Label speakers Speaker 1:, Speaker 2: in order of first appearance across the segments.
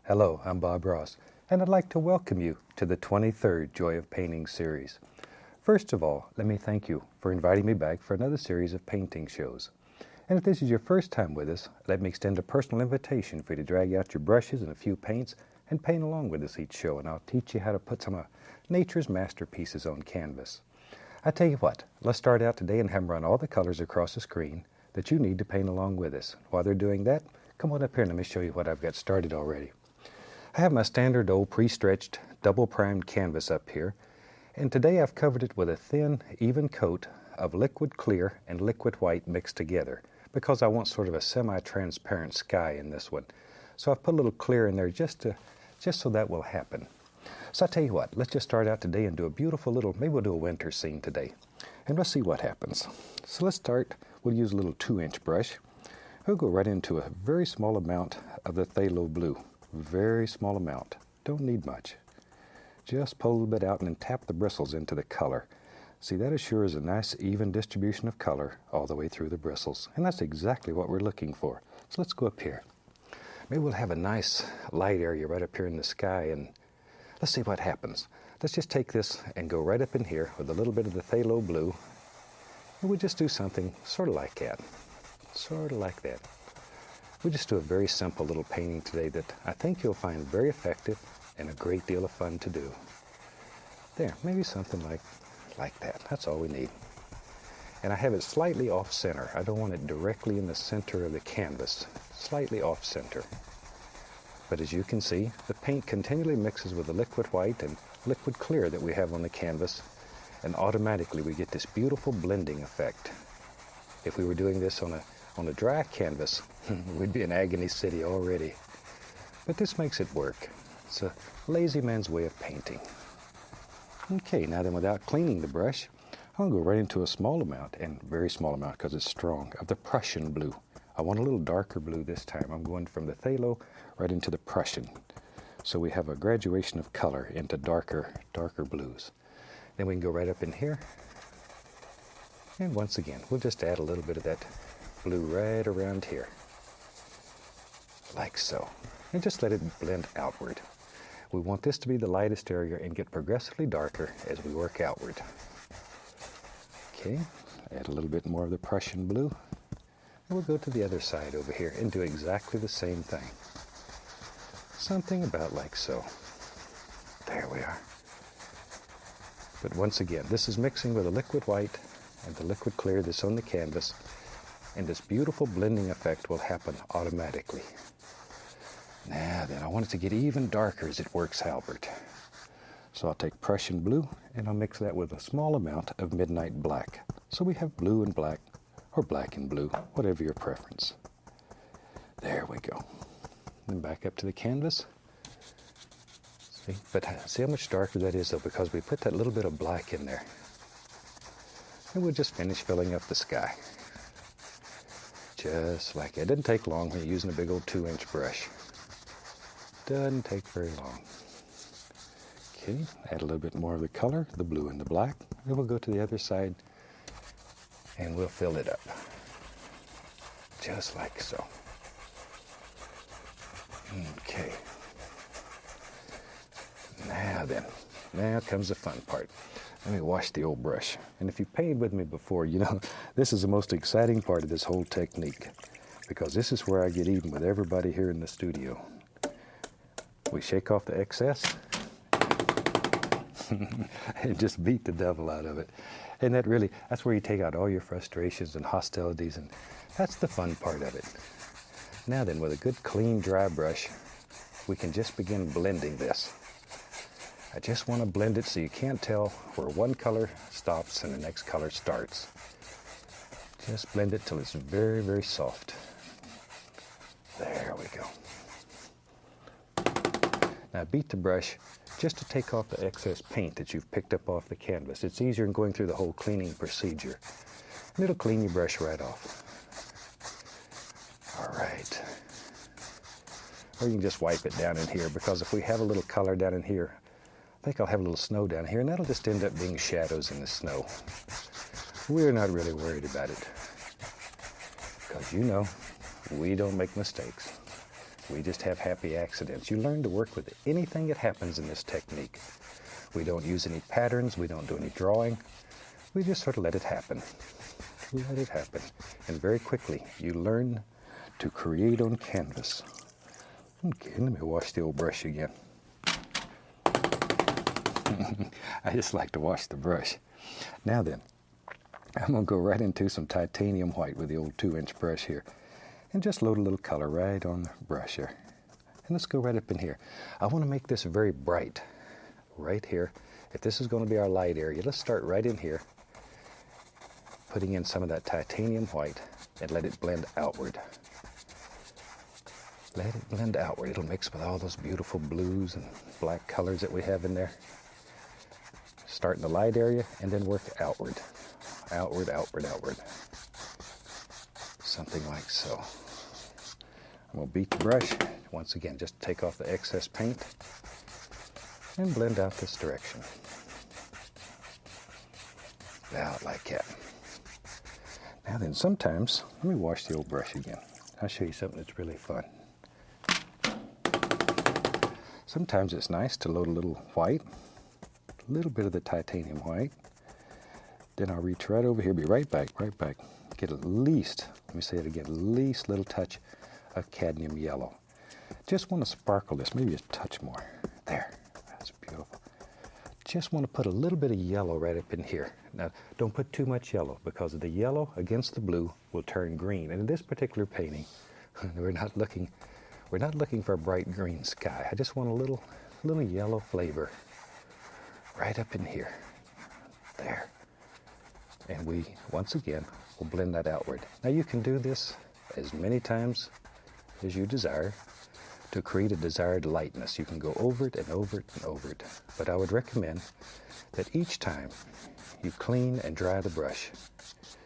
Speaker 1: Hello, I'm Bob Ross, and I'd like to welcome you to the 23rd Joy of Painting series. First of all, let me thank you for inviting me back for another series of painting shows. And if this is your first time with us, let me extend a personal invitation for you to drag out your brushes and a few paints and paint along with us each show, and I'll teach you how to put some of nature's masterpieces on canvas. I tell you what, let's start out today and have them run all the colors across the screen that you need to paint along with us. While they're doing that, come on up here and let me show you what I've got started already. I have my standard old pre-stretched, double-primed canvas up here, and today I've covered it with a thin, even coat of liquid clear and liquid white mixed together because I want sort of a semi-transparent sky in this one. So I've put a little clear in there just so that will happen. So I tell you what, let's just start out today and do a beautiful little, maybe we'll do a winter scene today, and let's see what happens. So let's start, we'll use a little 2-inch brush. We'll go right into a very small amount of the phthalo blue. Very small amount. Don't need much. Just pull a little bit out and then tap the bristles into the color. See, that assures a nice even distribution of color all the way through the bristles. And that's exactly what we're looking for. So let's go up here. Maybe we'll have a nice light area right up here in the sky, and let's see what happens. Let's just take this and go right up in here with a little bit of the phthalo blue. And we'll just do something sort of like that. Sort of like that. We'll just do a very simple little painting today that I think you'll find very effective and a great deal of fun to do. There, maybe something like that. That's all we need. And I have it slightly off center. I don't want it directly in the center of the canvas. Slightly off center. But as you can see, the paint continually mixes with the liquid white and liquid clear that we have on the canvas, and automatically we get this beautiful blending effect. If we were doing this on a dry canvas, we'd be in agony city already. But this makes it work. It's a lazy man's way of painting. Okay, now then, without cleaning the brush, I'm going to go right into a small amount, and very small amount because it's strong, of the Prussian blue. I want a little darker blue this time. I'm going from the phthalo right into the Prussian. So we have a graduation of color into darker blues. Then we can go right up in here. And once again, we'll just add a little bit of that blue right around here, like so, and just let it blend outward. We want this to be the lightest area and get progressively darker as we work outward. Okay, add a little bit more of the Prussian blue, and we'll go to the other side over here and do exactly the same thing. Something about like so. There we are. But once again, this is mixing with the liquid white and the liquid clear that's on the canvas, and this beautiful blending effect will happen automatically. Now then, I want it to get even darker as it works outward. So I'll take Prussian blue and I'll mix that with a small amount of midnight black. So we have blue and black, or black and blue, whatever your preference. There we go. Then back up to the canvas. See, but see how much darker that is though, because we put that little bit of black in there. And we'll just finish filling up the sky. Just like that. It doesn't take long when you're using a big old 2-inch brush. Doesn't take very long. Okay, add a little bit more of the color, the blue and the black. Then we'll go to the other side and we'll fill it up. Just like so. Okay. Now then, now comes the fun part. Let me wash the old brush. And if you've painted with me before, you know this is the most exciting part of this whole technique, because this is where I get even with everybody here in the studio. We shake off the excess and just beat the devil out of it. And that's where you take out all your frustrations and hostilities, and that's the fun part of it. Now then, with a good clean dry brush, we can just begin blending this. I just want to blend it so you can't tell where one color stops and the next color starts. Just blend it till it's very, very soft. There we go. Now beat the brush just to take off the excess paint that you've picked up off the canvas. It's easier than going through the whole cleaning procedure. And it'll clean your brush right off. All right. Or you can just wipe it down in here, because if we have a little color down in here, I think I'll have a little snow down here, and that'll just end up being shadows in the snow. We're not really worried about it, because you know, we don't make mistakes. We just have happy accidents. You learn to work with anything that happens in this technique. We don't use any patterns. We don't do any drawing. We just sort of let it happen. Let it happen. And very quickly, you learn to create on canvas. Okay, let me wash the old brush again. I just like to wash the brush. Now then, I'm going to go right into some titanium white with the old 2-inch brush here. And just load a little color right on the brush here. And let's go right up in here. I want to make this very bright. Right here. If this is going to be our light area, let's start right in here. Putting in some of that titanium white and let it blend outward. Let it blend outward. It'll mix with all those beautiful blues and black colors that we have in there. Start in the light area and then work outward. Outward, outward, outward. Something like so. I'm going to beat the brush. Once again, just take off the excess paint and blend out this direction. About like that. Now then, sometimes, let me wash the old brush again. I'll show you something that's really fun. Sometimes it's nice to load a little white, a little bit of the titanium white. Then I'll reach right over here, be right back. Get at least, let me say it again, at least little touch of cadmium yellow. Just want to sparkle this, maybe just a touch more. There, that's beautiful. Just want to put a little bit of yellow right up in here. Now, don't put too much yellow because the yellow against the blue will turn green. And in this particular painting, we're not looking for a bright green sky. I just want a little yellow flavor right up in here. There. And we, once again, will blend that outward. Now you can do this as many times as you desire to create a desired lightness. You can go over it and over it and over it. But I would recommend that each time you clean and dry the brush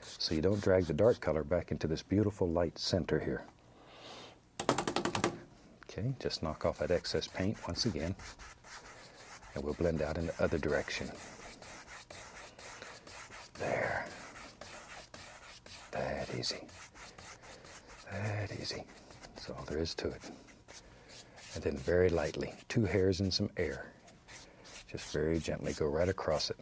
Speaker 1: so you don't drag the dark color back into this beautiful light center here. Okay, just knock off that excess paint once again, and we'll blend out in the other direction. There. That easy. That easy. That's all there is to it. And then very lightly, 2 hairs and some air. Just very gently go right across it.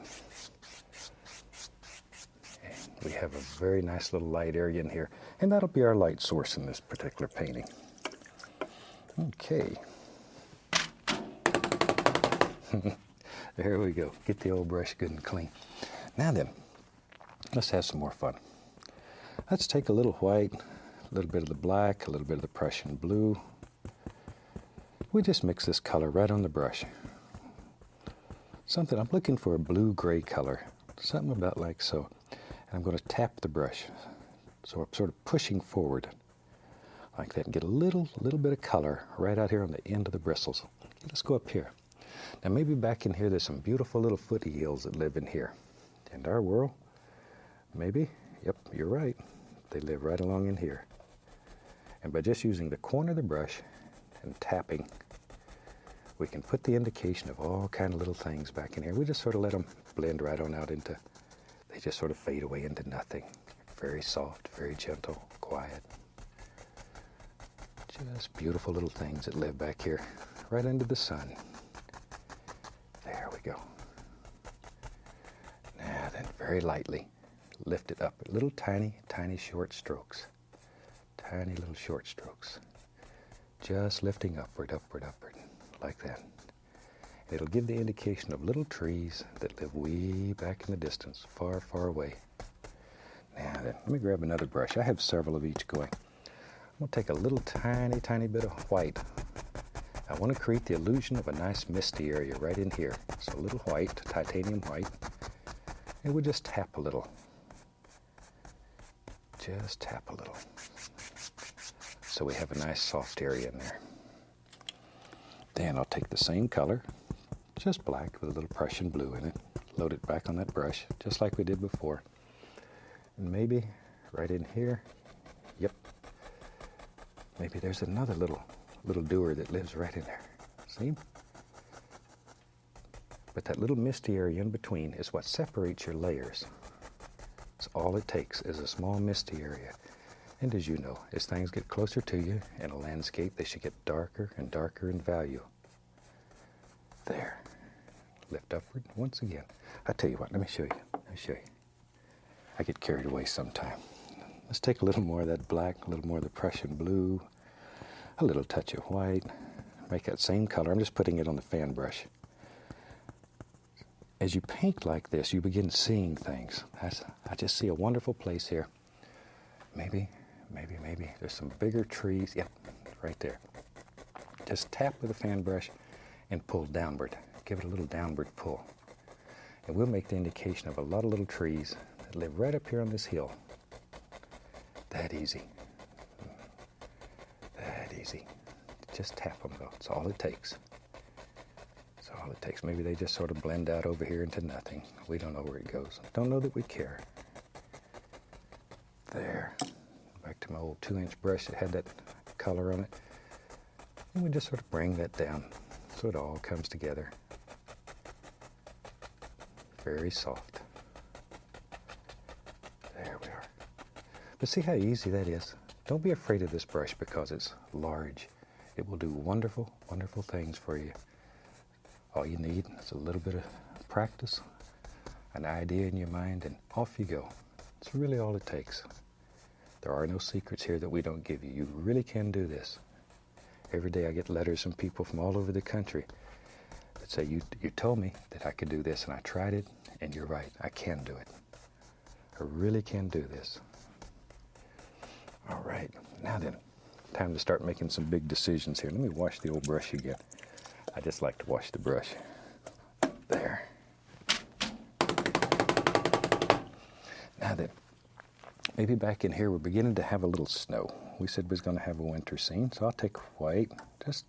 Speaker 1: And we have a very nice little light area in here. And that'll be our light source in this particular painting. Okay. There we go. Get the old brush good and clean. Now then, let's have some more fun. Let's take a little white, a little bit of the black, a little bit of the Prussian blue. We just mix this color right on the brush. I'm looking for a blue-gray color, something about like so. And I'm going to tap the brush. So I'm sort of pushing forward like that and get a little bit of color right out here on the end of the bristles. Okay, let's go up here. Now maybe back in here there's some beautiful little foot eels that live in here. And our world, maybe, yep, you're right. They live right along in here. And by just using the corner of the brush and tapping, we can put the indication of all kind of little things back in here. We just sort of let them blend right on out into, they just sort of fade away into nothing. Very soft, very gentle, quiet. Just beautiful little things that live back here, right under the sun. There we go. Now then, very lightly, lift it up. Little tiny short strokes. Tiny little short strokes. Just lifting upward, upward, upward, like that. It'll give the indication of little trees that live way back in the distance, far, far away. Now then, let me grab another brush. I have several of each going. I'm going to take a little tiny bit of white. I want to create the illusion of a nice misty area right in here. So a little white, titanium white, and we'll just tap a little. Just tap a little. So we have a nice soft area in there. Then I'll take the same color, just black with a little Prussian blue in it, load it back on that brush, just like we did before. And maybe right in here, yep, maybe there's another little doer that lives right in there. See? But that little misty area in between is what separates your layers. So all it takes is a small misty area. And as you know, as things get closer to you in a landscape, they should get darker and darker in value. There. Lift upward once again. I tell you what, let me show you. I get carried away sometime. Let's take a little more of that black, a little more of the Prussian blue, a little touch of white. Make that same color. I'm just putting it on the fan brush. As you paint like this, you begin seeing things. I just see a wonderful place here. Maybe there's some bigger trees. Yep, right there. Just tap with a fan brush and pull downward. Give it a little downward pull. And we'll make the indication of a lot of little trees that live right up here on this hill. That easy. That easy. Just tap them though. That's all it takes. That's all it takes. Maybe they just sort of blend out over here into nothing. We don't know where it goes. Don't know that we care. There. Back to my old 2-inch brush that had that color on it. And we just sort of bring that down so it all comes together. Very soft. There we are. But see how easy that is? Don't be afraid of this brush because it's large. It will do wonderful, wonderful things for you. All you need is a little bit of practice, an idea in your mind, and off you go. It's really all it takes. There are no secrets here that we don't give you. You really can do this. Every day I get letters from people from all over the country that say, you told me that I could do this, and I tried it, and you're right, I can do it. I really can do this. All right, now then, time to start making some big decisions here. Let me wash the old brush again. I just like to wash the brush. There. Now then, maybe back in here we're beginning to have a little snow. We said we was going to have a winter scene, so I'll take white, just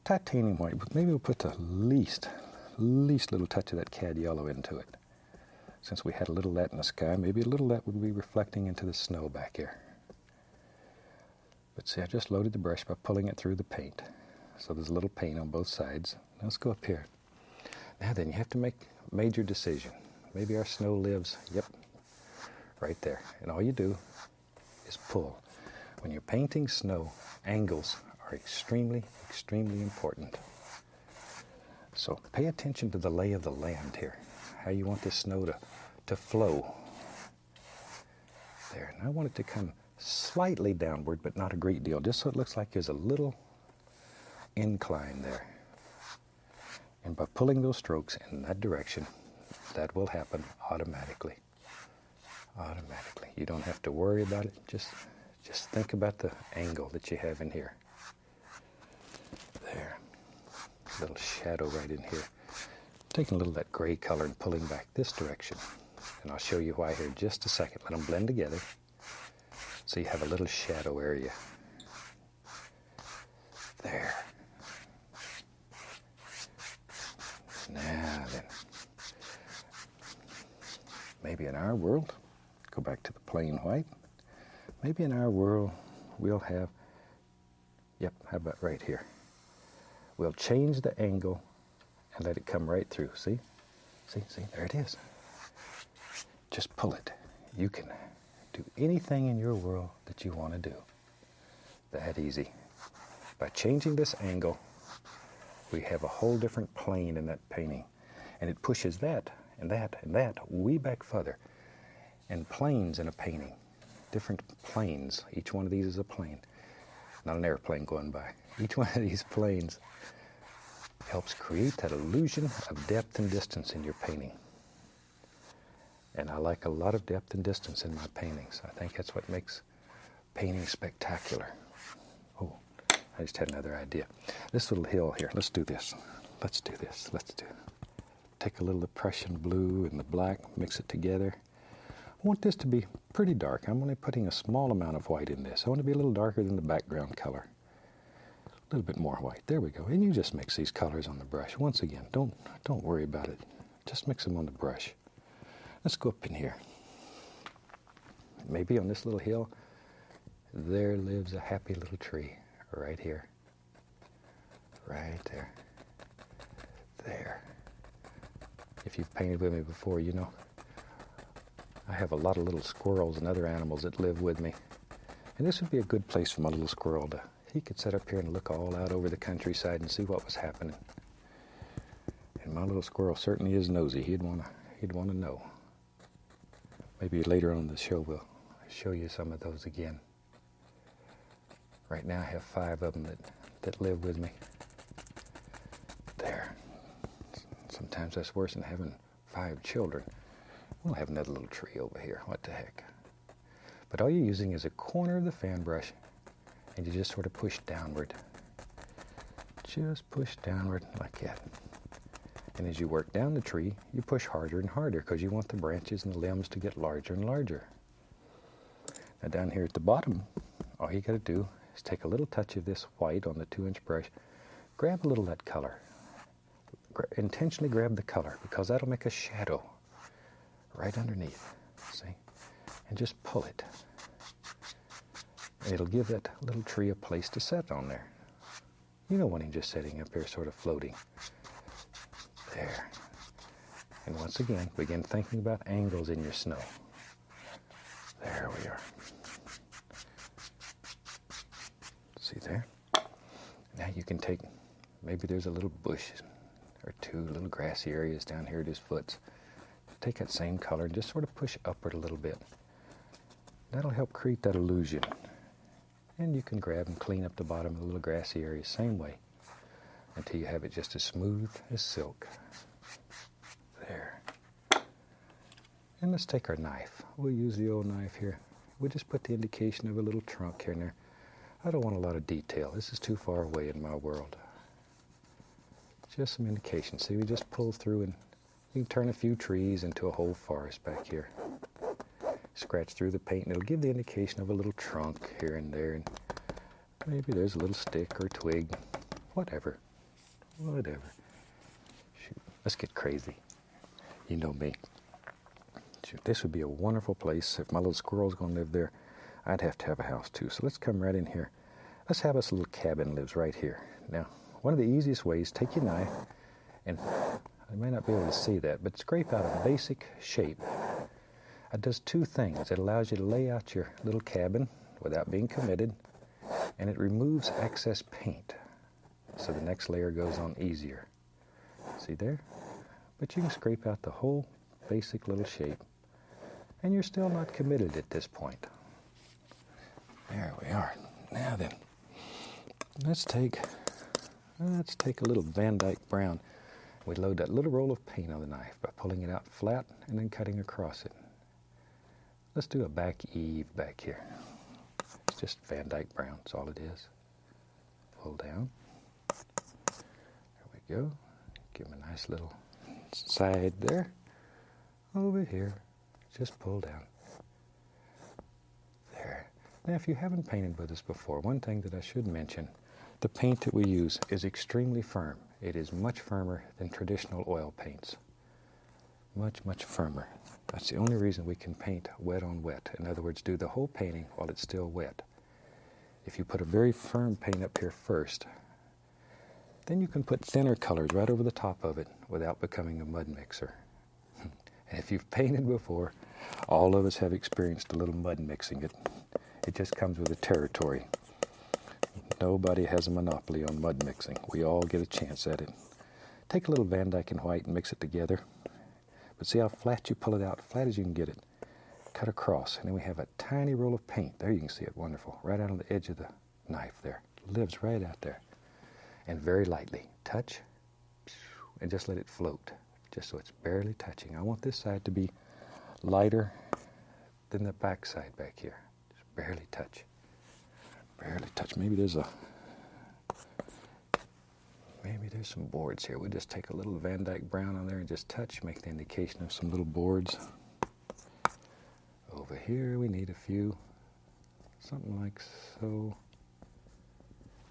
Speaker 1: titanium white, but maybe we'll put the least little touch of that cad yellow into it. Since we had a little of that in the sky, maybe a little of that would be reflecting into the snow back here. But see, I just loaded the brush by pulling it through the paint. So there's a little paint on both sides. Now let's go up here. Now then, you have to make a major decision. Maybe our snow lives, yep, right there. And all you do is pull. When you're painting snow, angles are extremely, extremely important. So pay attention to the lay of the land here. How you want this snow to flow. There, and I want it to come slightly downward, but not a great deal, just so it looks like there's a little incline there. And by pulling those strokes in that direction, that will happen automatically. Automatically. You don't have to worry about it. Just think about the angle that you have in here. There. A little shadow right in here. Taking a little of that gray color and pulling back this direction. And I'll show you why here in just a second. Let them blend together. So you have a little shadow area. There. Now then, maybe in our world, go back to the plain white, maybe in our world we'll have, yep, how about right here? We'll change the angle and let it come right through. See, there it is. Just pull it. You can do anything in your world that you want to do. That easy. By changing this angle, we have a whole different plane in that painting. And it pushes that and that and that way back further. And planes in a painting, different planes. Each one of these is a plane, not an airplane going by. Each one of these planes helps create that illusion of depth and distance in your painting. And I like a lot of depth and distance in my paintings. I think that's what makes painting spectacular. Oh, I just had another idea. This little hill here, let's do this. Take a little of the Prussian blue and the black, mix it together. I want this to be pretty dark. I'm only putting a small amount of white in this. I want it to be a little darker than the background color. A little bit more white. There we go. And you just mix these colors on the brush. Once again, don't worry about it. Just mix them on the brush. Let's go up in here. Maybe on this little hill, there lives a happy little tree right here. Right there. There. If you've painted with me before, you know I have a lot of little squirrels and other animals that live with me. And this would be a good place for my little squirrel to, he could sit up here and look all out over the countryside and see what was happening. And my little squirrel certainly is nosy. He'd want to know. Maybe later on in the show we'll show you some of those again. Right now I have 5 of them that live with me. There. Sometimes that's worse than having 5 children. We'll have another little tree over here. What the heck? But all you're using is a corner of the fan brush, and you just sort of push downward. Just push downward like that. And as you work down the tree, you push harder and harder because you want the branches and the limbs to get larger and larger. Now down here at the bottom, all you got to do is take a little touch of this white on the 2-inch brush, grab a little of that color. Intentionally grab the color because that'll make a shadow right underneath, see? And just pull it. And it'll give that little tree a place to set on there. You don't want him just sitting up there sort of floating. There. And once again, begin thinking about angles in your snow. There we are. See there? Now you can take, maybe there's a little bush or 2 little grassy areas down here at his foot. Take that same color and just sort of push upward a little bit. That'll help create that illusion. And you can grab and clean up the bottom of the little grassy areas same way until you have it just as smooth as silk. There. And let's take our knife. We'll use the old knife here. We'll just put the indication of a little trunk here and there. I don't want a lot of detail. This is too far away in my world. Just some indication. See, we just pull through and you can turn a few trees into a whole forest back here. Scratch through the paint and it'll give the indication of a little trunk here and there. And maybe there's a little stick or twig. Whatever. Shoot, let's get crazy. You know me. Shoot, this would be a wonderful place. If my little squirrel's going to live there, I'd have to have a house too. So let's come right in here. Let's have us a little cabin lives right here. Now, one of the easiest ways, take your knife, and I may not be able to see that, but scrape out a basic shape. It does 2 things. It allows you to lay out your little cabin without being committed, and it removes excess paint. So the next layer goes on easier. See there? But you can scrape out the whole basic little shape, and you're still not committed at this point. There we are. Now then, let's take a little Van Dyke brown. We load that little roll of paint on the knife by pulling it out flat and then cutting across it. Let's do a back eave back here. It's just Van Dyke brown, that's all it is. Pull down. There we go. Give him a nice little side there. Over here. Just pull down. There. Now if you haven't painted with us before, one thing that I should mention, the paint that we use is extremely firm. It is much firmer than traditional oil paints. Much, much firmer. That's the only reason we can paint wet on wet. In other words, do the whole painting while it's still wet. If you put a very firm paint up here first, then you can put thinner colors right over the top of it without becoming a mud mixer. And if you've painted before, all of us have experienced a little mud mixing. It just comes with the territory. Nobody has a monopoly on mud mixing. We all get a chance at it. Take a little Van Dyke and white and mix it together. But see how flat you pull it out, flat as you can get it. Cut across, and then we have a tiny roll of paint. There you can see it, wonderful. Right out on the edge of the knife there. It lives right out there. And very lightly, touch, and just let it float, just so it's barely touching. I want this side to be lighter than the back side back here. Just barely touch. Barely touch. Maybe there's some boards here. We'll just take a little Van Dyke brown on there and just touch, make the indication of some little boards. Over here we need a few, something like so.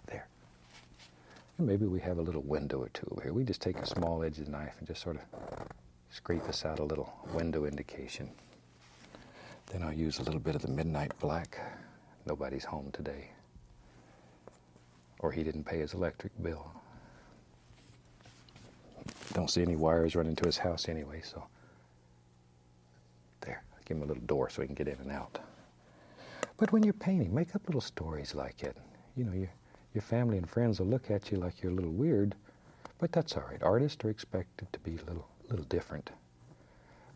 Speaker 1: There. And maybe we have a little window or two over here. We just take a small edge of the knife and just sort of scrape us out a little window indication. Then I'll use a little bit of the midnight black. Nobody's home today. Or he didn't pay his electric bill. Don't see any wires running to his house anyway, so there. Give him a little door so he can get in and out. But when you're painting, make up little stories like it. You know, your family and friends will look at you like you're a little weird, but that's all right. Artists are expected to be a little different.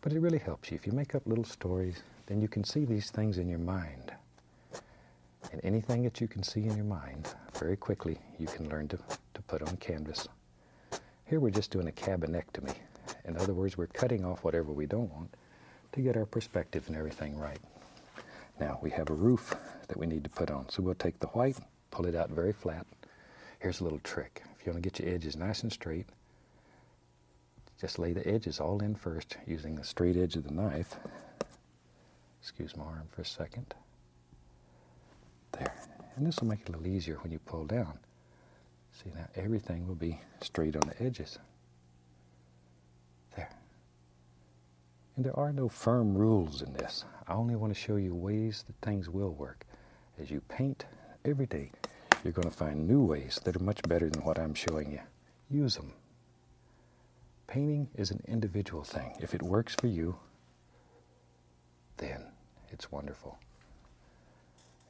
Speaker 1: But it really helps you. If you make up little stories, then you can see these things in your mind. And anything that you can see in your mind, very quickly, you can learn to put on canvas. Here we're just doing a cabinectomy. In other words, we're cutting off whatever we don't want to get our perspective and everything right. Now, we have a roof that we need to put on. So we'll take the white, pull it out very flat. Here's a little trick. If you want to get your edges nice and straight, just lay the edges all in first using the straight edge of the knife. Excuse my arm for a second. There. And this will make it a little easier when you pull down. See, now everything will be straight on the edges. There. And there are no firm rules in this. I only want to show you ways that things will work. As you paint every day, you're going to find new ways that are much better than what I'm showing you. Use them. Painting is an individual thing. If it works for you, then it's wonderful.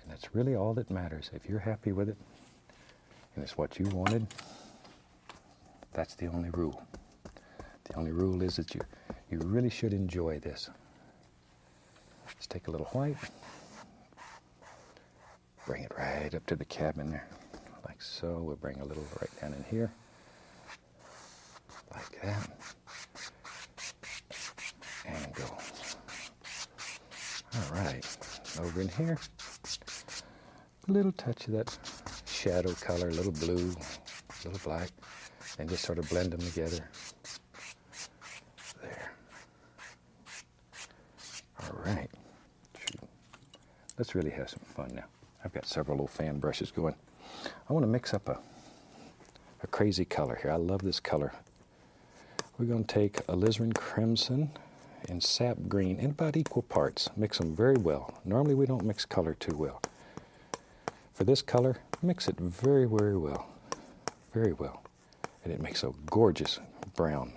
Speaker 1: And that's really all that matters. If you're happy with it, and it's what you wanted, that's the only rule. The only rule is that you really should enjoy this. Let's take a little white, bring it right up to the cabin there, like so. We'll bring a little right down in here, like that, and go. All right, over in here, a little touch of that shadow color, a little blue, a little black, and just sort of blend them together. There. All right. Let's really have some fun now. I've got several little fan brushes going. I want to mix up a crazy color here. I love this color. We're going to take alizarin crimson and sap green in about equal parts. Mix them very well. Normally we don't mix color too well. For this color, mix it very, very well. Very well. And it makes a gorgeous brown.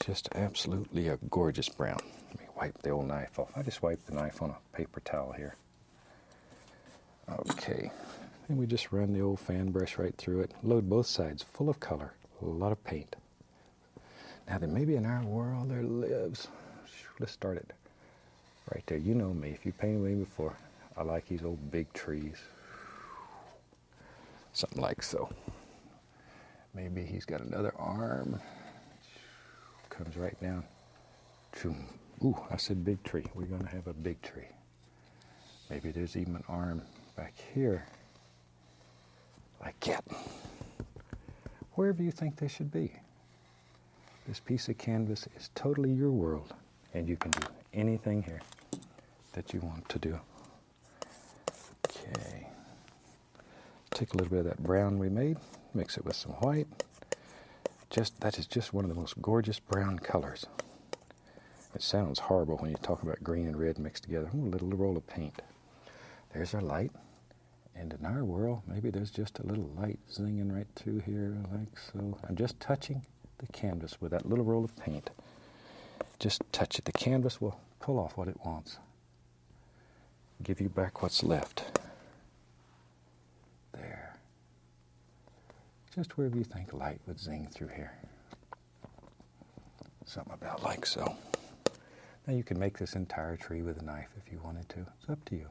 Speaker 1: Just absolutely a gorgeous brown. Let me wipe the old knife off. I just wiped the knife on a paper towel here. Okay. And we just run the old fan brush right through it. Load both sides full of color. A lot of paint. Now then, maybe in our world there lives. Let's start it right there. You know me. If you painted me before, I like these old big trees. Something like so. Maybe he's got another arm. Comes right down. Ooh, I said big tree. We're going to have a big tree. Maybe there's even an arm back here. Like that. Wherever you think they should be. This piece of canvas is totally your world. And you can do anything here that you want to do. Okay. Take a little bit of that brown we made, mix it with some white. That is just one of the most gorgeous brown colors. It sounds horrible when you talk about green and red mixed together. A little roll of paint. There's our light. And in our world, maybe there's just a little light zinging right through here like so. I'm just touching the canvas with that little roll of paint. Just touch it. The canvas will pull off what it wants. Give you back what's left. There. Just wherever you think light would zing through here. Something about like so. Now you can make this entire tree with a knife if you wanted to. It's up to you.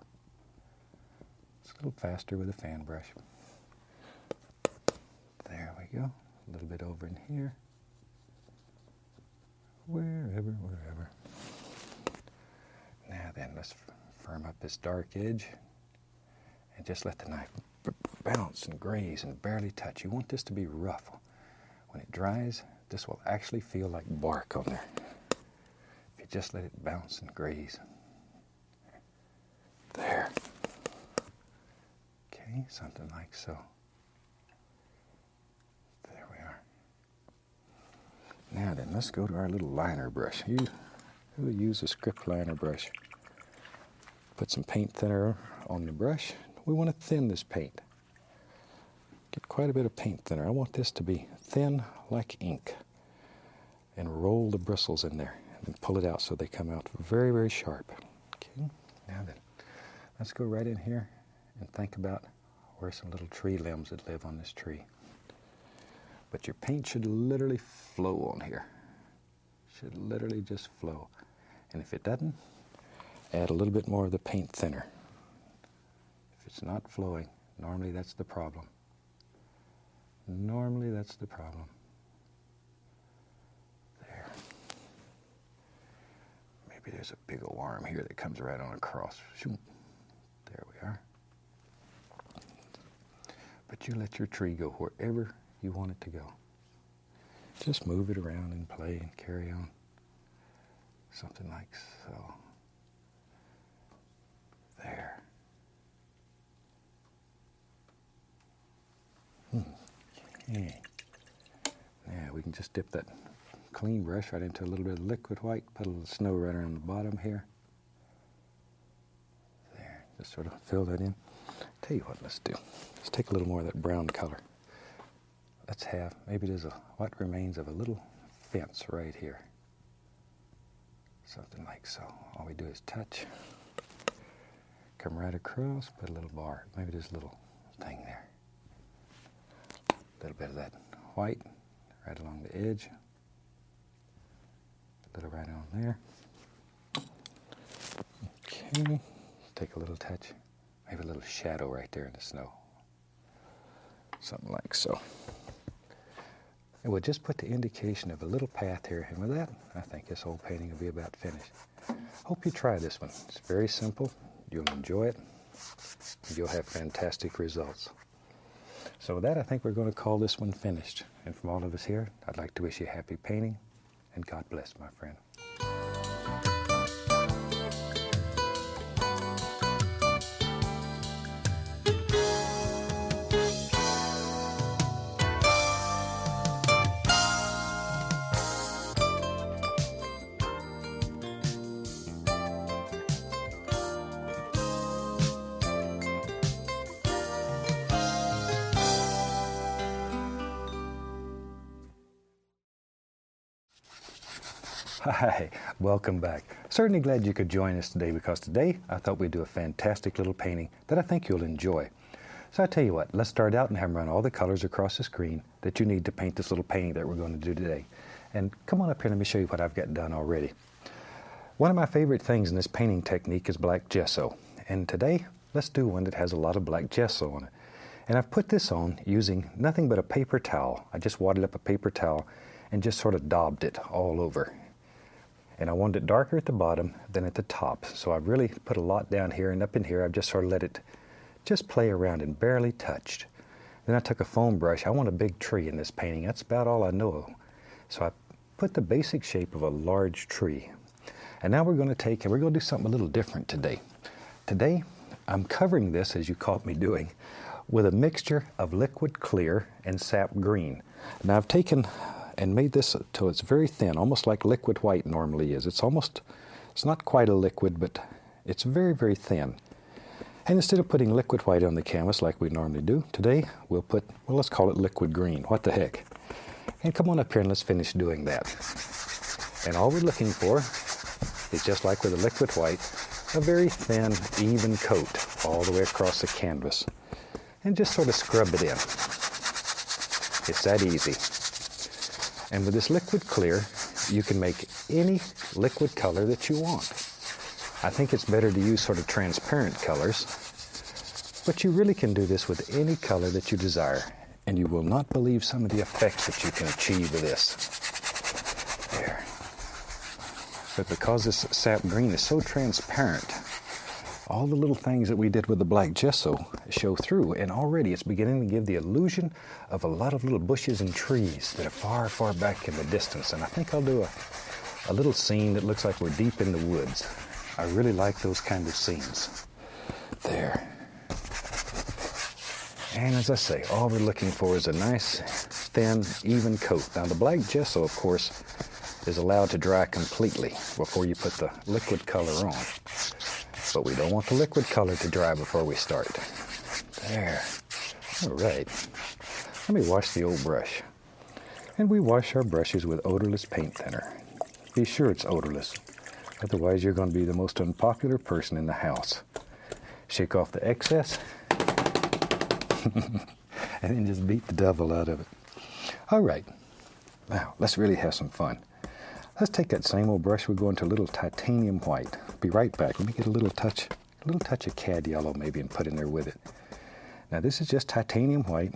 Speaker 1: It's a little faster with a fan brush. There we go. A little bit over in here. Wherever. Now then, let's firm up this dark edge and just let the knife bounce and graze and barely touch. You want this to be rough. When it dries, this will actually feel like bark on there. If you just let it bounce and graze. There. Okay, something like so. There we are. Now then, let's go to our little liner brush. We'll use a script liner brush. Put some paint thinner on the brush. We want to thin this paint. Get quite a bit of paint thinner. I want this to be thin like ink. And roll the bristles in there and pull it out so they come out very, very sharp. Okay, now then, let's go right in here and think about where some little tree limbs that live on this tree. But your paint should literally flow on here. Should literally just flow. And if it doesn't, add a little bit more of the paint thinner. If it's not flowing, normally that's the problem. Normally that's the problem. There. Maybe there's a big old arm here that comes right on across. Shoot. There we are. But you let your tree go wherever you want it to go. Just move it around and play and carry on. Something like so. There. Okay. Now we can just dip that clean brush right into a little bit of liquid white, put a little snow right around the bottom here. There, just sort of fill that in. Tell you what, let's do. Let's take a little more of that brown color. Let's have, maybe there's what remains of a little fence right here. Something like so. All we do is touch, come right across, put a little bar. Maybe there's a little thing there. A little bit of that white right along the edge. A little right on there. Okay. Take a little touch. Maybe a little shadow right there in the snow. Something like so. And we'll just put the indication of a little path here. And with that, I think this whole painting will be about finished. Hope you try this one. It's very simple. You'll enjoy it. You'll have fantastic results. So with that, I think we're going to call this one finished. And from all of us here, I'd like to wish you happy painting, and God bless, my friend. Hi, welcome back. Certainly glad you could join us today, because today I thought we'd do a fantastic little painting that I think you'll enjoy. So I tell you what, let's start out and have run all the colors across the screen that you need to paint this little painting that we're going to do today. And come on up here, let me show you what I've got done already. One of my favorite things in this painting technique is black gesso. And today, let's do one that has a lot of black gesso on it. And I've put this on using nothing but a paper towel. I just wadded up a paper towel and just sort of daubed it all over. And I wanted it darker at the bottom than at the top. So I've really put a lot down here, and up in here I've just sort of let it just play around and barely touched. Then I took a foam brush. I want a big tree in this painting. That's about all I know. So I put the basic shape of a large tree. And now we're going to take, and we're going to do something a little different today. Today, I'm covering this, as you caught me doing, with a mixture of liquid clear and sap green. Now I've taken and made this till it's very thin, almost like liquid white normally is. It's not quite a liquid, but it's very, very thin. And instead of putting liquid white on the canvas like we normally do, today we'll put, well, let's call it liquid green. What the heck? And come on up here and let's finish doing that. And all we're looking for is, just like with the liquid white, a very thin, even coat all the way across the canvas. And just sort of scrub it in. It's that easy. And with this liquid clear, you can make any liquid color that you want. I think it's better to use sort of transparent colors, but you really can do this with any color that you desire, and you will not believe some of the effects that you can achieve with this. There. But because this sap green is so transparent, all the little things that we did with the black gesso show through, and already it's beginning to give the illusion of a lot of little bushes and trees that are far, far back in the distance. And I think I'll do a little scene that looks like we're deep in the woods. I really like those kind of scenes. There. And as I say, all we're looking for is a nice, thin, even coat. Now the black gesso, of course, is allowed to dry completely before you put the liquid color on. But we don't want the liquid color to dry before we start. There. All right. Let me wash the old brush. And we wash our brushes with odorless paint thinner. Be sure it's odorless. Otherwise, you're going to be the most unpopular person in the house. shake off the excess, and then just beat the devil out of it. All right, now let's really have some fun. Let's take that same old brush. We're going to a little titanium white. Be right back. Let me get a little touch of cad yellow maybe and put in there with it. Now this is just titanium white,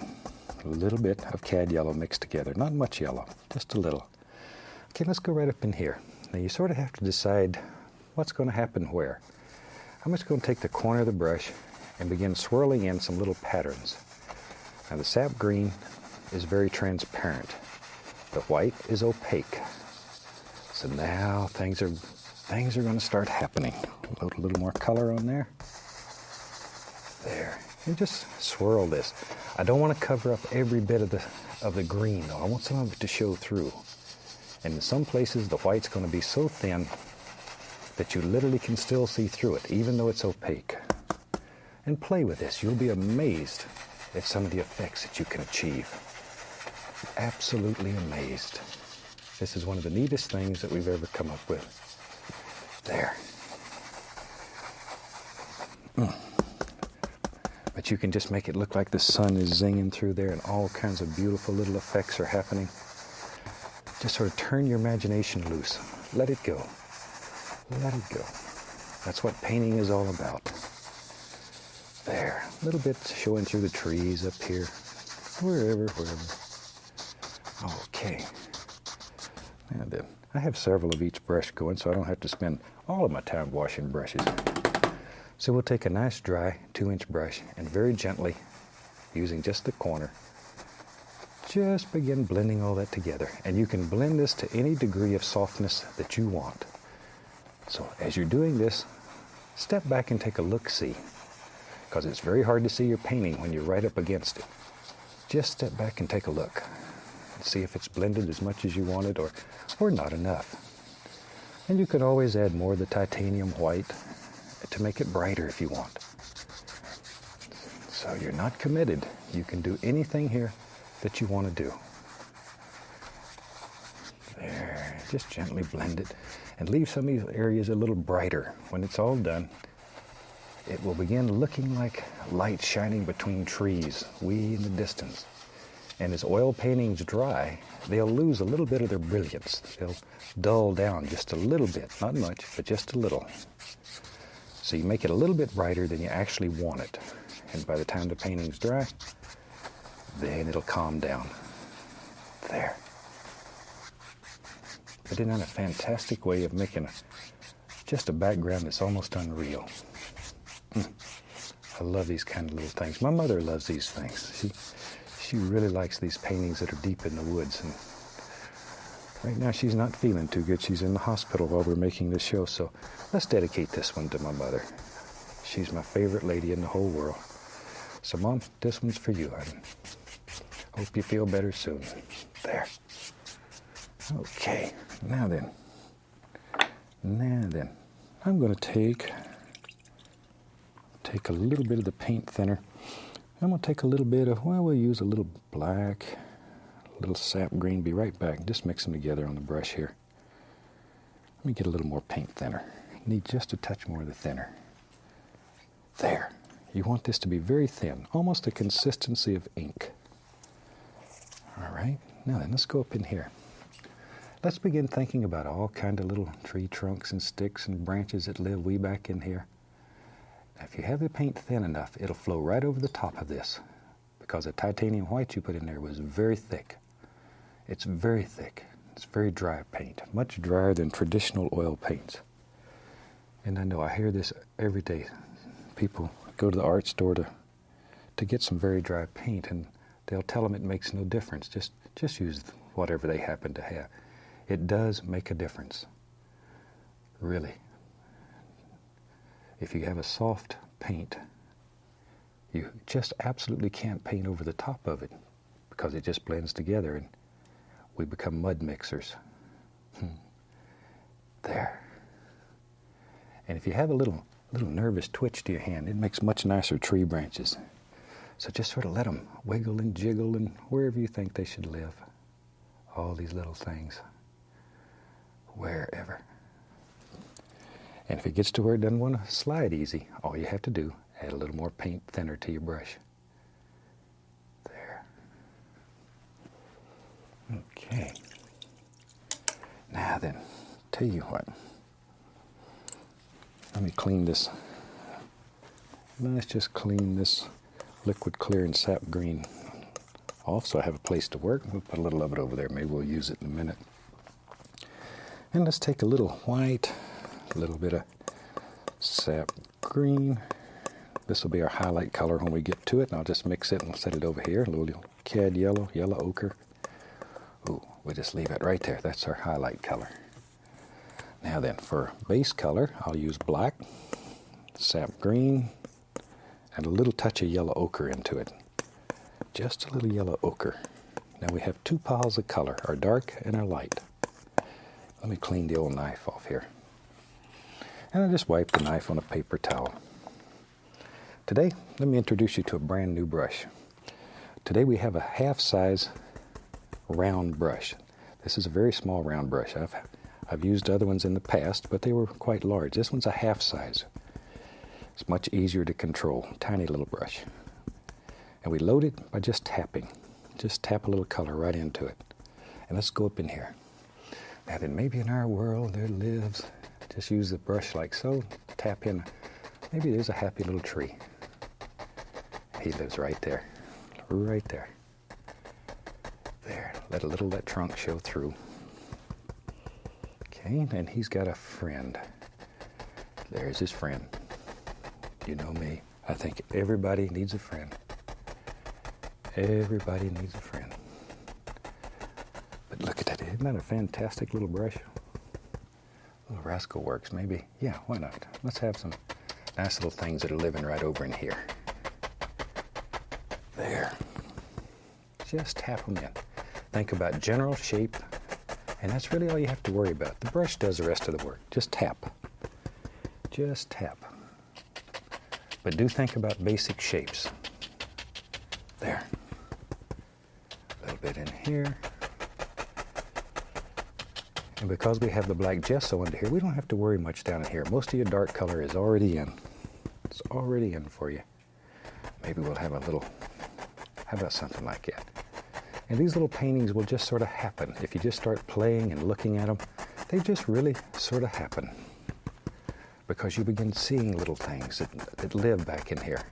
Speaker 1: a little bit of cad yellow mixed together. Not much yellow, just a little. Okay, let's go right up in here. Now you sort of have to decide what's going to happen where. I'm just going to take the corner of the brush and begin swirling in some little patterns. Now the sap green is very transparent. The white is opaque. So now things are going to start happening. A little more color on there. There. And just swirl this. I don't want to cover up every bit of the green though. I want some of it to show through. And in some places the white's going to be so thin that you literally can still see through it, even though it's opaque. And play with this. You'll be amazed at some of the effects that you can achieve. Absolutely amazed. This is one of the neatest things that we've ever come up with. There. But you can just make it look like the sun is zinging through there and all kinds of beautiful little effects are happening. Just sort of turn your imagination loose. Let it go. Let it go. That's what painting is all about. There. A little bit showing through the trees up here. Wherever. Okay. Now then, I have several of each brush going, so I don't have to spend all of my time washing brushes. So we'll take a nice dry 2-inch brush and very gently, using just the corner, just begin blending all that together. And you can blend this to any degree of softness that you want. So as you're doing this, step back and take a look-see, because it's very hard to see your painting when you're right up against it. Just step back and take a look. See if it's blended as much as you wanted or not enough. And you can always add more of the titanium white to make it brighter if you want. So you're not committed. You can do anything here that you want to do. There, just gently blend it and leave some of these areas a little brighter. When it's all done, it will begin looking like light shining between trees way in the distance. And as oil paintings dry, they'll lose a little bit of their brilliance. They'll dull down just a little bit, not much, but just a little. So you make it a little bit brighter than you actually want it. And by the time the painting's dry, then it'll calm down. There. But isn't that a fantastic way of making just a background that's almost unreal? I love these kind of little things. My mother loves these things. She really likes these paintings that are deep in the woods. And right now she's not feeling too good. She's in the hospital while we're making this show. So let's dedicate this one to my mother. She's my favorite lady in the whole world. So Mom, this one's for you. I hope you feel better soon. There. Okay. Now then, I'm going to take a little bit of the paint thinner. I'm going to take a little bit of, well, we'll use a little black, a little sap green. Be right back. Just mix them together on the brush here. Let me get a little more paint thinner. Need just a touch more of the thinner. There. You want this to be very thin, almost the consistency of ink. All right. Now then, let's go up in here. Let's begin thinking about all kind of little tree trunks and sticks and branches that live way back in here. If you have the paint thin enough, it'll flow right over the top of this, because the titanium white you put in there was very thick. It's very thick. It's very dry paint, much drier than traditional oil paints. And I know I hear this every day. People go to the art store to get some very dry paint, and they'll tell them it makes no difference. Just use whatever they happen to have. It does make a difference. Really. If you have a soft paint, you just absolutely can't paint over the top of it because it just blends together and we become mud mixers. There. And if you have a little nervous twitch to your hand, it makes much nicer tree branches. So just sort of let them wiggle and jiggle and wherever you think they should live. All these little things. Wherever. And if it gets to where it doesn't want to slide easy, all you have to do Add a little more paint thinner to your brush. There. Okay. Now then, tell you what. Let me clean this. Let's just clean this liquid clear and sap green off so I have a place to work. We'll put a little of it over there. Maybe we'll use it in a minute. And let's take a little white, a little bit of sap green. This will be our highlight color when we get to it. And I'll just mix it and set it over here. A little cad yellow, yellow ochre. Ooh, we'll just leave it right there. That's our highlight color. Now then, for base color, I'll use black, sap green, and a little touch of yellow ochre into it. Just a little yellow ochre. Now we have two piles of color, our dark and our light. Let me clean the old knife off here. And I just wipe the knife on a paper towel. Today, let me introduce you to a brand new brush. Today we have a half-size round brush. This is a very small round brush. I've used other ones in the past, but they were quite large. This one's a half size. It's much easier to control. Tiny little brush. And we load it by just tapping. Just tap a little color right into it. And let's go up in here. Now then, maybe in our world there lives, just use the brush like so, tap in, maybe there's a happy little tree. He lives right there. Right there. There. Let a little that trunk show through. Okay, and he's got a friend. There's his friend. You know me. I think everybody needs a friend. Everybody needs a friend. But look at that. Isn't that a fantastic little brush? Little rascal works, maybe. Yeah, why not? Let's have some nice little things that are living right over in here. There. Just tap them in. Think about general shape, and that's really all you have to worry about. The brush does the rest of the work. Just tap. Just tap. But do think about basic shapes. There. A little bit in here. And because we have the black gesso under here, we don't have to worry much down in here. Most of your dark color is already in. It's already in for you. Maybe we'll have a little, how about something like that? And these little paintings will just sort of happen. If you just start playing and looking at them, they just really sort of happen. Because you begin seeing little things that live back in here.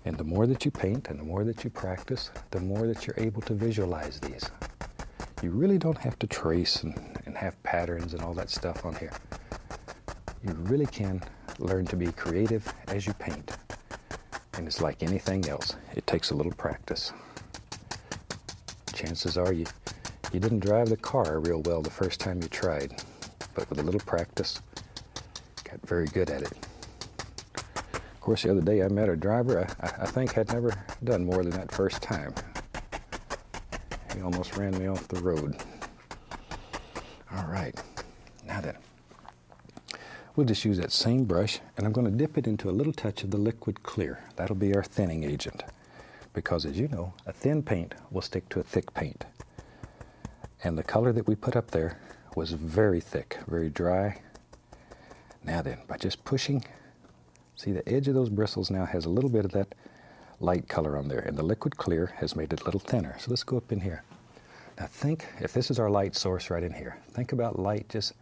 Speaker 1: And the more that you paint and the more that you practice, the more that you're able to visualize these. You really don't have to trace and have patterns and all that stuff on here. You really can learn to be creative as you paint. And it's like anything else. It takes a little practice. Chances are you didn't drive the car real well the first time you tried. But with a little practice, got very good at it. Of course, the other day I met a driver I think had never done more than that first time. He almost ran me off the road. All right, now then, we'll just use that same brush, and I'm going to dip it into a little touch of the liquid clear. That'll be our thinning agent. Because as you know, a thin paint will stick to a thick paint. And the color that we put up there was very thick, very dry. Now then, by just pushing, see the edge of those bristles now has a little bit of that light color on there, and the liquid clear has made it a little thinner. So let's go up in here. Now think, if this is our light source right in here, think about light just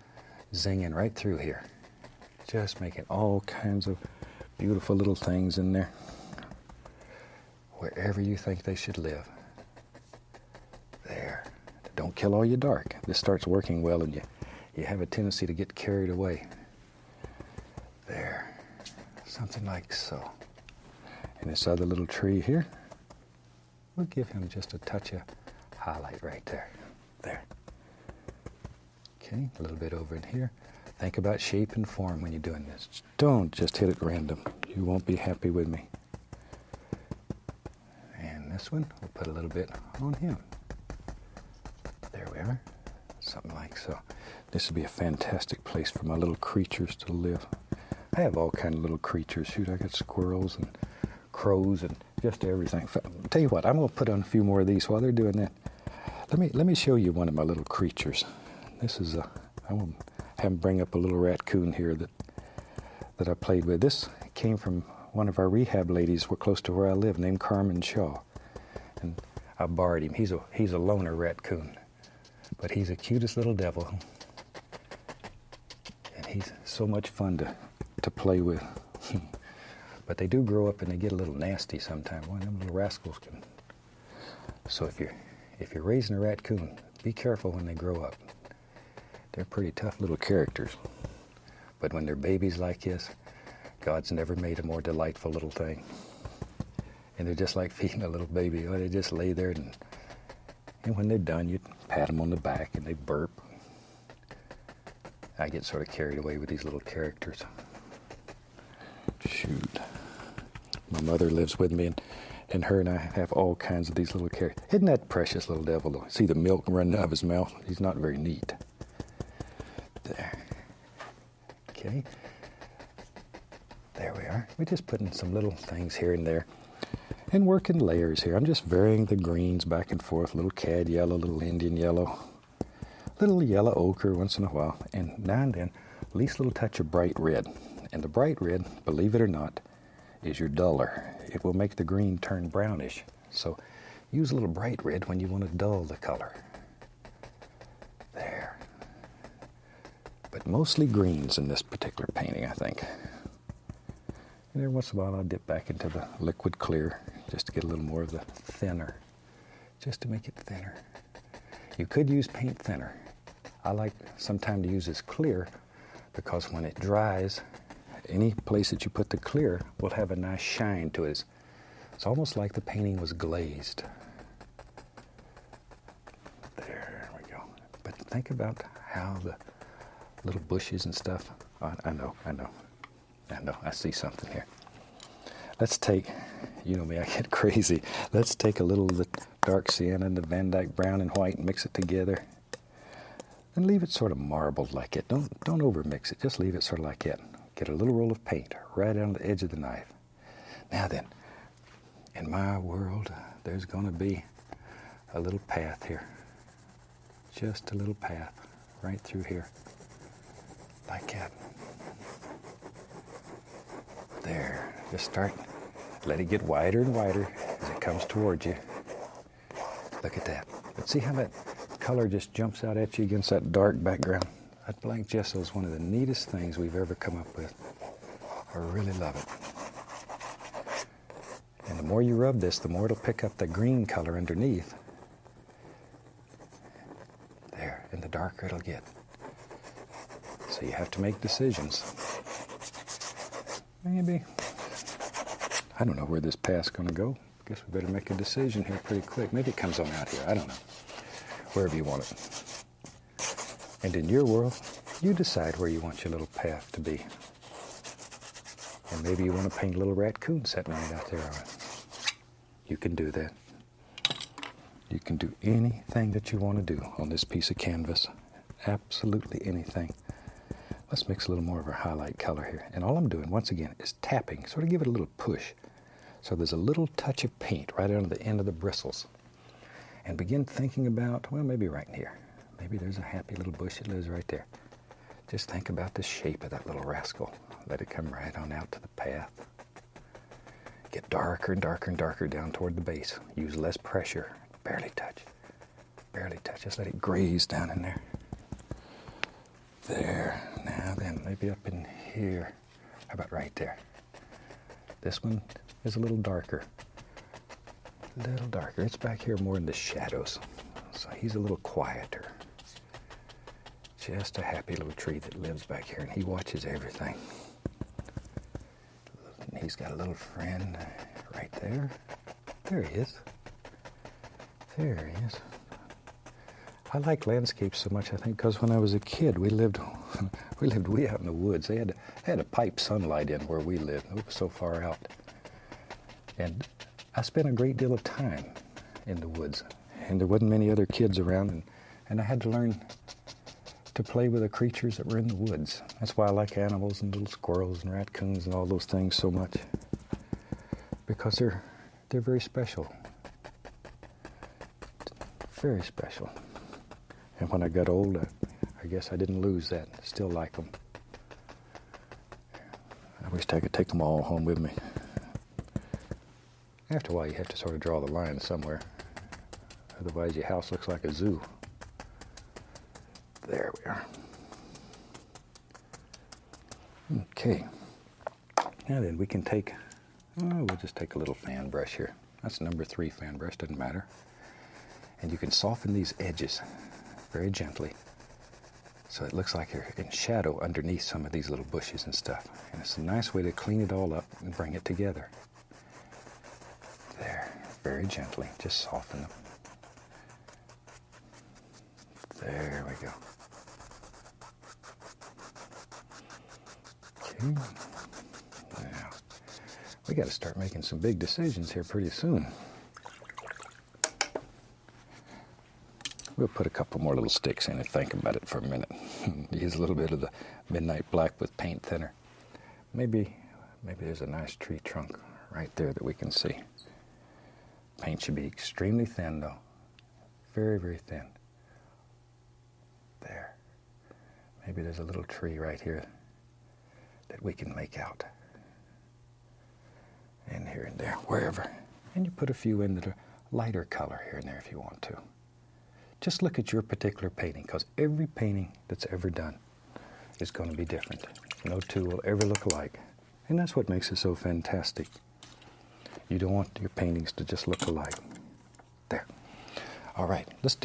Speaker 1: zinging right through here. Just making all kinds of beautiful little things in there. Wherever you think they should live. There. Don't kill all your dark. This starts working well and you have a tendency to get carried away. There. Something like so. And this other little tree here, we'll give him just a touch of highlight right there. There. Okay, a little bit over in here. Think about shape and form when you're doing this. Don't just hit it random. You won't be happy with me. And this one, we'll put a little bit on him. There we are. Something like so. This would be a fantastic place for my little creatures to live. I have all kind of little creatures. Shoot, I got squirrels and crows and just everything. Tell you what, I'm going to put on a few more of these while they're doing that. Let me show you one of my little creatures. This is I want to have him bring up a little raccoon here that I played with. This came from one of our rehab ladies were close to where I live, named Carmen Shaw. And I borrowed him. He's a loner raccoon, but he's the cutest little devil. And he's so much fun to play with. But they do grow up and they get a little nasty sometimes. One of them little rascals can. So if you're raising a raccoon, be careful when they grow up. They're pretty tough little characters. But when they're babies like this, God's never made a more delightful little thing. And they're just like feeding a little baby. Oh, they just lay there, and when they're done, you pat them on the back and they burp. I get sort of carried away with these little characters. Shoot. My mother lives with me, and her and I have all kinds of these little characters. Isn't that precious little devil, though? See the milk running out of his mouth? He's not very neat. There. Okay. There we are. We're just putting some little things here and there and working layers here. I'm just varying the greens back and forth. Little cad yellow, little Indian yellow, little yellow ochre once in a while, and now and then at least a little touch of bright red. And the bright red, believe it or not, is your duller. It will make the green turn brownish. So use a little bright red when you want to dull the color. There. But mostly greens in this particular painting, I think. And every once in a while I'll dip back into the liquid clear just to get a little more of the thinner, just to make it thinner. You could use paint thinner. I like sometimes to use this clear because when it dries, any place that you put the clear will have a nice shine to it. It's almost like the painting was glazed. There we go. But think about how the little bushes and stuff. Oh, I know, I see something here. Let's take, you know me, I get crazy. Let's take a little of the dark sienna and the Van Dyke brown and white and mix it together. And leave it sort of marbled like it. Don't over mix it, just leave it sort of like that. Get a little roll of paint right on the edge of the knife. Now then, in my world, there's going to be a little path here. Just a little path right through here. Like that. There. Just start. Let it get wider and wider as it comes towards you. Look at that. But see how that color just jumps out at you against that dark background? That blank gesso is one of the neatest things we've ever come up with. I really love it. And the more you rub this, the more it'll pick up the green color underneath. There. And the darker it'll get. So you have to make decisions. Maybe. I don't know where this path's going to go. I guess we better make a decision here pretty quick. Maybe it comes on out here. I don't know. Wherever you want it. And in your world, you decide where you want your little path to be. And maybe you want to paint a little raccoon sitting right out there on it. You can do that. You can do anything that you want to do on this piece of canvas. Absolutely anything. Let's mix a little more of our highlight color here. And all I'm doing, once again, is tapping. Sort of give it a little push. So there's a little touch of paint right on the end of the bristles. And begin thinking about, well, maybe right here. Maybe there's a happy little bush that lives right there. Just think about the shape of that little rascal. Let it come right on out to the path. Get darker and darker and darker down toward the base. Use less pressure. Barely touch. Barely touch. Just let it graze down in there. There. Now then, maybe up in here. How about right there? This one is a little darker. A little darker. It's back here more in the shadows. So he's a little quieter. Just a happy little tree that lives back here, and he watches everything. And he's got a little friend right there. There he is. There he is. I like landscapes so much, I think, because when I was a kid, we lived way out in the woods. They had to pipe sunlight in where we lived. It was so far out. And I spent a great deal of time in the woods. And there wasn't many other kids around, and I had to learn to play with the creatures that were in the woods. That's why I like animals and little squirrels and raccoons and all those things so much. Because they're very special. Very special. And when I got old, I guess I didn't lose that. Still like them. I wish I could take them all home with me. After a while, you have to sort of draw the line somewhere. Otherwise, your house looks like a zoo. There we are. Okay. Now then, we can take, we'll just take a little fan brush here. That's number 3 fan brush, doesn't matter. And you can soften these edges very gently, so it looks like you're in shadow underneath some of these little bushes and stuff. And it's a nice way to clean it all up and bring it together. There, very gently, just soften them. There we go. Okay. Now, we got to start making some big decisions here pretty soon. We'll put a couple more little sticks in and think about it for a minute. Use a little bit of the midnight black with paint thinner. Maybe there's a nice tree trunk right there that we can see. Paint should be extremely thin though. Very, very thin. There. Maybe there's a little tree right here that we can make out. And here and there, wherever. And you put a few in that are lighter color here and there if you want to. Just look at your particular painting, because every painting that's ever done is going to be different. No two will ever look alike. And that's what makes it so fantastic. You don't want your paintings to just look alike. There. All right, let's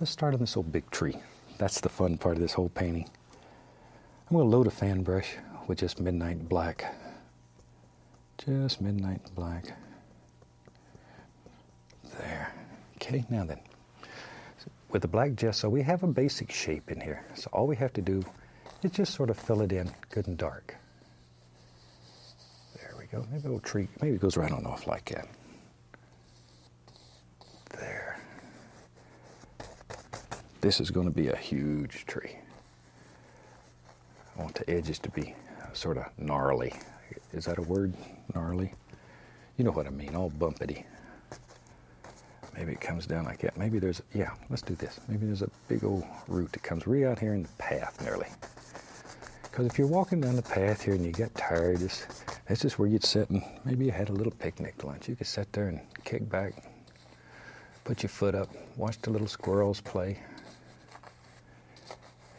Speaker 1: start on this old big tree. That's the fun part of this whole painting. I'm going to load a fan brush with just midnight black. Just midnight black. There. Okay, now then. With the black gesso, we have a basic shape in here. So all we have to do is just sort of fill it in good and dark. There we go. Maybe a little tree, maybe it goes right on off like that. There. This is going to be a huge tree. I want the edges to be sort of gnarly. Is that a word? Gnarly? You know what I mean, all bumpety. Maybe it comes down like that. Maybe there's, yeah, let's do this. Maybe there's a big old root that comes right out here in the path nearly. Because if you're walking down the path here and you get tired, this is where you'd sit and maybe you had a little picnic lunch. You could sit there and kick back, put your foot up, watch the little squirrels play.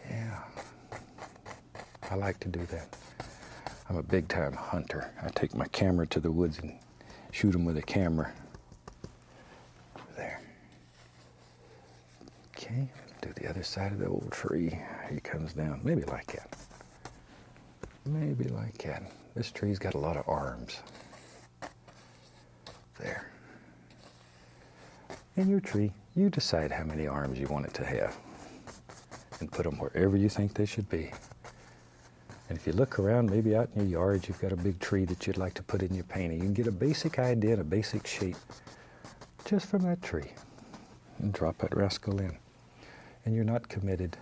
Speaker 1: Yeah, I like to do that. I'm a big time hunter. I take my camera to the woods and shoot them with a camera. There. Okay, do the other side of the old tree. He comes down, maybe like that. Maybe like that. This tree's got a lot of arms. There. In your tree, you decide how many arms you want it to have and put them wherever you think they should be. And if you look around, maybe out in your yard, you've got a big tree that you'd like to put in your painting. You can get a basic idea and a basic shape just from that tree and drop that rascal in. And you're not committed.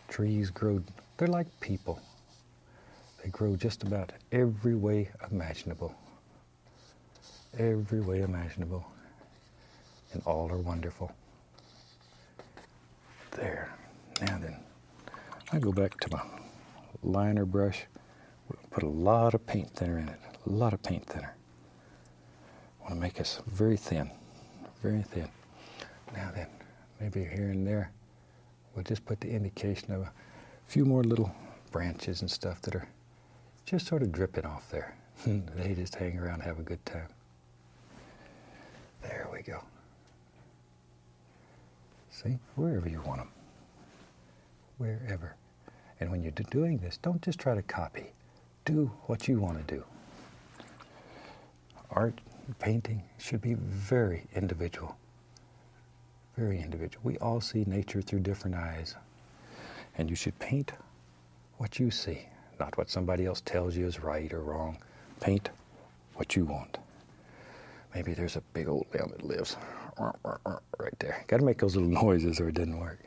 Speaker 1: Trees grow, they're like people. They grow just about every way imaginable. Every way imaginable. And all are wonderful. There. Now then, I go back to my liner brush. Put a lot of paint thinner in it. A lot of paint thinner. I want to make this very thin. Very thin. Now then, maybe here and there, we'll just put the indication of a few more little branches and stuff that are just sort of dripping off there. They just hang around and have a good time. There we go. See, wherever you want them. Wherever. And when you're doing this, don't just try to copy. Do what you want to do. Art, painting should be very individual. Very individual. We all see nature through different eyes. And you should paint what you see, not what somebody else tells you is right or wrong. Paint what you want. Maybe there's a big old lamb that lives right there. Got to make those little noises or it doesn't work.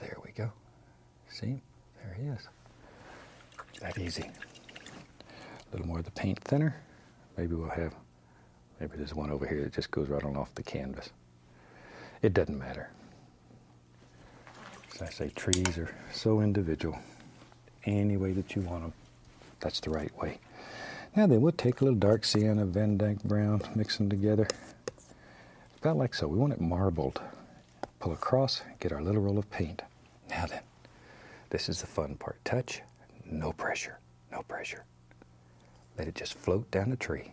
Speaker 1: There we go. See? There he is. That easy. A little more of the paint thinner. Maybe there's one over here that just goes right on off the canvas. It doesn't matter. As I say, trees are so individual. Any way that you want them, that's the right way. Now then, we'll take a little dark sienna, Van Dyke brown, mix them together. About like so. We want it marbled. Pull across, get our little roll of paint. Now then, this is the fun part. Touch, no pressure, no pressure. Let it just float down the tree.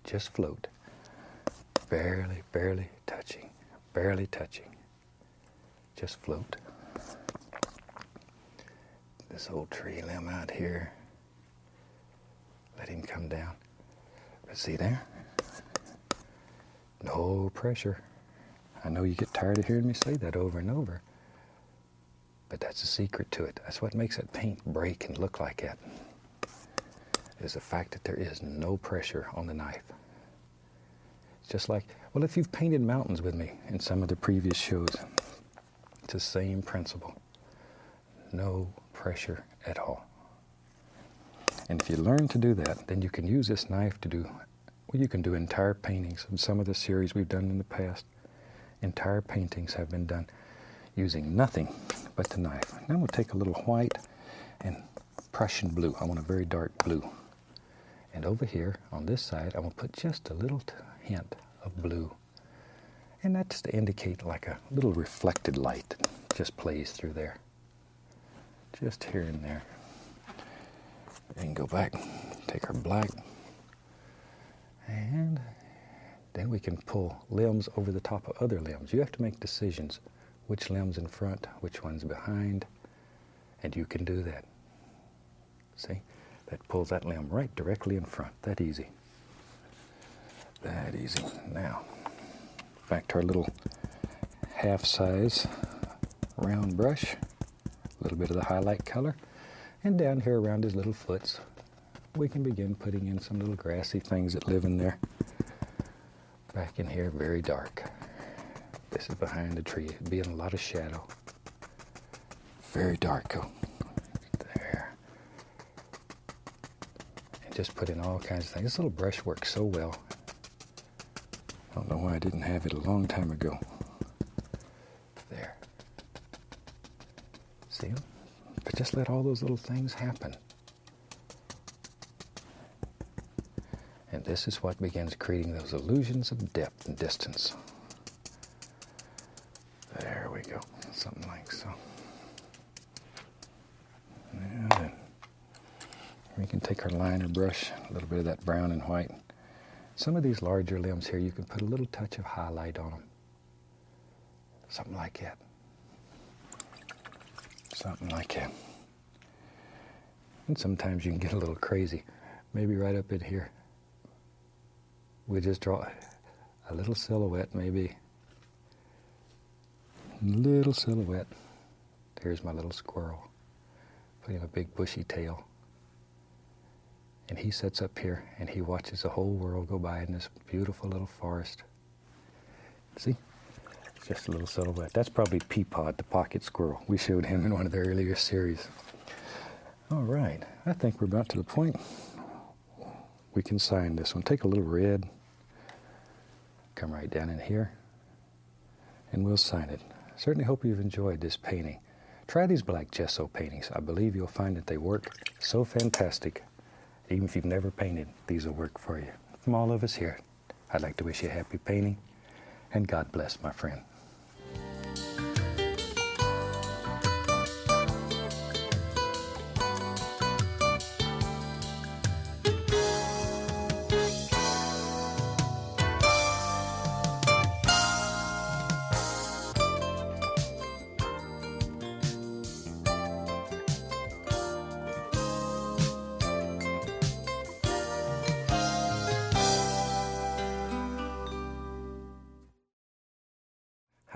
Speaker 1: Just float. Barely, barely touching, barely touching. Just float. This old tree limb out here. Let him come down. But see there? No pressure. I know you get tired of hearing me say that over and over, but that's the secret to it. That's what makes that paint break and look like that, is the fact that there is no pressure on the knife. It's just like, well, if you've painted mountains with me in some of the previous shows, it's the same principle. No pressure at all. And if you learn to do that, then you can use this knife to do, well, you can do entire paintings. In some of the series we've done in the past, entire paintings have been done using nothing but the knife. Now we'll take a little white and Prussian blue. I want a very dark blue. And over here on this side, I'm going to put just a little hint of blue. And that's to indicate like a little reflected light that just plays through there. Just here and there. And go back, take our black, and then we can pull limbs over the top of other limbs. You have to make decisions, which limb's in front, which one's behind, and you can do that. See, that pulls that limb right directly in front, that easy. That easy. Now, back to our little half-size round brush, a little bit of the highlight color. And down here around his little foots, we can begin putting in some little grassy things that live in there. Back in here, very dark. This is behind the tree. It'd be in a lot of shadow. Very dark. Oh, there. And just put in all kinds of things. This little brush works so well. I don't know why I didn't have it a long time ago. There. See him? But just let all those little things happen. And this is what begins creating those illusions of depth and distance. There we go. Something like so. And then we can take our liner brush, a little bit of that brown and white. Some of these larger limbs here, you can put a little touch of highlight on them. Something like that. Something like that. And sometimes you can get a little crazy. Maybe right up in here, we just draw a little silhouette, maybe. Little silhouette. There's my little squirrel. Putting a big bushy tail. And he sits up here and he watches the whole world go by in this beautiful little forest. See? Just a little silhouette. That's probably Peapod, the pocket squirrel. We showed him in one of the earlier series. All right, I think we're about to the point we can sign this one. Take a little red, come right down in here, and we'll sign it. Certainly hope you've enjoyed this painting. Try these black gesso paintings. I believe you'll find that they work so fantastic. Even if you've never painted, these will work for you. From all of us here, I'd like to wish you a happy painting, and God bless, my friend.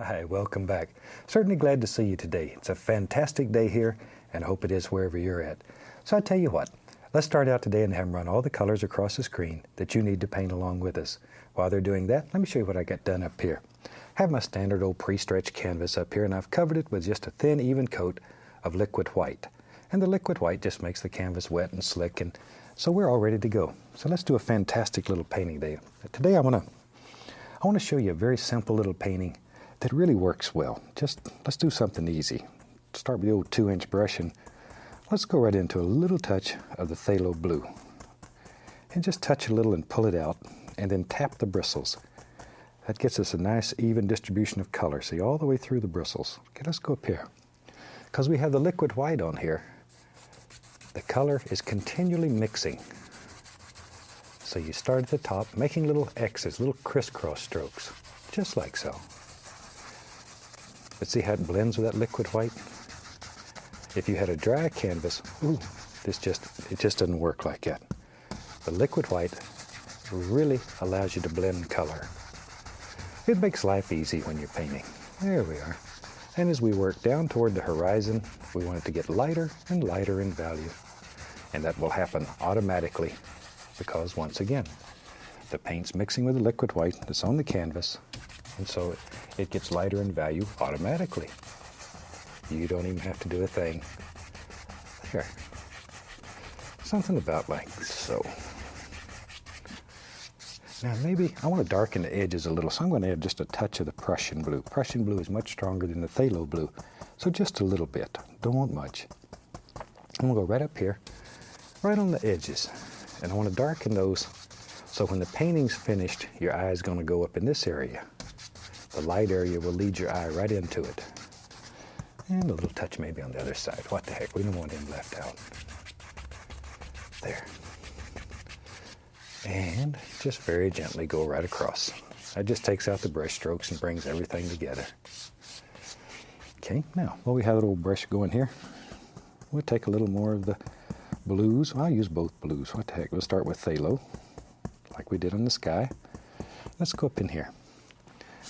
Speaker 1: Hi, welcome back. Certainly glad to see you today. It's a fantastic day here, and I hope it is wherever you're at. So I tell you what, let's start out today and have them run all the colors across the screen that you need to paint along with us. While they're doing that, let me show you what I got done up here. I have my standard old pre-stretched canvas up here, and I've covered it with just a thin, even coat of liquid white. And the liquid white just makes the canvas wet and slick, and so we're all ready to go. So let's do a fantastic little painting day. Today I want to show you a very simple little painting that really works well. Just let's do something easy. Start with the old 2-inch brush and let's go right into a little touch of the phthalo blue. And just touch a little and pull it out, and then tap the bristles. That gets us a nice even distribution of color. See, all the way through the bristles. Okay, let's go up here. Because we have the liquid white on here, the color is continually mixing. So you start at the top, making little X's, little crisscross strokes, just like so. But see how it blends with that liquid white? If you had a dry canvas, ooh, it just doesn't work like that. The liquid white really allows you to blend color. It makes life easy when you're painting. There we are. And as we work down toward the horizon, we want it to get lighter and lighter in value. And that will happen automatically because, once again, the paint's mixing with the liquid white that's on the canvas, and so it gets lighter in value automatically. You don't even have to do a thing. There. Something about like so. Now maybe I want to darken the edges a little, so I'm going to add just a touch of the Prussian blue. Prussian blue is much stronger than the phthalo blue, so just a little bit. Don't want much. I'm going to go right up here, right on the edges, and I want to darken those so when the painting's finished, your eye is going to go up in this area. The light area will lead your eye right into it. And a little touch maybe on the other side. What the heck, we don't want him left out. There. And just very gently go right across. That just takes out the brush strokes and brings everything together. Okay, now, while we have a little brush going here, we'll take a little more of the blues. Well, I'll use both blues. What the heck, we'll start with phthalo, like we did on the sky. Let's go up in here.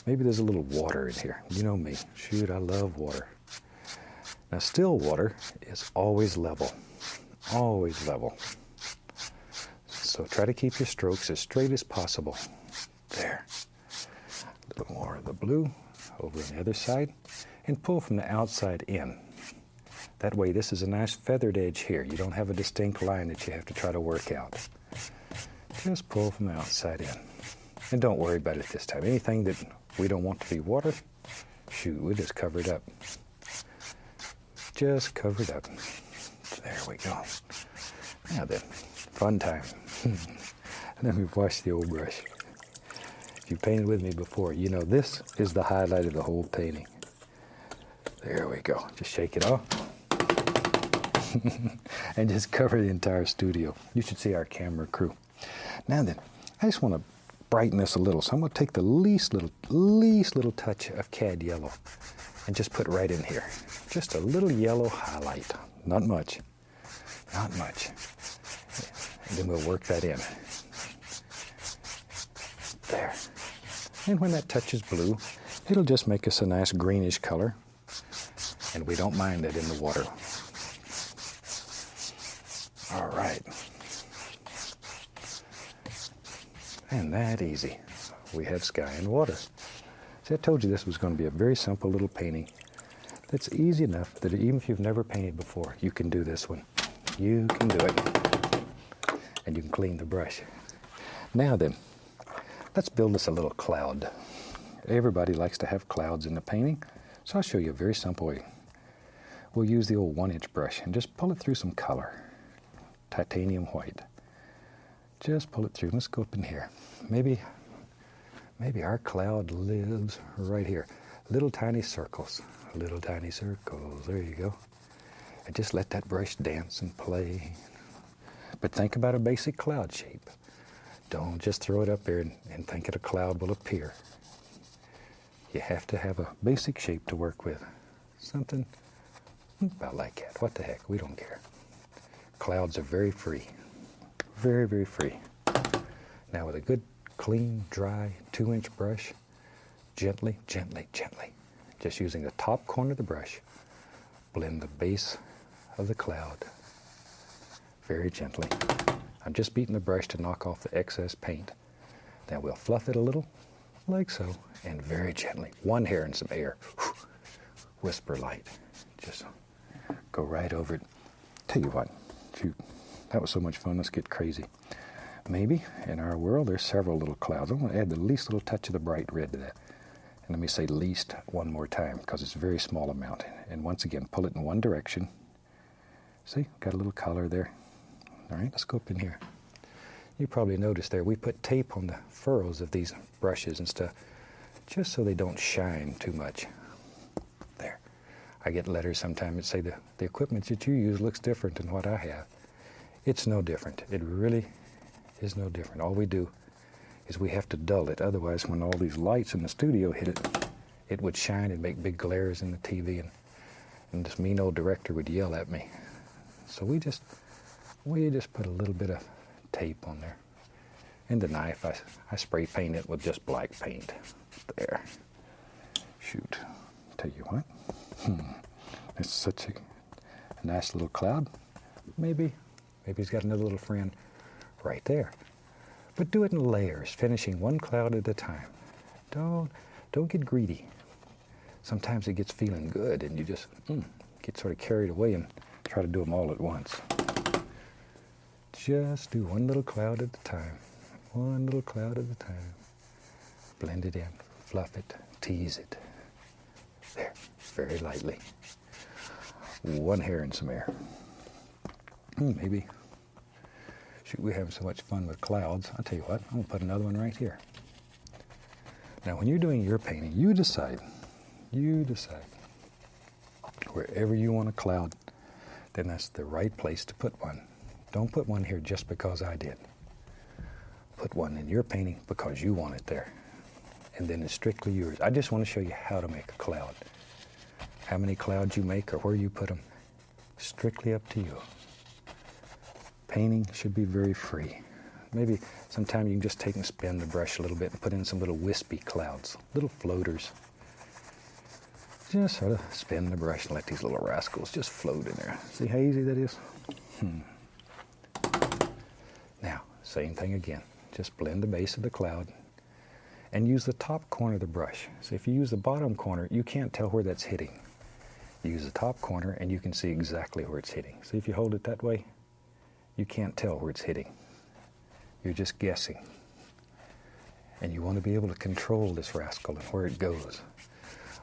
Speaker 1: Maybe there's a little water in here. You know me. Shoot, I love water. Now, still water is always level. Always level. So try to keep your strokes as straight as possible. There. A little more of the blue over on the other side. And pull from the outside in. That way, this is a nice feathered edge here. You don't have a distinct line that you have to try to work out. Just pull from the outside in. And don't worry about it this time. Anything that we don't want to be water, shoot, we'll just cover it up. Just cover it up. There we go. Now then, fun time. Let me wash the old brush. If you've painted with me before, you know this is the highlight of the whole painting. There we go. Just shake it off. And just cover the entire studio. You should see our camera crew. Now then, I just want to brighten this a little. So I'm going to take the least little touch of cad yellow and just put right in here. Just a little yellow highlight. Not much. Not much. And then we'll work that in. There. And when that touches blue, it'll just make us a nice greenish color. And we don't mind it in the water. All right. And that easy. We have sky and water. See, I told you this was going to be a very simple little painting. That's easy enough that even if you've never painted before, you can do this one. You can do it. And you can clean the brush. Now then, let's build us a little cloud. Everybody likes to have clouds in the painting, so I'll show you a very simple way. We'll use the old 1-inch brush and just pull it through some color. Titanium white. Just pull it through. Let's go up in here. Maybe our cloud lives right here. Little tiny circles. Little tiny circles. There you go. And just let that brush dance and play. But think about a basic cloud shape. Don't just throw it up there and think that a cloud will appear. You have to have a basic shape to work with. Something about like that. What the heck? We don't care. Clouds are very free. Very, very free. Now with a good, clean, dry 2-inch brush, gently, gently, gently, just using the top corner of the brush, blend the base of the cloud very gently. I'm just beating the brush to knock off the excess paint. Then we'll fluff it a little, like so, and very gently, one hair and some air, whisper light. Just go right over it. Tell you what, shoot, that was so much fun. Let's get crazy. Maybe in our world there's several little clouds. I want to add the least little touch of the bright red to that. And let me say least one more time because it's a very small amount. And once again, pull it in one direction. See, got a little color there. All right, let's go up in here. You probably noticed there we put tape on the furrows of these brushes and stuff just so they don't shine too much. There. I get letters sometimes that say the equipment that you use looks different than what I have. It's no different. It really is no different. All we do is we have to dull it. Otherwise, when all these lights in the studio hit it, it would shine and make big glares in the TV, and this mean old director would yell at me. So we just put a little bit of tape on there. And the knife, I spray paint it with just black paint. There. Shoot. Tell you what. It's such a nice little cloud. Maybe he's got another little friend right there. But do it in layers, finishing one cloud at a time. Don't get greedy. Sometimes it gets feeling good and you just get sort of carried away and try to do them all at once. Just do one little cloud at a time. One little cloud at a time. Blend it in, fluff it, tease it. There, very lightly. One hair and some air. Maybe. Shoot, we're having so much fun with clouds. I'll tell you what, I'm going to put another one right here. Now, when you're doing your painting, you decide. Wherever you want a cloud, then that's the right place to put one. Don't put one here just because I did. Put one in your painting because you want it there. And then it's strictly yours. I just want to show you how to make a cloud. How many clouds you make or where you put them, strictly up to you. Painting should be very free. Maybe sometime you can just take and spin the brush a little bit and put in some little wispy clouds, little floaters. Just sort of spin the brush and let these little rascals just float in there. See how easy that is? Now, same thing again. Just blend the base of the cloud and use the top corner of the brush. So if you use the bottom corner, you can't tell where that's hitting. Use the top corner and you can see exactly where it's hitting. See, if you hold it that way, you can't tell where it's hitting. You're just guessing. And you want to be able to control this rascal and where it goes.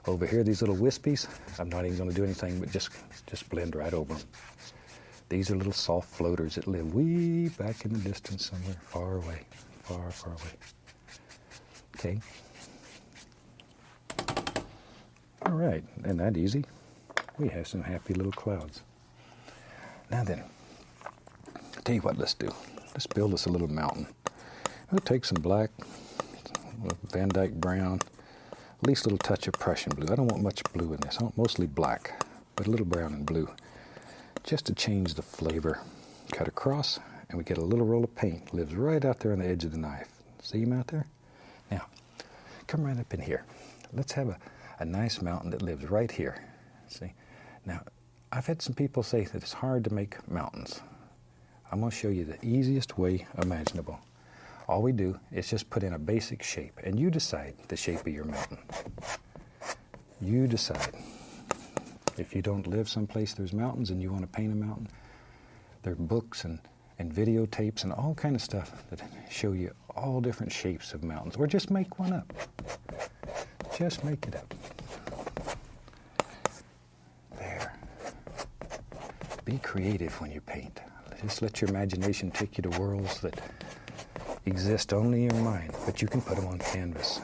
Speaker 1: Over here, these little wispies, I'm not even going to do anything but just blend right over them. These are little soft floaters that live way back in the distance somewhere, far away, far, far away. Okay. All right, isn't that easy? We have some happy little clouds. Now then, I'll tell you what let's do. Let's build us a little mountain. We'll take some black, Van Dyke brown, at least a little touch of Prussian blue. I don't want much blue in this. I want mostly black, but a little brown and blue, just to change the flavor. Cut across, and we get a little roll of paint. Lives right out there on the edge of the knife. See him out there? Now, come right up in here. Let's have a nice mountain that lives right here. See? Now, I've had some people say that it's hard to make mountains. I'm going to show you the easiest way imaginable. All we do is just put in a basic shape, and you decide the shape of your mountain. You decide. If you don't live someplace there's mountains and you want to paint a mountain, there are books and videotapes and all kind of stuff that show you all different shapes of mountains. Or just make one up. Just make it up. There. Be creative when you paint. Just let your imagination take you to worlds that exist only in your mind, but you can put them on canvas.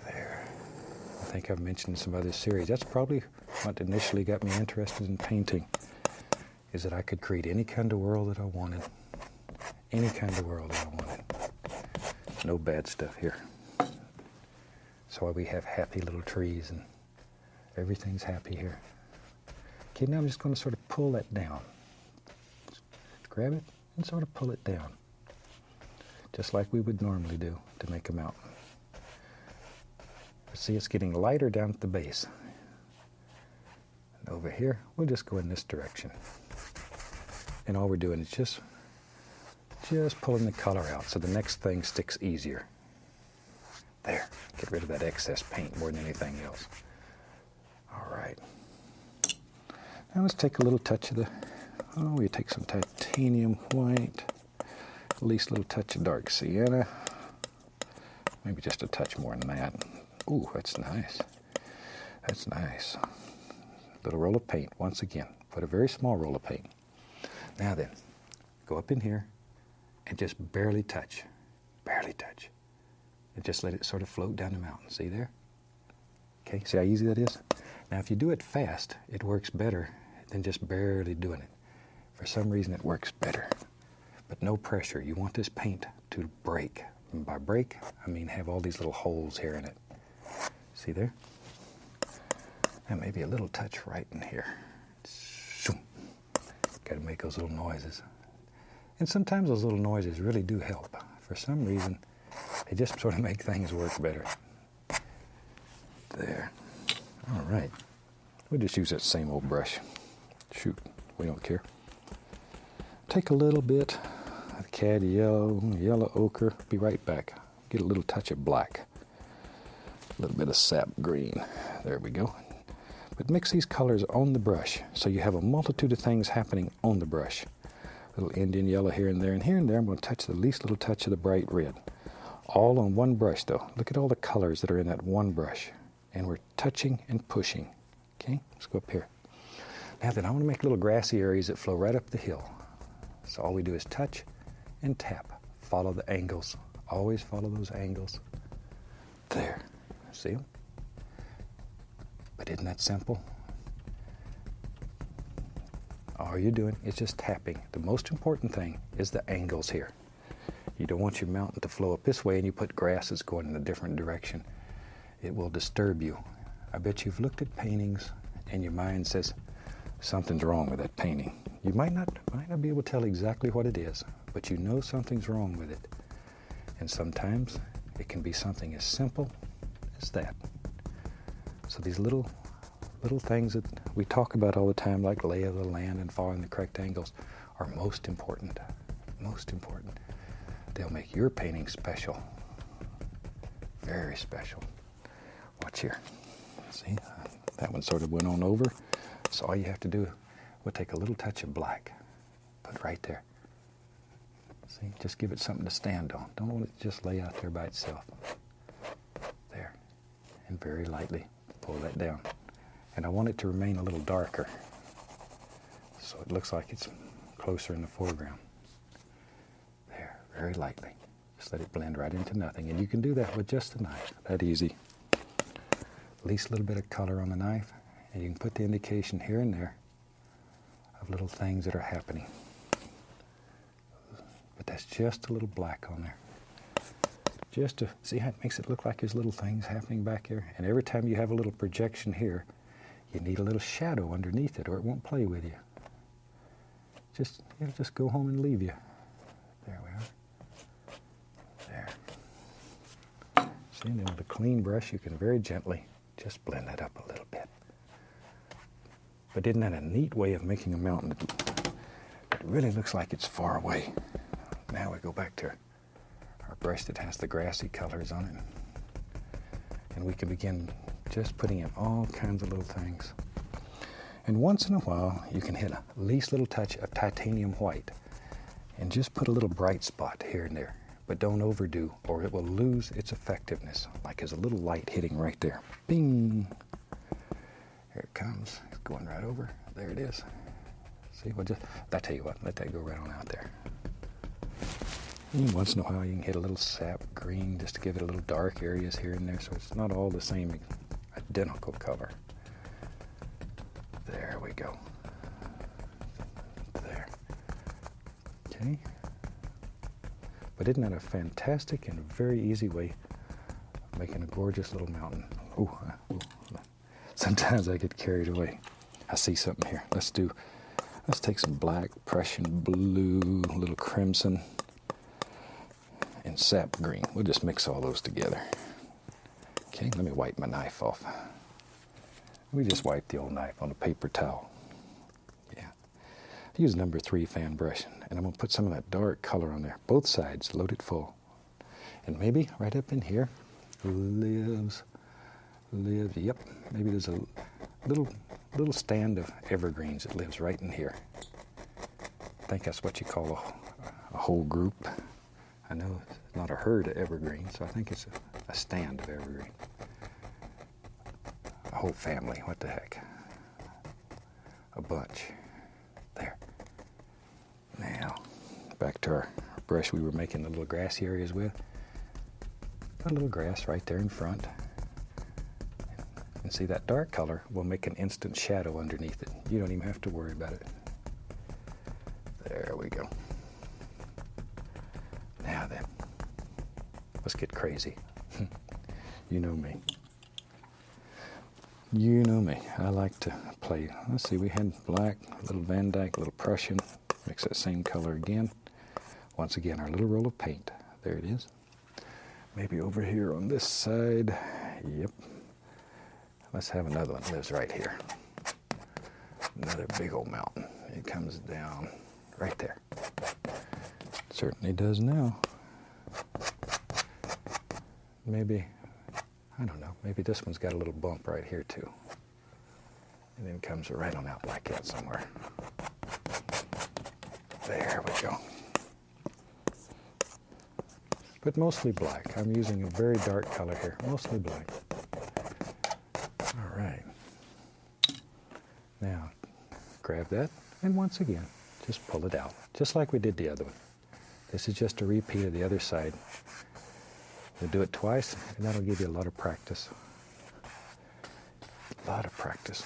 Speaker 1: There. I think I've mentioned in some other series. That's probably what initially got me interested in painting, is that I could create any kind of world that I wanted. Any kind of world that I wanted. No bad stuff here. That's why we have happy little trees and everything's happy here. Okay, now I'm just going to sort of pull that down. Grab it and sort of pull it down. Just like we would normally do to make a mountain. See, it's getting lighter down at the base. And over here, we'll just go in this direction. And all we're doing is just pulling the color out so the next thing sticks easier. There, get rid of that excess paint more than anything else. All right. Now let's take a little touch of we take some titanium white, at least a little touch of dark sienna, maybe just a touch more than that. Ooh, that's nice. That's nice. Little roll of paint, once again. Put a very small roll of paint. Now then, go up in here and just barely touch, and just let it sort of float down the mountain. See there? Okay, see how easy that is? Now if you do it fast, it works better than just barely doing it. For some reason it works better, but no pressure. You want this paint to break. And by break, I mean have all these little holes here in it. See there? And maybe a little touch right in here. Got to make those little noises. And sometimes those little noises really do help. For some reason, they just sort of make things work better. There. All right. We'll just use that same old brush. Shoot, we don't care. Take a little bit of cad yellow ochre. Be right back. Get a little touch of black. A little bit of sap green. There we go. But mix these colors on the brush so you have a multitude of things happening on the brush. A little Indian yellow here and there, and here and there I'm going to touch the least little touch of the bright red. All on one brush though. Look at all the colors that are in that one brush. And we're touching and pushing. Okay, let's go up here. Now then, I want to make little grassy areas that flow right up the hill. So all we do is touch and tap. Follow the angles. Always follow those angles. There. See them? But isn't that simple? All you're doing is just tapping. The most important thing is the angles here. You don't want your mountain to flow up this way and you put grasses going in a different direction. It will disturb you. I bet you've looked at paintings and your mind says, something's wrong with that painting. You might not be able to tell exactly what it is, but you know something's wrong with it. And sometimes it can be something as simple as that. So these little things that we talk about all the time, like lay of the land and following the correct angles, are most important. Most important. They'll make your painting special. Very special. Watch here. See, that one sort of went on over. So all you have to do, we'll take a little touch of black. Put right there. See, just give it something to stand on. Don't want it to just lay out there by itself. There. And very lightly pull that down. And I want it to remain a little darker, so it looks like it's closer in the foreground. There, very lightly. Just let it blend right into nothing. And you can do that with just a knife, that easy. Least little bit of color on the knife, and you can put the indication here and there of little things that are happening. But that's just a little black on there. Just to see how it makes it look like there's little things happening back here. And every time you have a little projection here, you need a little shadow underneath it or it won't play with you. It'll just go home and leave you. There we are. There. See, and then with a clean brush you can very gently just blend that up a little bit. But isn't that a neat way of making a mountain that really looks like it's far away? Now we go back to our brush that has the grassy colors on it. And we can begin just putting in all kinds of little things. And once in a while, you can hit a least little touch of titanium white and just put a little bright spot here and there. But don't overdo, or it will lose its effectiveness, like there's a little light hitting right there. Bing! Here it comes. It's going right over. There it is. See, I tell you what, let that go right on out there. And once in a while you can hit a little sap green just to give it a little dark areas here and there so it's not all the same identical color. There we go. There. Okay. But isn't that a fantastic and very easy way of making a gorgeous little mountain? Ooh. Sometimes I get carried away. I see something here. Let's take some black, Prussian blue, a little crimson, and sap green. We'll just mix all those together. Okay, let me wipe my knife off. We just wipe the old knife on a paper towel. Yeah. I use number 3 fan brush, and I'm going to put some of that dark color on there. Both sides, load it full. And maybe right up in here lives, yep, maybe there's a little stand of evergreens that lives right in here. I think that's what you call a whole group. I know it's not a herd of evergreens, so I think it's a stand of evergreen. A whole family, what the heck. A bunch. There. Now, back to our brush we were making the little grassy areas with. Put a little grass right there in front. And see, that dark color will make an instant shadow underneath it. You don't even have to worry about it. There we go. Now then, let's get crazy. You know me. You know me. I like to play. Let's see, we had black, a little Van Dyke, a little Prussian. Mix that same color again. Once again, our little roll of paint. There it is. Maybe over here on this side. Yep. Let's have another one. Lives right here. Another big old mountain. It comes down right there. Certainly does now. Maybe, I don't know, maybe this one's got a little bump right here too. And then comes right on out like that somewhere. There we go. But mostly black. I'm using a very dark color here, mostly black. All right. Now, grab that, and once again, just pull it out, just like we did the other one. This is just a repeat of the other side. You'll do it twice, and that'll give you a lot of practice. A lot of practice.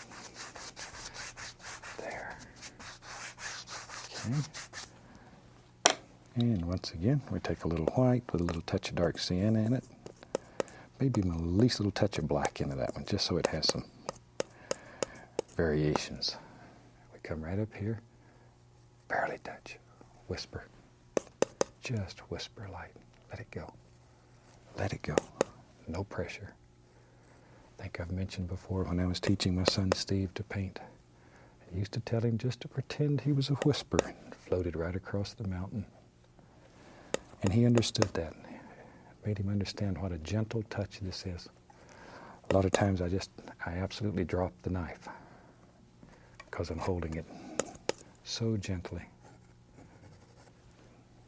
Speaker 1: There. Okay. And once again, we take a little white with a little touch of dark sienna in it. Maybe at least a little touch of black into that one, just so it has some variations. We come right up here, barely touch, whisper. Just whisper light. Let it go. Let it go. No pressure. I think I've mentioned before when I was teaching my son Steve to paint, I used to tell him just to pretend he was a whisper and floated right across the mountain. And he understood that. It made him understand what a gentle touch this is. A lot of times I absolutely drop the knife because I'm holding it so gently.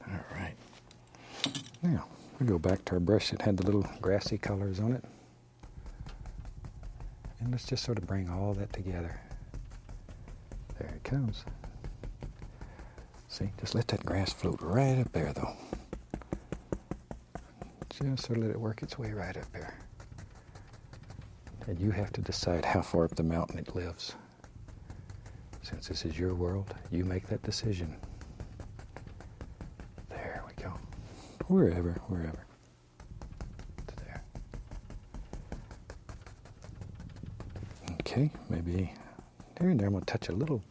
Speaker 1: All right. Now, we go back to our brush that had the little grassy colors on it. And let's just sort of bring all that together. There it comes. See, just let that grass float right up there, though. Just sort of let it work its way right up there. And you have to decide how far up the mountain it lives. Since this is your world, you make that decision. There we go. Wherever. There. Okay, maybe here and there I'm going to touch a little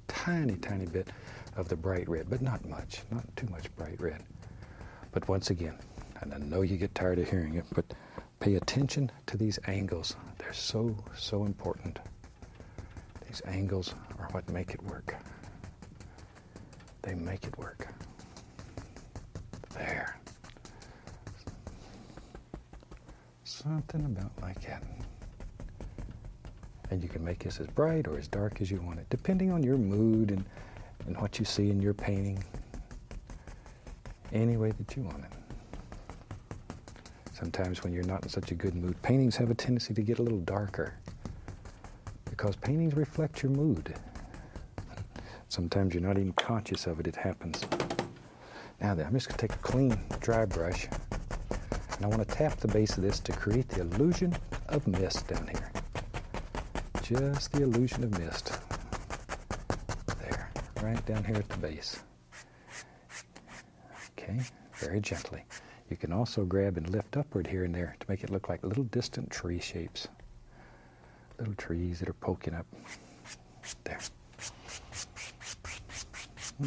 Speaker 1: tiny bit of the bright red, but not much, not too much bright red. But once again, and I know you get tired of hearing it, but pay attention to these angles. They're so important. These angles are what make it work. They make it work. There. Something about like that. And you can make this as bright or as dark as you want it, depending on your mood and what you see in your painting. Any way that you want it. Sometimes when you're not in such a good mood, paintings have a tendency to get a little darker because paintings reflect your mood. Sometimes you're not even conscious of it, it happens. Now then, I'm just going to take a clean, dry brush, and I want to tap the base of this to create the illusion of mist down here. Just the illusion of mist. There, right down here at the base. Okay, very gently. You can also grab and lift upward here and there to make it look like little distant tree shapes. Little trees that are poking up. There.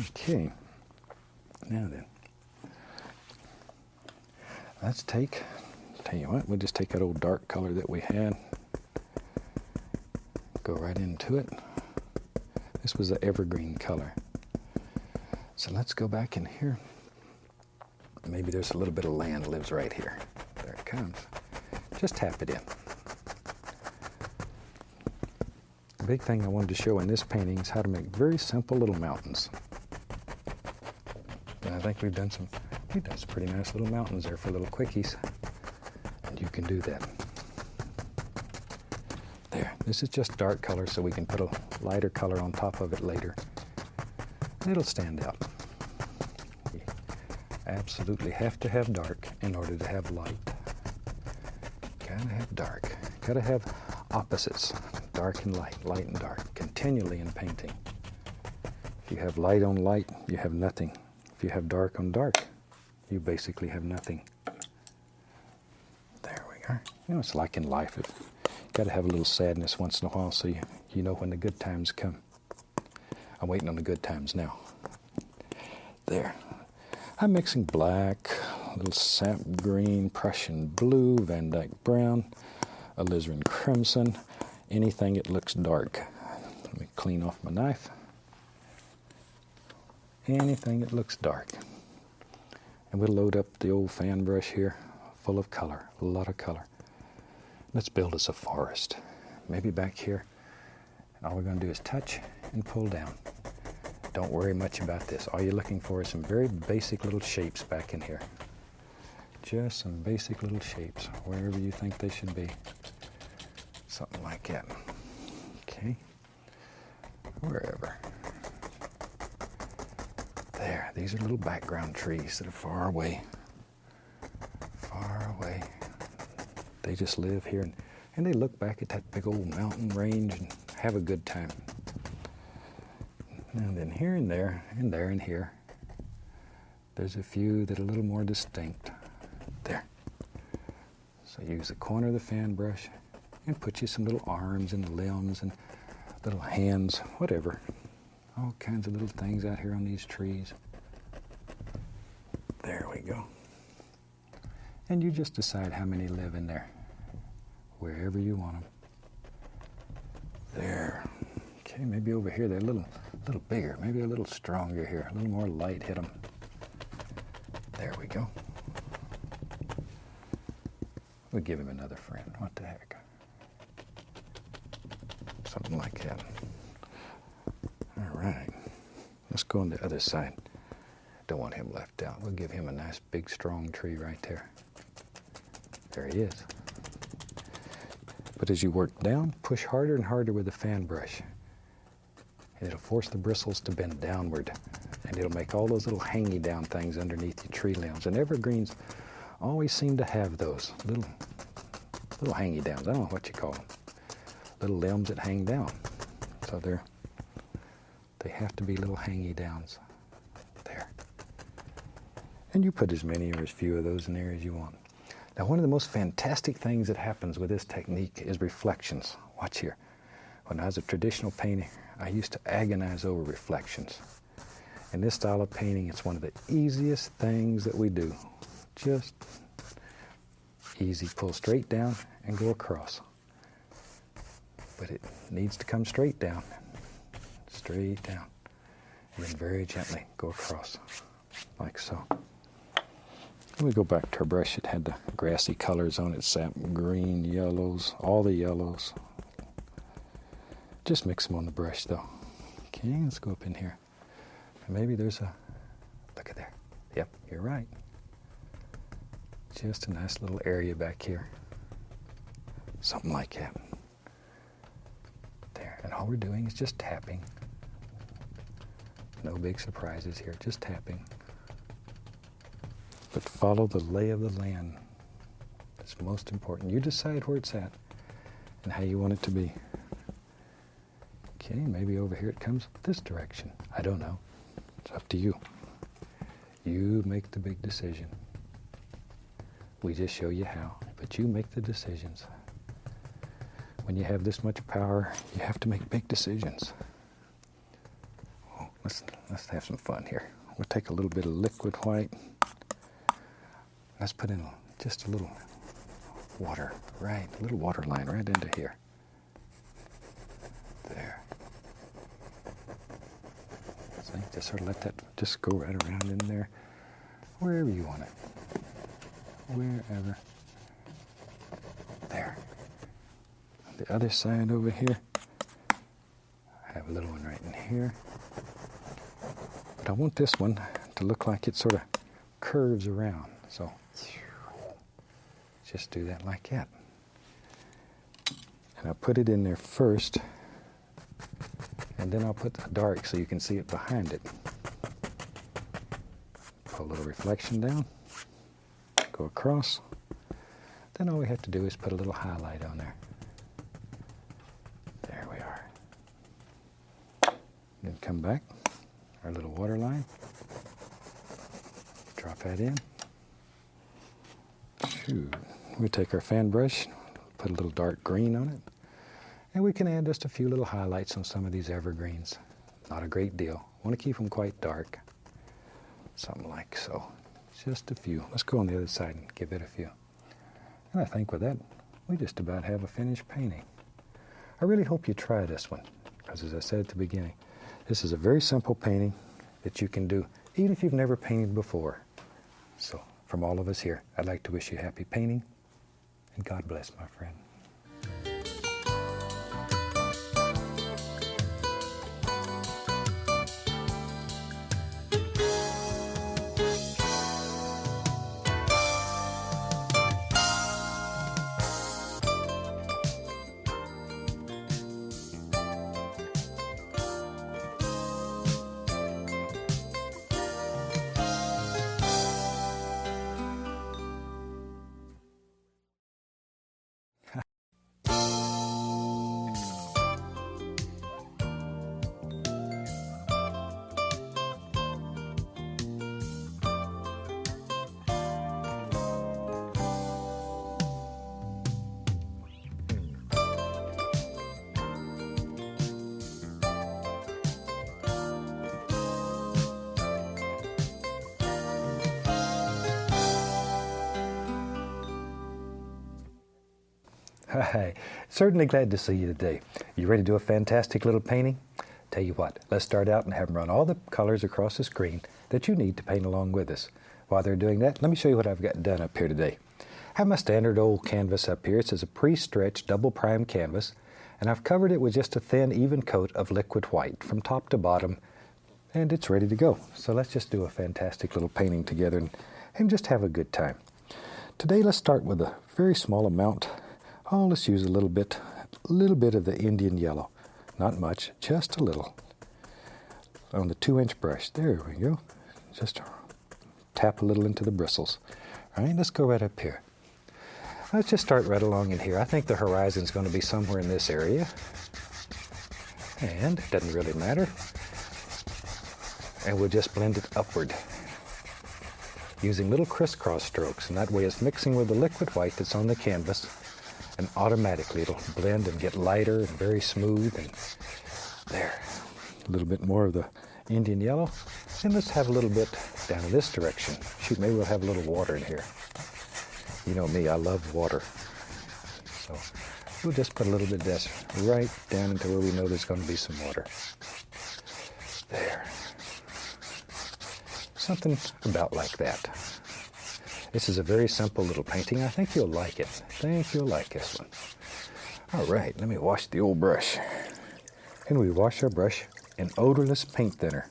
Speaker 1: Okay. Now then, let's tell you what, we'll just take that old dark color that we had, go right into it. This was the evergreen color. So let's go back in here. Maybe there's a little bit of land lives right here. There it comes. Just tap it in. The big thing I wanted to show in this painting is how to make very simple little mountains. And I think we've done some pretty nice little mountains there for little quickies. And you can do that. There, this is just dark color so we can put a lighter color on top of it later. And it'll stand out. absolutely have to have dark in order to have light. Gotta have dark. Gotta have opposites, dark and light, light and dark, continually in painting. If you have light on light, you have nothing. If you have dark on dark, you basically have nothing. There we are. You know, it's like in life. You gotta have a little sadness once in a while so you know when the good times come. I'm waiting on the good times now. There. I'm mixing black, a little sap green, Prussian blue, Van Dyke brown, alizarin crimson, anything that looks dark. Let me clean off my knife. Anything that looks dark. And we'll load up the old fan brush here, full of color, a lot of color. Let's build us a forest. Maybe back here. And all we're going to do is touch and pull down. Don't worry much about this. All you're looking for is some very basic little shapes back in here. Just some basic little shapes, wherever you think they should be. Something like that. Okay. Wherever. There. These are little background trees that are far away. Far away. They just live here and they look back at that big old mountain range and have a good time. And then here and there, and there and here, there's a few that are a little more distinct. There. So use the corner of the fan brush and put you some little arms and limbs and little hands, whatever. All kinds of little things out here on these trees. There we go. And you just decide how many live in there, wherever you want them. There. Okay, maybe over here they're a little bigger, maybe a little stronger here, a little more light hit them. There we go. We'll give him another friend. What the heck? Something like that. All right. Let's go on the other side. Don't want him left out. We'll give him a nice big strong tree right there. There he is. But as you work down, push harder and harder with the fan brush. And it'll force the bristles to bend downward. And it'll make all those little hangy down things underneath your tree limbs. And evergreens always seem to have those little hangy downs. I don't know what you call them. Little limbs that hang down. So they have to be little hangy downs. There. And you put as many or as few of those in there as you want. Now, one of the most fantastic things that happens with this technique is reflections. Watch here. When I was a traditional painter, I used to agonize over reflections. In this style of painting, it's one of the easiest things that we do. Just easy. Pull straight down and go across. But it needs to come straight down. Straight down. And then very gently go across, like so. We go back to our brush. It had the grassy colors on it, sap green, yellows, all the yellows. Just mix them on the brush though. Okay, let's go up in here. And maybe there's look at there. Yep, you're right. Just a nice little area back here. Something like that. There, and all we're doing is just tapping. No big surprises here, just tapping. But follow the lay of the land. It's most important. You decide where it's at and how you want it to be. Okay, maybe over here it comes this direction. I don't know. It's up to you. You make the big decision. We just show you how, but you make the decisions. When you have this much power, you have to make big decisions. Oh, let's have some fun here. We'll take a little bit of liquid white. Let's put in just a little water, right? A little water line right into here. There. See, just sort of let that just go right around in there, wherever you want it. Wherever. There. The other side over here, I have a little one right in here. But I want this one to look like it sort of curves around. So just do that like that. And I'll put it in there first, and then I'll put the dark so you can see it behind it. Pull a little reflection down, go across. Then all we have to do is put a little highlight on there. There we are. Then come back, our little water line. Drop that in. We take our fan brush, put a little dark green on it, and we can add just a few little highlights on some of these evergreens. Not a great deal. Want to keep them quite dark. Something like so. Just a few. Let's go on the other side and give it a few. And I think with that, we just about have a finished painting. I really hope you try this one, because as I said at the beginning, this is a very simple painting that you can do even if you've never painted before. So from all of us here, I'd like to wish you happy painting, and God bless, my friend. Hi, certainly glad to see you today. You ready to do a fantastic little painting? Tell you what, let's start out and have them run all the colors across the screen that you need to paint along with us. While they're doing that, let me show you what I've got done up here today. I have my standard old canvas up here. It says a pre-stretched double prime canvas, and I've covered it with just a thin, even coat of liquid white from top to bottom, and it's ready to go. So let's just do a fantastic little painting together and just have a good time. Today, let's start with a very small amount. Oh, let's use a little bit of the Indian yellow. Not much, just a little. On the 2-inch brush. There we go. Just tap a little into the bristles. All right, let's go right up here. Let's just start right along in here. I think the horizon's going to be somewhere in this area. And it doesn't really matter. And we'll just blend it upward using little crisscross strokes. And that way it's mixing with the liquid white that's on the canvas. And automatically it'll blend and get lighter and very smooth. And there, a little bit more of the Indian yellow. And let's have a little bit down in this direction. Shoot, maybe we'll have a little water in here. You know me, I love water. So we'll just put a little bit of this right down into where we know there's going to be some water. There. Something about like that. This is a very simple little painting. I think you'll like it. I think you'll like this one. All right, let me wash the old brush. And we wash our brush in odorless paint thinner.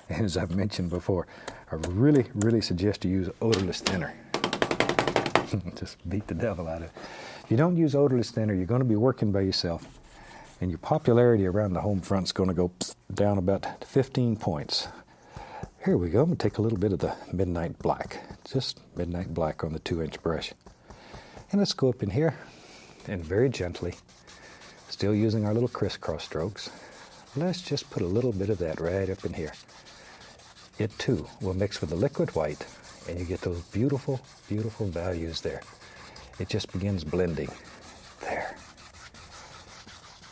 Speaker 1: And as I've mentioned before, I really suggest you use odorless thinner. Just beat the devil out of it. If you don't use odorless thinner, you're going to be working by yourself. And your popularity around the home front's going to go down about 15 points. Here we go. I'm going to take a little bit of the midnight black. Just midnight black on the 2-inch brush. And let's go up in here and very gently, still using our little crisscross strokes, let's just put a little bit of that right up in here. It too will mix with the liquid white and you get those beautiful, beautiful values there. It just begins blending. There.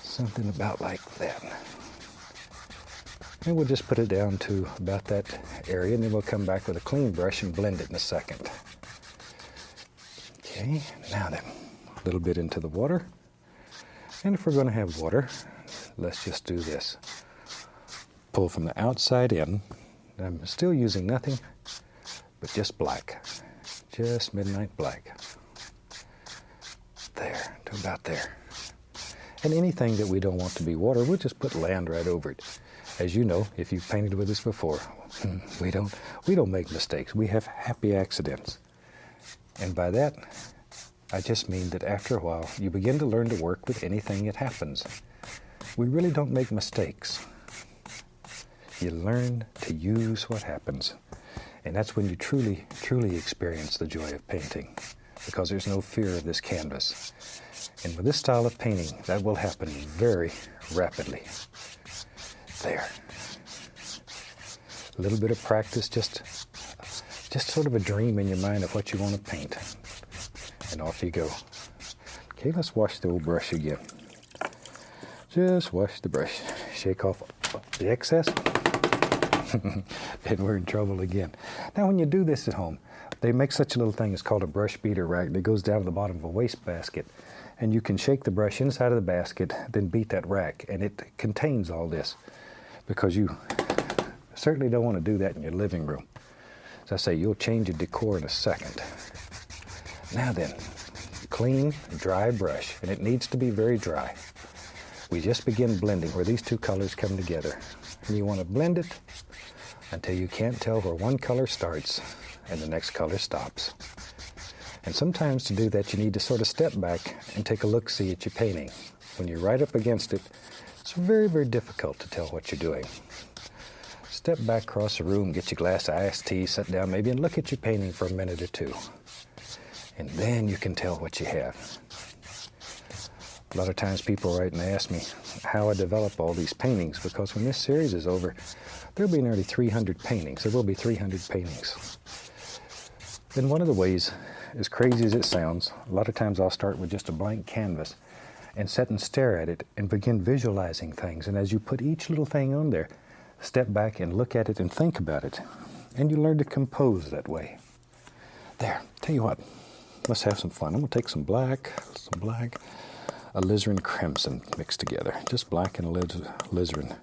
Speaker 1: Something about like that. And we'll just put it down to about that area, and then we'll come back with a clean brush and blend it in a second. Okay, now then, a little bit into the water. And if we're going to have water, let's just do this. Pull from the outside in. I'm still using nothing but just black. Just midnight black. There, to about there. And anything that we don't want to be water, we'll just put land right over it. As you know, if you've painted with us before, we don't make mistakes. We have happy accidents. And by that, I just mean that after a while, you begin to learn to work with anything that happens. We really don't make mistakes. You learn to use what happens. And that's when you truly, truly experience the joy of painting, because there's no fear of this canvas. And with this style of painting, that will happen very rapidly. There. A little bit of practice, just sort of a dream in your mind of what you want to paint. And off you go. Okay, let's wash the old brush again. Just wash the brush. Shake off the excess. And we're in trouble again. Now, when you do this at home, they make such a little thing. It's called a brush beater rack that goes down to the bottom of a wastebasket. And you can shake the brush inside of the basket, then beat that rack. And it contains all this, because you certainly don't want to do that in your living room. As I say, you'll change your decor in a second. Now then, clean, dry brush, and it needs to be very dry. We just begin blending where these two colors come together. And you want to blend it until you can't tell where one color starts and the next color stops. And sometimes to do that, you need to sort of step back and take a look-see at your painting. When you're right up against it, it's very, very difficult to tell what you're doing. Step back across the room, get your glass of iced tea, sit down maybe and look at your painting for a minute or two. And then you can tell what you have. A lot of times people write and ask me how I develop all these paintings, because when this series is over, there'll be nearly 300 paintings. There will be 300 paintings. And one of the ways, as crazy as it sounds, a lot of times I'll start with just a blank canvas and sit and stare at it and begin visualizing things. And as you put each little thing on there, step back and look at it and think about it. And you learn to compose that way. There, tell you what, let's have some fun. I'm going to take some black, alizarin crimson mixed together. Just black and alizarin.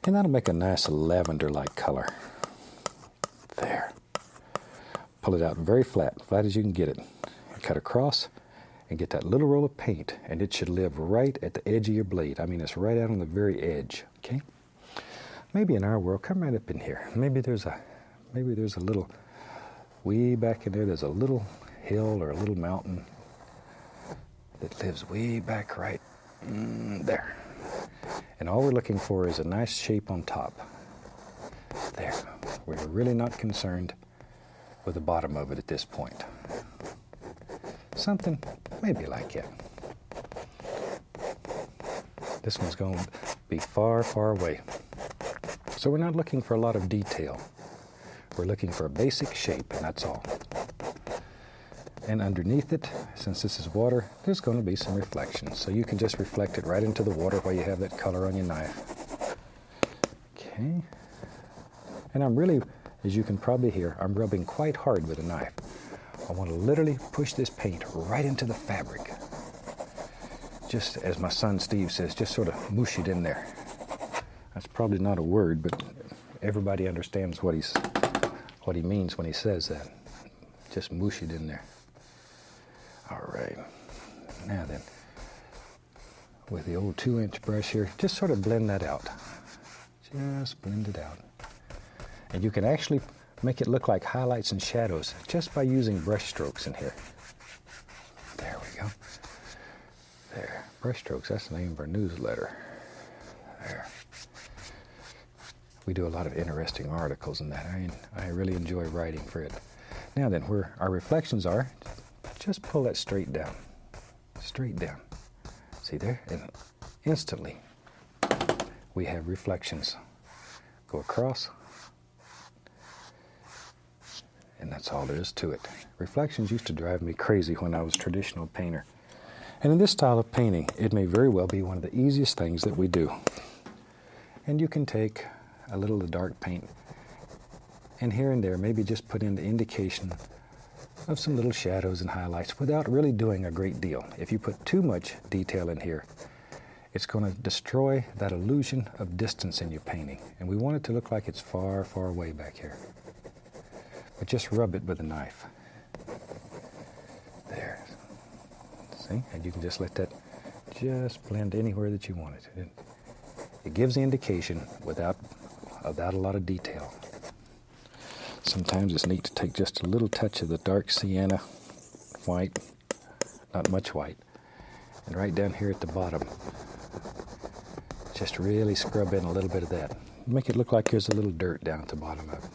Speaker 1: And that'll make a nice lavender-like color. There. Pull it out very flat, flat as you can get it. Cut across and get that little roll of paint, and it should live right at the edge of your blade. I mean, it's right out on the very edge, okay? Maybe in our world, come right up in here. Maybe there's a little, way back in there's a little hill or a little mountain that lives way back right there. And all we're looking for is a nice shape on top. There. We're really not concerned with the bottom of it at this point. Something maybe like that. This one's going to be far, far away. So we're not looking for a lot of detail. We're looking for a basic shape, and that's all. And underneath it, since this is water, there's going to be some reflection. So you can just reflect it right into the water while you have that color on your knife. Okay. And I'm really, as you can probably hear, I'm rubbing quite hard with a knife. I want to literally push this paint right into the fabric. Just as my son Steve says, just sort of mush it in there. That's probably not a word, but everybody understands what he means when he says that. Just mush it in there. All right. Now then, with the old 2-inch brush here, just sort of blend that out. Just blend it out. And you can actually make it look like highlights and shadows just by using brush strokes in here. There we go. There. Brush strokes, that's the name of our newsletter. There. We do a lot of interesting articles in that. I really enjoy writing for it. Now then, where our reflections are, just pull that straight down. Straight down. See there? And instantly, we have reflections. Go across. And that's all there is to it. Reflections used to drive me crazy when I was a traditional painter. And in this style of painting, it may very well be one of the easiest things that we do. And you can take a little of the dark paint and here and there maybe just put in the indication of some little shadows and highlights without really doing a great deal. If you put too much detail in here, it's going to destroy that illusion of distance in your painting. And we want it to look like it's far, far away back here. But just rub it with a knife. There. See? And you can just let that just blend anywhere that you want it. It gives the indication without a lot of detail. Sometimes it's neat to take just a little touch of the dark sienna white, not much white, and right down here at the bottom, just really scrub in a little bit of that. Make it look like there's a little dirt down at the bottom of it.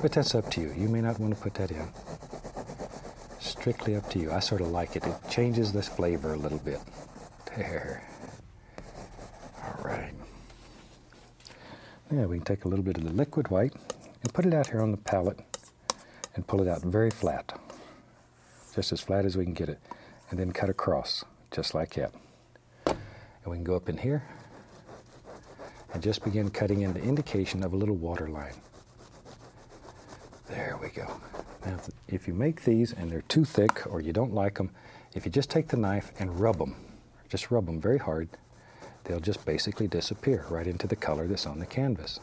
Speaker 1: But that's up to you. You may not want to put that in. Strictly up to you. I sort of like it. It changes this flavor a little bit. There. All right. Yeah, we can take a little bit of the liquid white and put it out here on the palette and pull it out very flat. Just as flat as we can get it. And then cut across, just like that. And we can go up in here and just begin cutting in the indication of a little water line. There we go. Now, if you make these and they're too thick or you don't like them, if you just take the knife and rub them very hard, they'll just basically disappear right into the color that's on the canvas.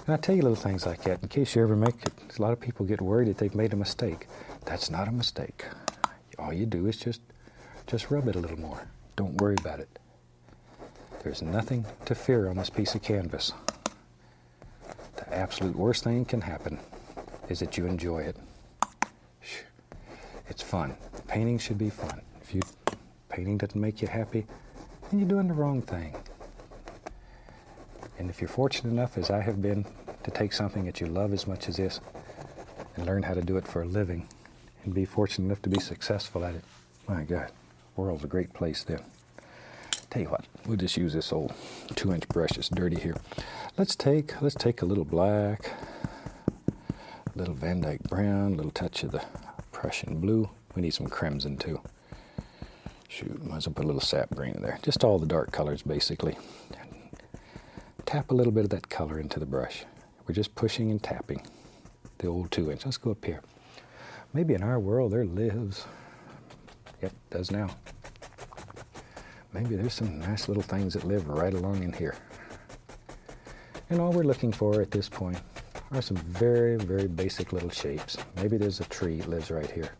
Speaker 1: And I tell you little things like that in case you ever make it. A lot of people get worried that they've made a mistake. That's not a mistake. All you do is just rub it a little more. Don't worry about it. There's nothing to fear on this piece of canvas. The absolute worst thing that can happen is that you enjoy it. It's fun. Painting should be fun. If painting doesn't make you happy, then you're doing the wrong thing. And if you're fortunate enough, as I have been, to take something that you love as much as this and learn how to do it for a living and be fortunate enough to be successful at it, my God, the world's a great place then. Tell you what, we'll just use this old 2-inch brush. It's dirty here. Let's take a little black, a little Van Dyke brown, a little touch of the Prussian blue. We need some crimson too. Shoot, might as well put a little sap green in there. Just all the dark colors basically. Tap a little bit of that color into the brush. We're just pushing and tapping the old 2-inch. Let's go up here. Maybe in our world there lives, yep, does now. Maybe there's some nice little things that live right along in here. And all we're looking for at this point are some very, very basic little shapes. Maybe there's a tree that lives right here.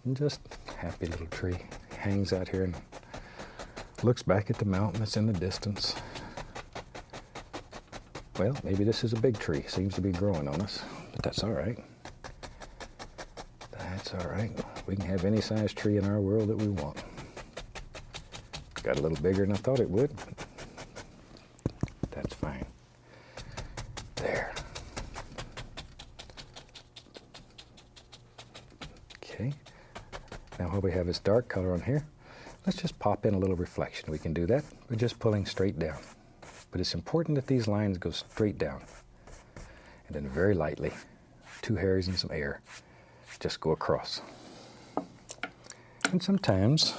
Speaker 1: And just happy little tree. Hangs out here and looks back at the mountain that's in the distance. Well, maybe this is a big tree. Seems to be growing on us, but that's all right. That's all right. We can have any size tree in our world that we want. Got a little bigger than I thought it would. That's fine. There. Okay. Now while we have this dark color on here, let's just pop in a little reflection. We can do that. We're just pulling straight down. But it's important that these lines go straight down. And then very lightly, 2 hairs and some air, just go across. And sometimes,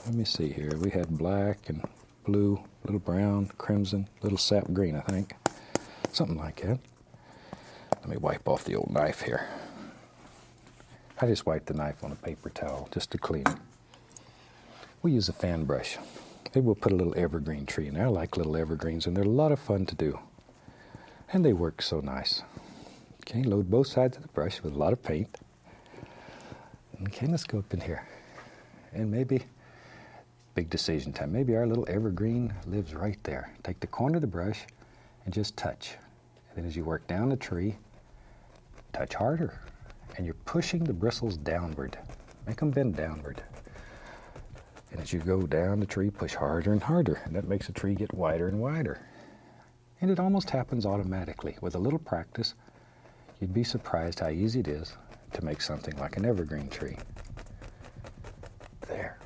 Speaker 1: let me see here. We had black and blue, little brown, crimson, little sap green, I think. Something like that. Let me wipe off the old knife here. I just wipe the knife on a paper towel just to clean it. We use a fan brush. Maybe we'll put a little evergreen tree in there. I like little evergreens, and they're a lot of fun to do. And they work so nice. Okay, load both sides of the brush with a lot of paint. Okay, let's go up in here. And maybe, big decision time, maybe our little evergreen lives right there. Take the corner of the brush and just touch. And then as you work down the tree, touch harder. And you're pushing the bristles downward. Make them bend downward. And as you go down the tree, push harder and harder. And that makes the tree get wider and wider. And it almost happens automatically. With a little practice, you'd be surprised how easy it is to make something like an evergreen tree. There.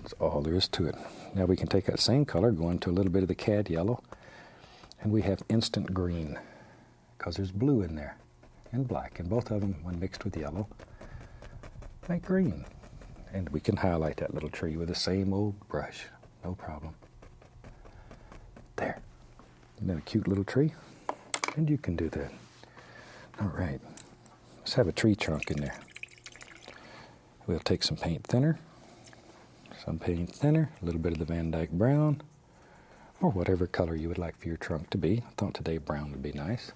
Speaker 1: That's all there is to it. Now we can take that same color, go into a little bit of the cad yellow, and we have instant green, because there's blue in there, and black, and both of them, when mixed with yellow, make green. And we can highlight that little tree with the same old brush, no problem. There. And then a cute little tree, and you can do that. All right. Let's have a tree trunk in there. We'll take some paint thinner, a little bit of the Van Dyke brown, or whatever color you would like for your trunk to be. I thought today brown would be nice.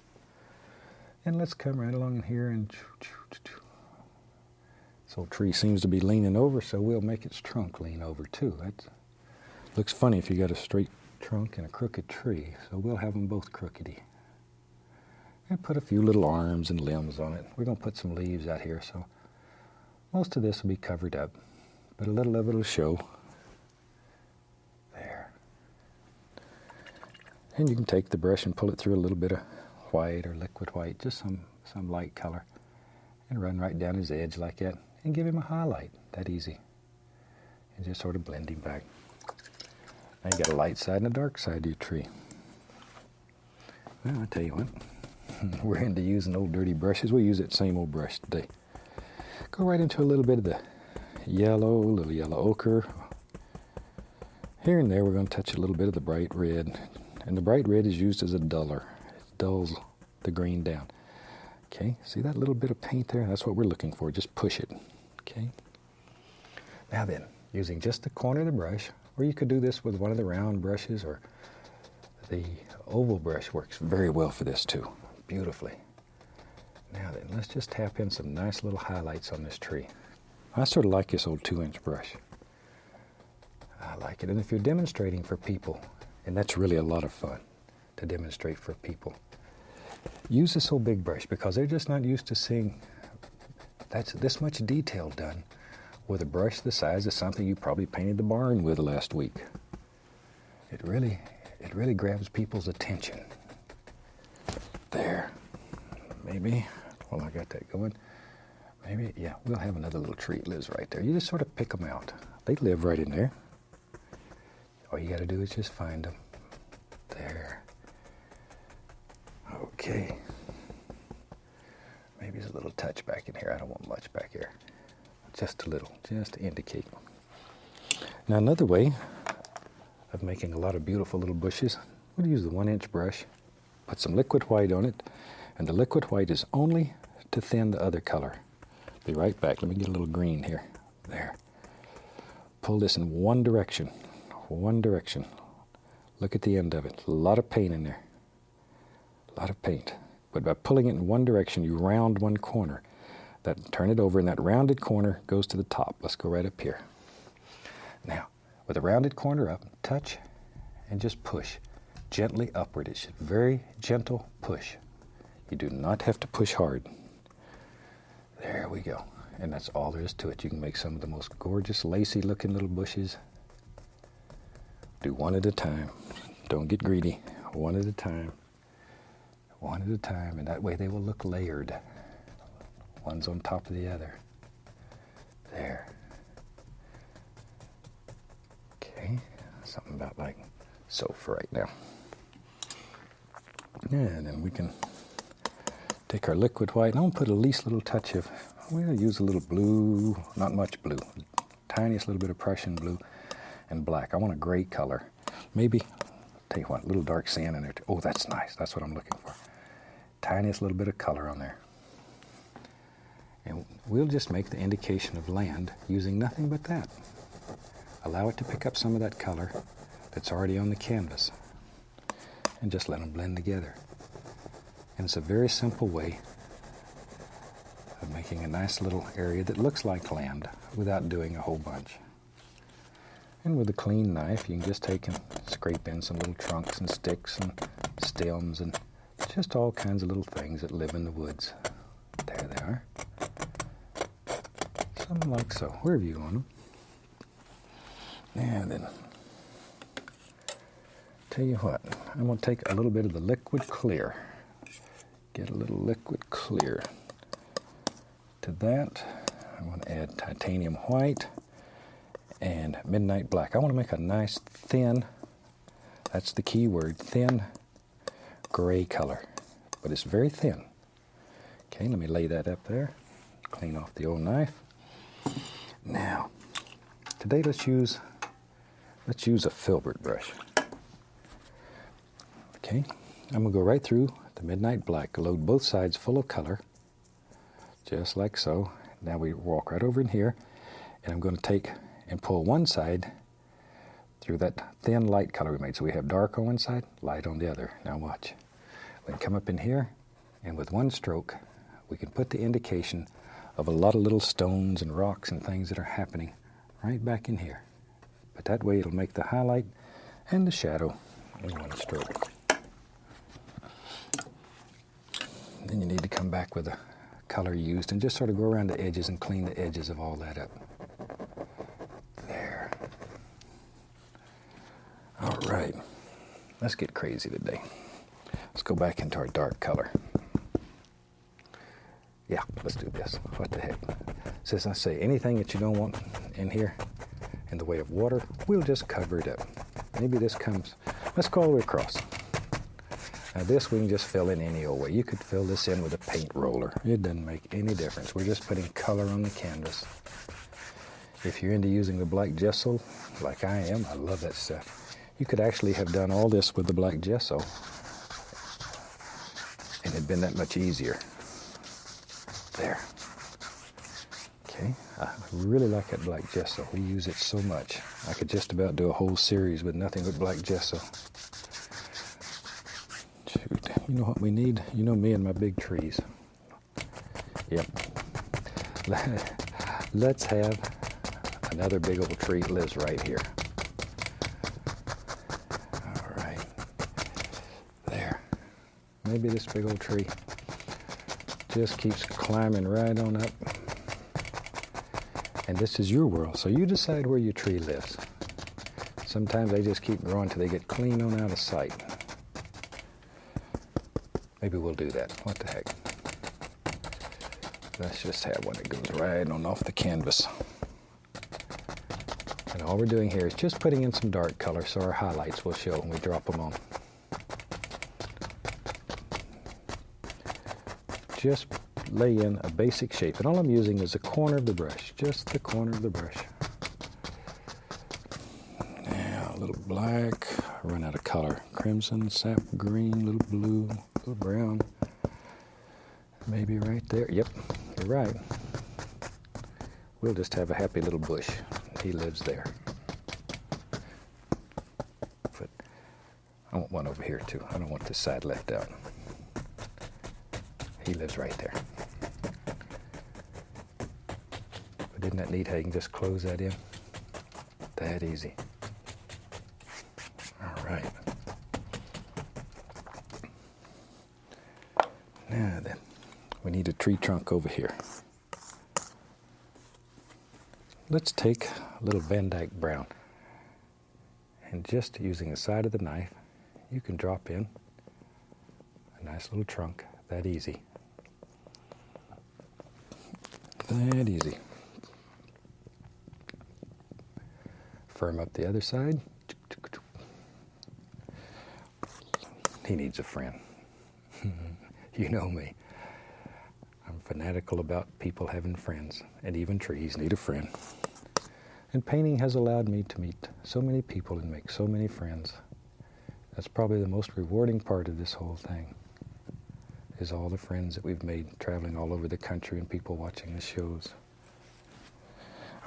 Speaker 1: And let's come right along in here and this old tree seems to be leaning over, so we'll make its trunk lean over too. That looks funny if you got a straight trunk and a crooked tree, so we'll have them both crookedy. And put a few little arms and limbs on it. We're going to put some leaves out here, so most of this will be covered up, but a little of it will show. There. And you can take the brush and pull it through a little bit of white or liquid white, just some light color, and run right down his edge like that, and give him a highlight, that easy. And just sort of blend him back. Now you got a light side and a dark side to your tree. Well, I tell you what, we're into using old dirty brushes. We'll use that same old brush today. Go right into a little bit of the yellow, little yellow ochre. Here and there we're going to touch a little bit of the bright red. And the bright red is used as a duller. It dulls the green down. Okay, see that little bit of paint there? That's what we're looking for. Just push it. Okay. Now then, using just the corner of the brush, or you could do this with one of the round brushes, or the oval brush works very well for this too. Beautifully. Now then, let's just tap in some nice little highlights on this tree. I sort of like this old 2-inch brush. I like it. And if you're demonstrating for people, and that's really a lot of fun to demonstrate for people, use this old big brush, because they're just not used to seeing that's this much detail done with a brush the size of something you probably painted the barn with last week. It really grabs people's attention. There. Maybe, well, I got that going. Maybe, yeah, we'll have another little tree that lives right there. You just sort of pick them out. They live right in there. All you got to do is just find them. There. Okay. Maybe there's a little touch back in here. I don't want much back here. Just a little, just to indicate. Now another way of making a lot of beautiful little bushes, we'll use the 1-inch brush, put some liquid white on it, and the liquid white is only to thin the other color. Be right back. Let me get a little green here. There. Pull this in one direction. One direction. Look at the end of it. A lot of paint in there. A lot of paint. But by pulling it in one direction, you round one corner. Turn it over, and that rounded corner goes to the top. Let's go right up here. Now, with the rounded corner up, touch and just push gently upward. It's a very gentle push. You do not have to push hard. There we go. And that's all there is to it. You can make some of the most gorgeous, lacy looking little bushes. Do one at a time. Don't get greedy. One at a time. One at a time. And that way they will look layered. One's on top of the other. There. Okay. Something about like so for right now. And then we can take our liquid white, and I'm going to put at least a little touch of, we'll use a little blue, not much blue, tiniest little bit of Prussian blue and black. I want a gray color. Maybe, tell you what, a little dark sand in there too. Oh, that's nice. That's what I'm looking for. Tiniest little bit of color on there. And we'll just make the indication of land using nothing but that. Allow it to pick up some of that color that's already on the canvas, and just let them blend together. And it's a very simple way of making a nice little area that looks like land without doing a whole bunch. And with a clean knife, you can just take and scrape in some little trunks and sticks and stems and just all kinds of little things that live in the woods. There they are. Something like so, wherever you want them. And then, tell you what, I'm going to take a little bit of the liquid clear. Get a little liquid clear. To that, I'm going to add titanium white and midnight black. I want to make a nice thin, that's the key word, thin gray color. But it's very thin. Okay, let me lay that up there. Clean off the old knife. Now, today let's use a filbert brush. Okay, I'm going to go right through the midnight black, load both sides full of color, just like so. Now we walk right over in here, and I'm going to take and pull one side through that thin light color we made. So we have dark on one side, light on the other. Now watch. We can come up in here, and with one stroke, we can put the indication of a lot of little stones and rocks and things that are happening right back in here. But that way it'll make the highlight and the shadow in one stroke. Then you need to come back with the color used and just sort of go around the edges and clean the edges of all that up. There. All right. let's get crazy today. Let's go back into our dark color. Yeah, let's do this. What the heck? Since I say anything that you don't want in here in the way of water, we'll just cover it up. Maybe this comes, let's go all the way across. Now this we can just fill in any old way. You could fill this in with a paint roller. It doesn't make any difference. We're just putting color on the canvas. If you're into using the black gesso, like I am, I love that stuff. You could actually have done all this with the black gesso, and it'd been that much easier. There. Okay, I really like that black gesso. We use it so much. I could just about do a whole series with nothing but black gesso. Shoot, you know what we need? You know me and my big trees. Yep. Let's have another big old tree that lives right here. All right. There. Maybe this big old tree just keeps climbing right on up. And this is your world, so you decide where your tree lives. Sometimes they just keep growing till they get clean on out of sight. Maybe we'll do that. What the heck? Let's just have one that goes right on off the canvas. And all we're doing here is just putting in some dark color so our highlights will show when we drop them on. Just lay in a basic shape, and all I'm using is the corner of the brush, just the corner of the brush. Now a little black, run out of color. Crimson, sap green, little blue, little brown. Maybe right there. Yep, you're right. We'll just have a happy little bush. He lives there. But I want one over here too. I don't want this side left out. He lives right there. But isn't that neat how you can just close that in? That easy. All right. Now then, we need a tree trunk over here. Let's take a little Van Dyke brown, and just using the side of the knife, you can drop in a nice little trunk. That easy. That easy. Firm up the other side. He needs a friend. You know me. I'm fanatical about people having friends, and even trees need a friend. And painting has allowed me to meet so many people and make so many friends. That's probably the most rewarding part of this whole thing, is all the friends that we've made traveling all over the country and people watching the shows.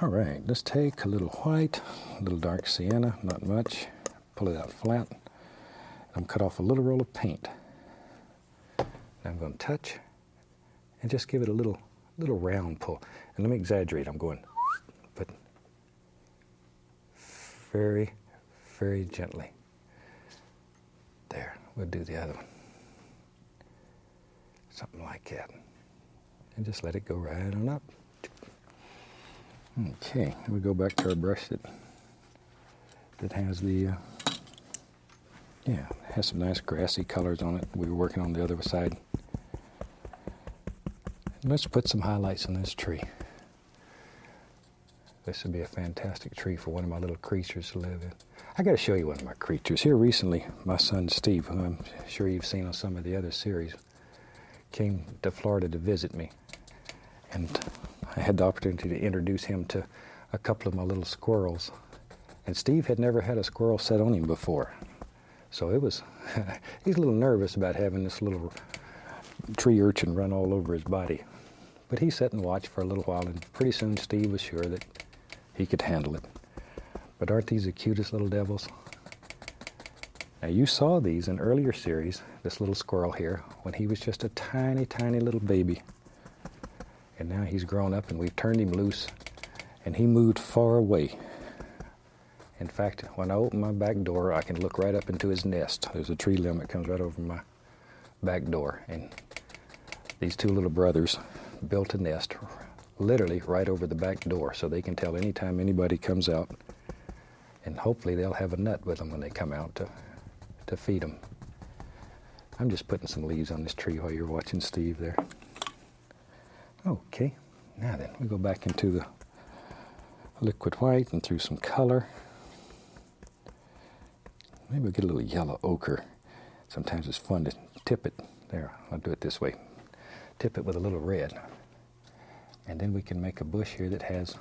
Speaker 1: All right, let's take a little white, a little dark sienna, not much. Pull it out flat. I'm cut off a little roll of paint. Now I'm going to touch and just give it a little round pull. And let me exaggerate. I'm going, but very, very gently. There, we'll do the other one. Something like that. And just let it go right on up. Okay, we go back to our brush that has the, has some nice grassy colors on it. We were working on the other side. And let's put some highlights on this tree. This would be a fantastic tree for one of my little creatures to live in. I got to show you one of my creatures. Here recently, my son Steve, who I'm sure you've seen on some of the other series, came to Florida to visit me. And I had the opportunity to introduce him to a couple of my little squirrels. And Steve had never had a squirrel set on him before. So it was, he's a little nervous about having this little tree urchin run all over his body. But he sat and watched for a little while, and pretty soon Steve was sure that he could handle it. But aren't these the cutest little devils? Now you saw these in earlier series, this little squirrel here, when he was just a tiny, tiny little baby. And now he's grown up and we've turned him loose, and he moved far away. In fact, when I open my back door, I can look right up into his nest. There's a tree limb that comes right over my back door, and these two little brothers built a nest literally right over the back door, so they can tell anytime anybody comes out, and hopefully they'll have a nut with them when they come out to to feed them. I'm just putting some leaves on this tree while you're watching Steve there. Okay, now then, we go back into the liquid white and through some color. Maybe we'll get a little yellow ochre. Sometimes it's fun to tip it. There, I'll do it this way. Tip it with a little red. And then we can make a bush here that has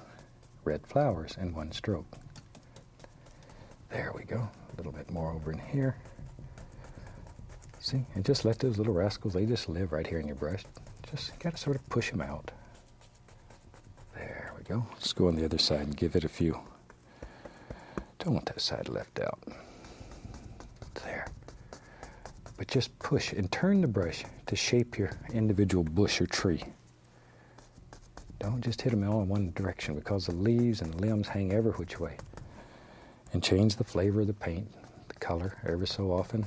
Speaker 1: red flowers in one stroke. There we go. A little bit more over in here. See, and just let those little rascals, they just live right here in your brush. Just got to sort of push them out. There we go. Let's go on the other side and give it a few. Don't want that side left out. There. But just push and turn the brush to shape your individual bush or tree. Don't just hit them all in one direction, because the leaves and the limbs hang every which way. And change the flavor of the paint, the color, every so often.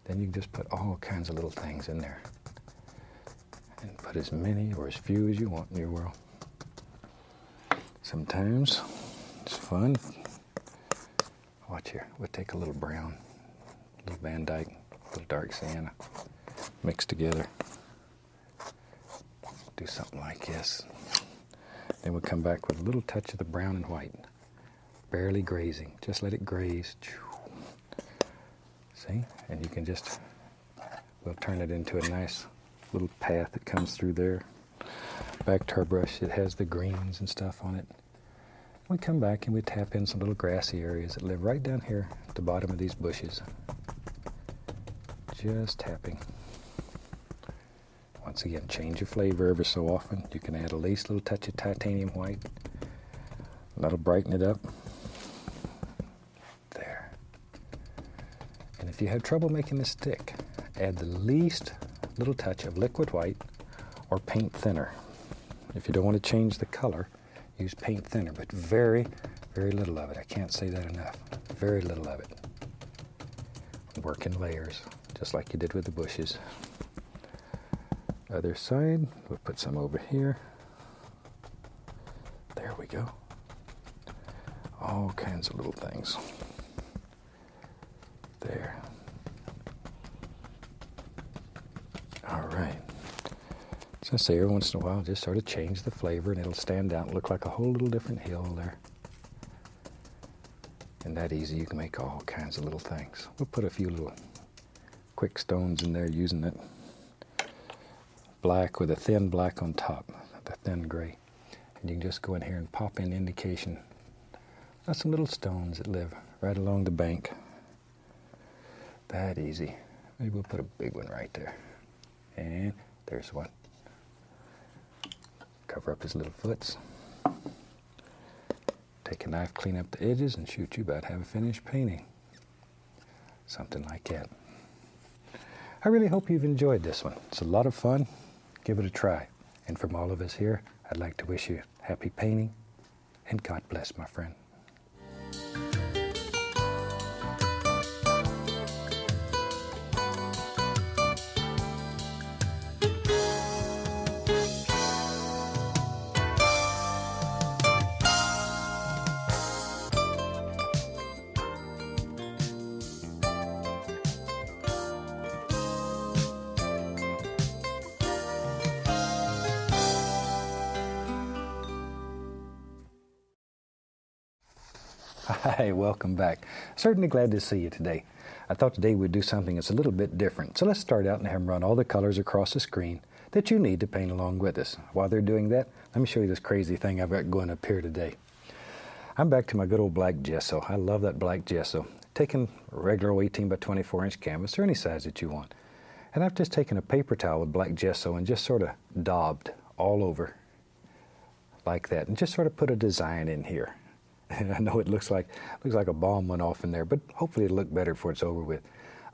Speaker 1: Then you can just put all kinds of little things in there. And put as many or as few as you want in your world. Sometimes it's fun. Watch here. We'll take a little brown, a little Van Dyke, a little dark sienna, mixed together. Do something like this. Then we'll come back with a little touch of the brown and white. Barely grazing. Just let it graze. See? And you can just, we'll turn it into a nice little path that comes through there. Back to our brush. It has the greens and stuff on it. We come back and we tap in some little grassy areas that live right down here at the bottom of these bushes. Just tapping. Once again, change your flavor every so often. You can add at least a little touch of titanium white. That'll brighten it up. There. And if you have trouble making this stick, add the least little touch of liquid white or paint thinner. If you don't want to change the color, use paint thinner, but very, very little of it. I can't say that enough. Very little of it. Work in layers, just like you did with the bushes. Other side, we'll put some over here. There we go. All kinds of little things. There. All right. So I say every once in a while, just sort of change the flavor and it'll stand out and look like a whole little different hill there. And that easy, you can make all kinds of little things. We'll put a few little quick stones in there using it. Black with a thin black on top, the thin gray. And you can just go in here and pop in indication of some little stones that live right along the bank. That easy. Maybe we'll put a big one right there. And there's one. Cover up his little foots. Take a knife, clean up the edges, and shoot, you about have a finished painting. Something like that. I really hope you've enjoyed this one. It's a lot of fun. Give it a try. And from all of us here, I'd like to wish you happy painting, and God bless, my friend. Hi, welcome back. Certainly glad to see you today. I thought today we'd do something that's a little bit different. So let's start out and have them run all the colors across the screen that you need to paint along with us. While they're doing that, let me show you this crazy thing I've got going up here today. I'm back to my good old black gesso. I love that black gesso. Taking a regular 18 by 24 inch canvas or any size that you want. And I've just taken a paper towel with black gesso and just sort of daubed all over like that and just sort of put a design in here. And I know it looks like a bomb went off in there, but hopefully it'll look better before it's over with.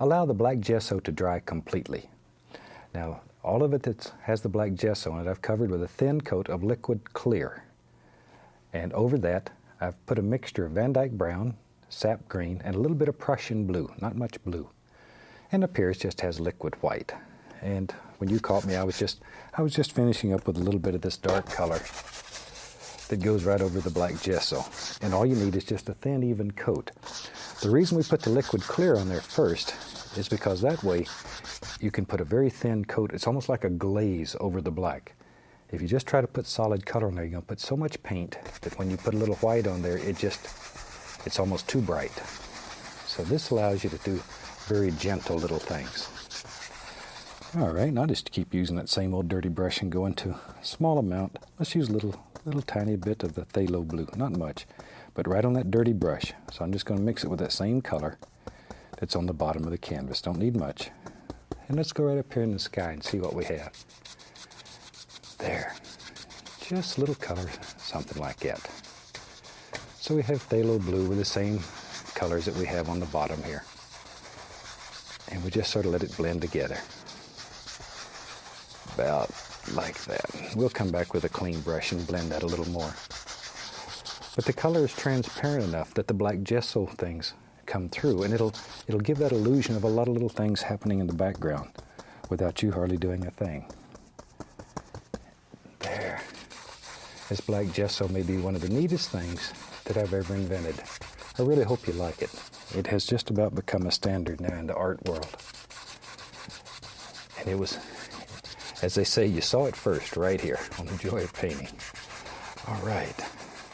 Speaker 1: Allow the black gesso to dry completely. Now, all of it that has the black gesso in it, I've covered with a thin coat of liquid clear. And over that, I've put a mixture of Van Dyke brown, sap green, and a little bit of Prussian blue, not much blue. And up here it just has liquid white. And when you caught me, I was just finishing up with a little bit of this dark color that goes right over the black gesso. And all you need is just a thin, even coat. The reason we put the liquid clear on there first is because that way you can put a very thin coat. It's almost like a glaze over the black. If you just try to put solid color on there, you're going to put so much paint that when you put a little white on there, it's almost too bright. So this allows you to do very gentle little things. All right, now just keep using that same old dirty brush and go into a small amount. Let's use a little tiny bit of the phthalo blue, not much, but right on that dirty brush. So I'm just going to mix it with that same color that's on the bottom of the canvas. Don't need much. And let's go right up here in the sky and see what we have. There, just a little color, something like that. So we have phthalo blue with the same colors that we have on the bottom here. And we just sort of let it blend together. About like that. We'll come back with a clean brush and blend that a little more. But the color is transparent enough that the black gesso things come through, and it'll give that illusion of a lot of little things happening in the background without you hardly doing a thing. There. This black gesso may be one of the neatest things that I've ever invented. I really hope you like it. It has just about become a standard now in the art world. And it was, as they say, you saw it first right here on The Joy of Painting. All right,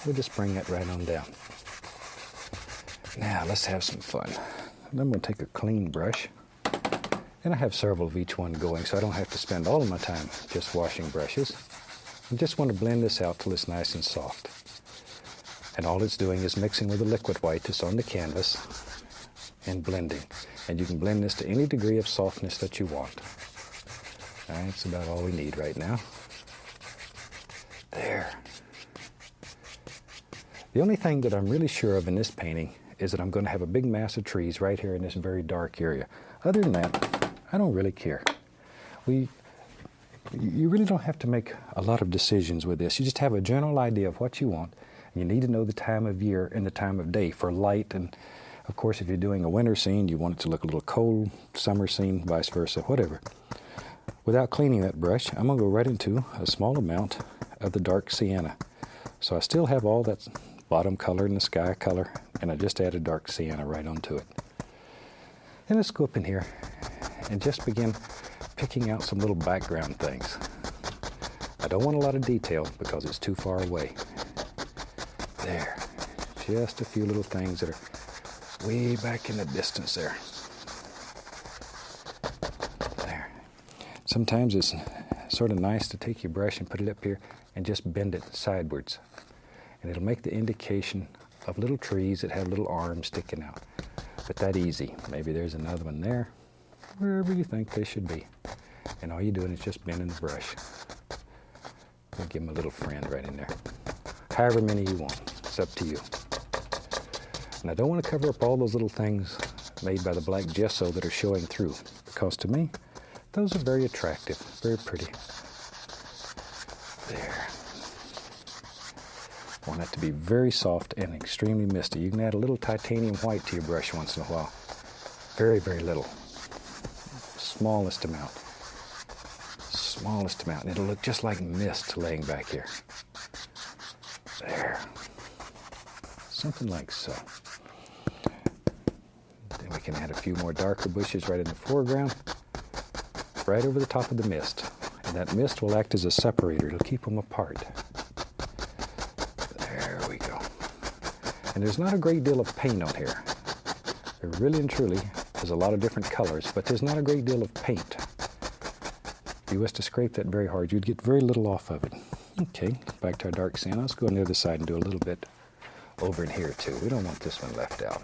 Speaker 1: we'll just bring that right on down. Now let's have some fun. And I'm going to take a clean brush, and I have several of each one going, so I don't have to spend all of my time just washing brushes. I just want to blend this out till it's nice and soft. And all it's doing is mixing with the liquid white that's on the canvas and blending. And you can blend this to any degree of softness that you want. All right, that's about all we need right now. There. The only thing that I'm really sure of in this painting is that I'm going to have a big mass of trees right here in this very dark area. Other than that, I don't really care. You really don't have to make a lot of decisions with this. You just have a general idea of what you want. You need to know the time of year and the time of day for light. And of course, if you're doing a winter scene, you want it to look a little cold, summer scene, vice versa, whatever. Without cleaning that brush, I'm going to go right into a small amount of the dark sienna. So I still have all that bottom color and the sky color, and I just added dark sienna right onto it. And let's go up in here and just begin picking out some little background things. I don't want a lot of detail because it's too far away. There, just a few little things that are way back in the distance there. There. Sometimes it's sort of nice to take your brush and put it up here and just bend it sideways. And it'll make the indication of little trees that have little arms sticking out. But that easy. Maybe there's another one there, wherever you think they should be. And all you're doing is just bending the brush. We'll give them a little friend right in there. However many you want. It's up to you. And I don't want to cover up all those little things made by the black gesso that are showing through, because to me, those are very attractive, very pretty. There. I want that to be very soft and extremely misty. You can add a little titanium white to your brush once in a while. Very, very little. Smallest amount. Smallest amount. And it'll look just like mist laying back here. There. Something like so. Then we can add a few more darker bushes right in the foreground, right over the top of the mist. And that mist will act as a separator. It'll keep them apart. There we go. And there's not a great deal of paint on here. There really and truly is a lot of different colors, but there's not a great deal of paint. If you was to scrape that very hard, you'd get very little off of it. Okay, back to our dark sienna. Let's go on the other side and do a little bit over in here too. We don't want this one left out.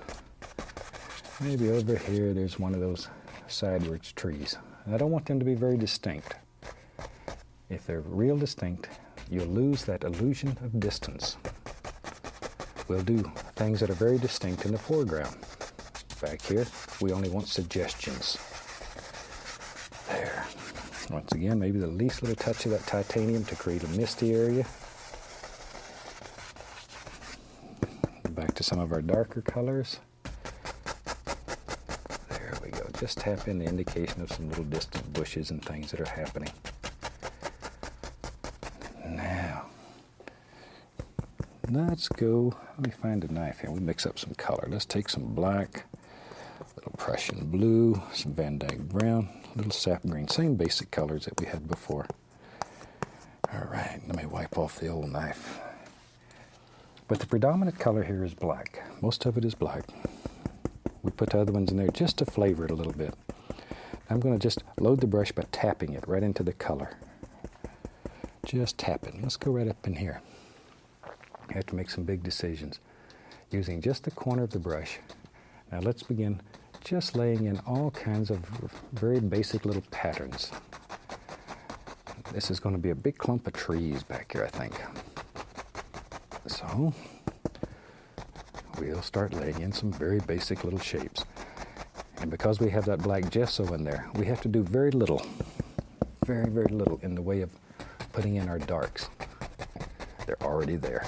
Speaker 1: Maybe over here there's one of those sideways trees. And I don't want them to be very distinct. If they're real distinct, you'll lose that illusion of distance. We'll do things that are very distinct in the foreground. Back here, we only want suggestions. There. Once again, maybe the least little touch of that titanium to create a misty area. Back to some of our darker colors. There we go. Just tap in the indication of some little distant bushes and things that are let's go, let me find a knife here. We mix up some color. Let's take some black, a little Prussian blue, some Van Dyke brown, a little sap green. Same basic colors that we had before. All right, let me wipe off the old knife. But the predominant color here is black. Most of it is black. We put the other ones in there just to flavor it a little bit. I'm going to just load the brush by tapping it right into the color. Just tap it. Let's go right up in here. You have to make some big decisions using just the corner of the brush. Now let's begin just laying in all kinds of very basic little patterns. This is going to be a big clump of trees back here, I think. So we'll start laying in some very basic little shapes. And because we have that black gesso in there, we have to do very little, very, very little in the way of putting in our darks. They're already there.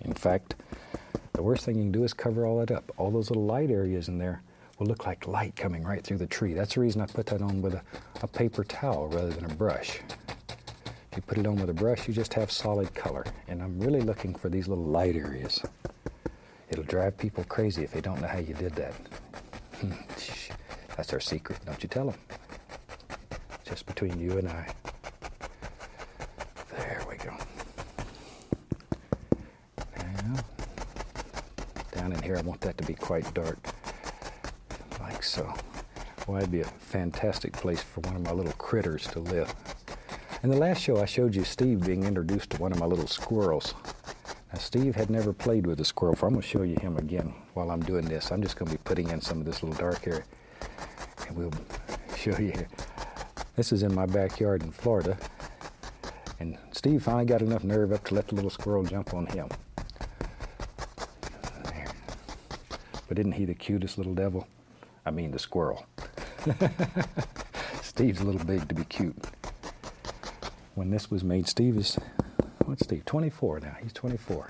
Speaker 1: In fact, the worst thing you can do is cover all that up. All those little light areas in there will look like light coming right through the tree. That's the reason I put that on with a paper towel rather than a brush. If you put it on with a brush, you just have solid color. And I'm really looking for these little light areas. It'll drive people crazy if they don't know how you did that. That's our secret. Don't you tell them. Just between you and I. There we go. Now, down in here, I want that to be quite dark. Like so. Well, that'd be a fantastic place for one of my little critters to live. In the last show, I showed you Steve being introduced to one of my little squirrels. Now, Steve had never played with a squirrel before. I'm going to show you him again while I'm doing this. I'm just going to be putting in some of this little dark area, and we'll show you here. This is in my backyard in Florida, and Steve finally got enough nerve up to let the little squirrel jump on him. There. But isn't he the cutest little devil? I mean the squirrel. Steve's a little big to be cute. When this was made, Steve is, what's Steve? 24 now. He's 24.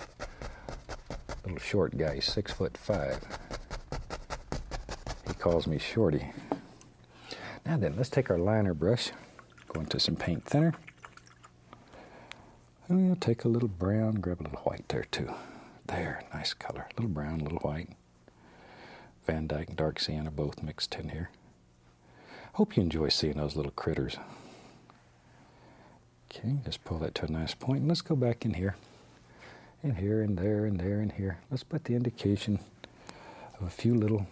Speaker 1: Little short guy. He's 6'5". He calls me Shorty. Now then, let's take our liner brush, go into some paint thinner, and we'll take a little brown, grab a little white there too. There, nice color. A little brown, a little white. Van Dyke and dark sienna both mixed in here. Hope you enjoy seeing those little critters. Okay, just pull that to a nice point. And let's go back in here. And here, and there, and there, and here. Let's put the indication of a few little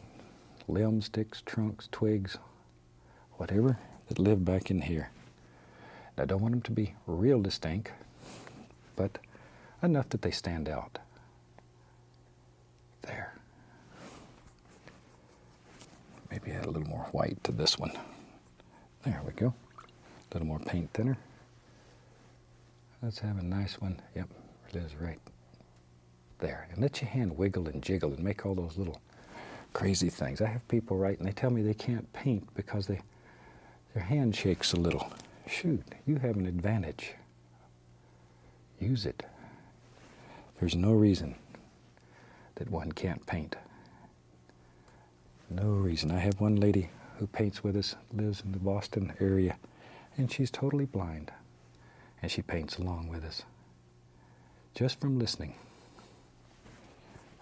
Speaker 1: limbs, sticks, trunks, twigs, whatever, that live back in here. Now, I don't want them to be real distinct, but enough that they stand out. There. Maybe add a little more white to this one. There we go. A little more paint thinner. Let's have a nice one. Yep, it is right there. And let your hand wiggle and jiggle and make all those little crazy things. I have people write and they tell me they can't paint because their hand shakes a little. Shoot, you have an advantage. Use it. There's no reason that one can't paint. No reason. I have one lady who paints with us, lives in the Boston area, and she's totally blind. And she paints along with us, just from listening.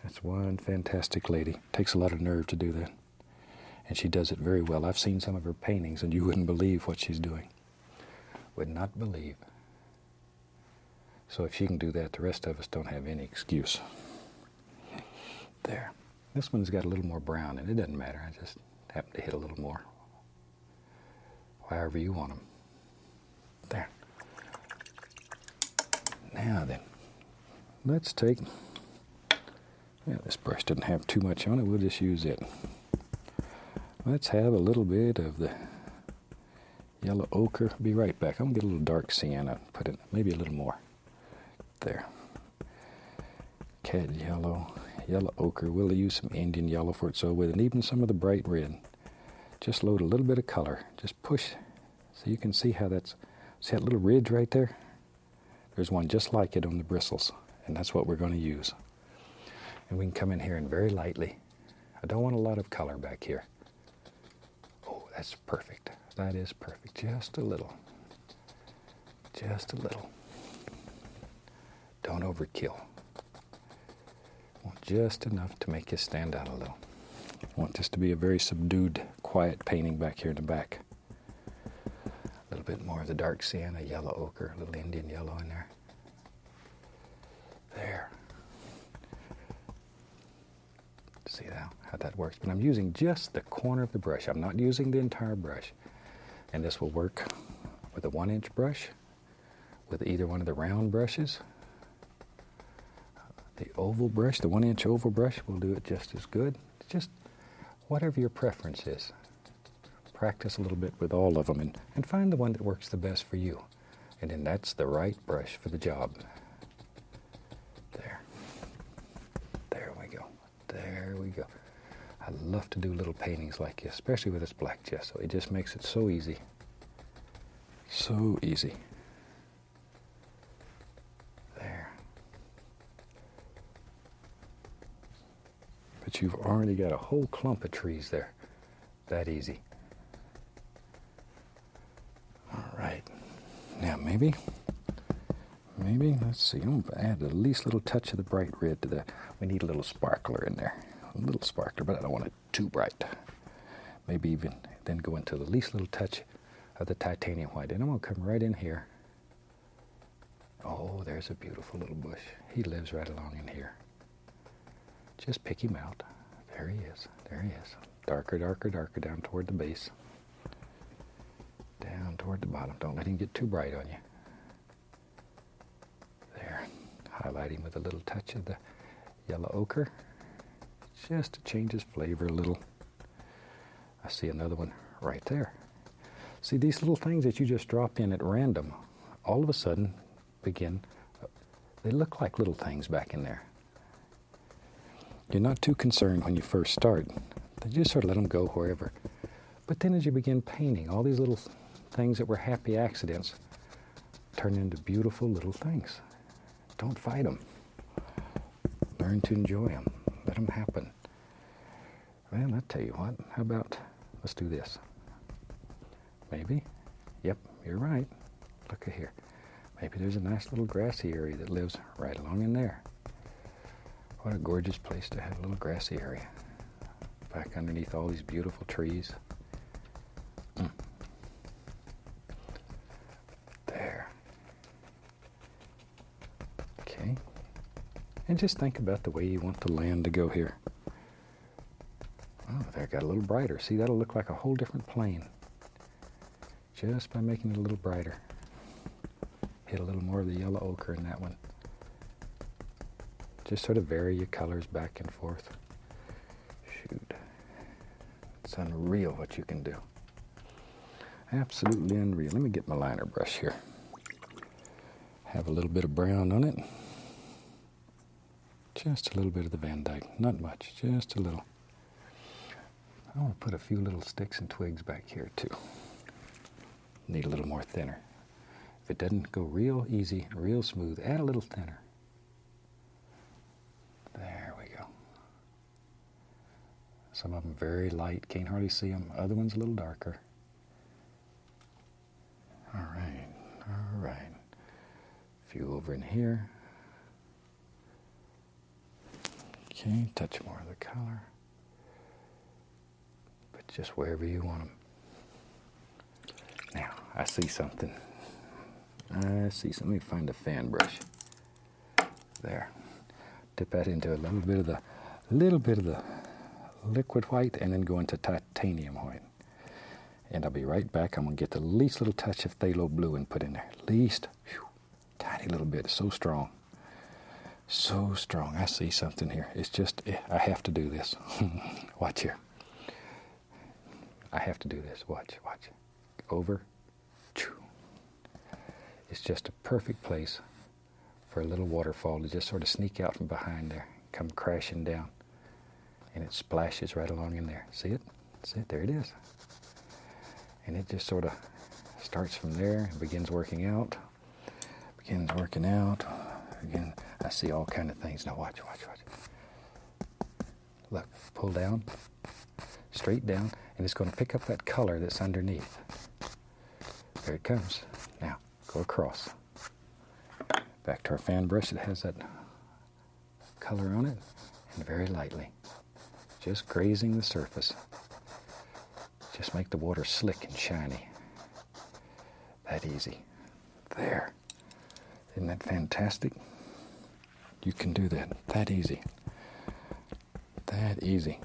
Speaker 1: That's one fantastic lady. Takes a lot of nerve to do that. And she does it very well. I've seen some of her paintings, and you wouldn't believe what she's doing. Would not believe. So if she can do that, the rest of us don't have any excuse. There. This one's got a little more brown, and it doesn't matter. I just happen to hit a little more. However you want them. There. Now then, let's take, this brush doesn't have too much on it, we'll just use it. Let's have a little bit of the yellow ochre. Be right back. I'm going to get a little dark sienna, put it, maybe a little more. There. Cat yellow, yellow ochre. We'll use some Indian yellow for it, so with it, and even some of the bright red. Just load a little bit of color. Just push, so you can see how that's, see that little ridge right there? There's one just like it on the bristles, and that's what we're going to use. And we can come in here and very lightly. I don't want a lot of color back here. Oh, that's perfect. That is perfect. Just a little. Just a little. Don't overkill. Want just enough to make you stand out a little. Want this to be a very subdued, quiet painting back here in the back. A little bit more of the dark sienna, yellow ochre, a little Indian yellow in there. There. See how that works? But I'm using just the corner of the brush. I'm not using the entire brush. And this will work with a 1-inch brush, with either one of the round brushes. The oval brush, the 1-inch oval brush, will do it just as good. Just whatever your preference is. Practice a little bit with all of them and find the one that works the best for you. And then that's the right brush for the job. There. There we go. There we go. I love to do little paintings like this, especially with this black gesso. It just makes it so easy. So easy. There. But you've already got a whole clump of trees there. That easy. All right. Now maybe, let's see, I'm going to add the least little touch of the bright red to that. We need a little sparkler in there. A little sparkler, but I don't want it too bright. Maybe even then go into the least little touch of the titanium white. And I'm going to come right in here. Oh, there's a beautiful little bush. He lives right along in here. Just pick him out. There he is. There he is. Darker, darker, darker down toward the base. Down toward the bottom. Don't let him get too bright on you. There. Highlight him with a little touch of the yellow ochre. Just to change his flavor a little. I see another one right there. See, these little things that you just drop in at random, all of a sudden begin, they look like little things back in there. You're not too concerned when you first start. You just sort of let them go wherever. But then as you begin painting, all these little things that were happy accidents turn into beautiful little things. Don't fight them. Learn to enjoy them. Let them happen. Well, I'll tell you what. How about, let's do this. Maybe. Yep, you're right. Look at here. Maybe there's a nice little grassy area that lives right along in there. What a gorgeous place to have a little grassy area. Back underneath all these beautiful trees. There. Okay. And just think about the way you want the land to go here. Oh, there got a little brighter. See, that'll look like a whole different plane. Just by making it a little brighter. Hit a little more of the yellow ochre in that one. Just sort of vary your colors back and forth. Shoot. It's unreal what you can do. Absolutely unreal. Let me get my liner brush here. Have a little bit of brown on it. Just a little bit of the Van Dyke. Not much, just a little. I want to put a few little sticks and twigs back here too. Need a little more thinner. If it doesn't go real easy, real smooth, add a little thinner. There we go. Some of them very light, can't hardly see them. Other ones a little darker. All right, all right. A few over in here. Okay, touch more of the color. But just wherever you want them. Now, I see something. Let me find a fan brush. There. Dip that into a little bit of the liquid white and then go into titanium white. And I'll be right back. I'm going to get the least little touch of phthalo blue and put in there. Least, tiny little bit. It's so strong. So strong. I see something here. It's just, I have to do this. Watch here. I have to do this. Watch. Over. It's just a perfect place for a little waterfall to just sort of sneak out from behind there, come crashing down. And it splashes right along in there. See it? See it? There it is. And it just sort of starts from there and begins working out. Again, I see all kind of things. Now watch. Look, pull down, straight down, and it's going to pick up that color that's underneath. There it comes. Now, go across. Back to our fan brush that has that color on it. and very lightly, just grazing the surface. Just make the water slick and shiny. That easy. There. Isn't that fantastic? You can do that. That easy. That easy.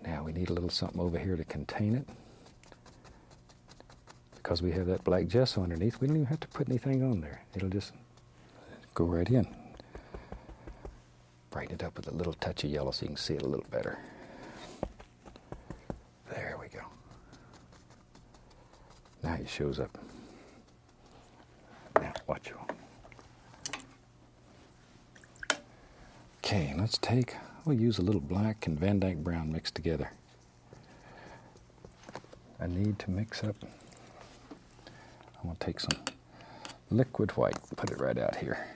Speaker 1: Now we need a little something over here to contain it. Because we have that black gesso underneath, we don't even have to put anything on there. It'll just go right in. Brighten it up with a little touch of yellow so you can see it a little better. There we go. Now it shows up. Now watch you. Okay, we'll use a little black and Van Dyke brown mixed together. I need to mix up. I'm going to take some liquid white, put it right out here.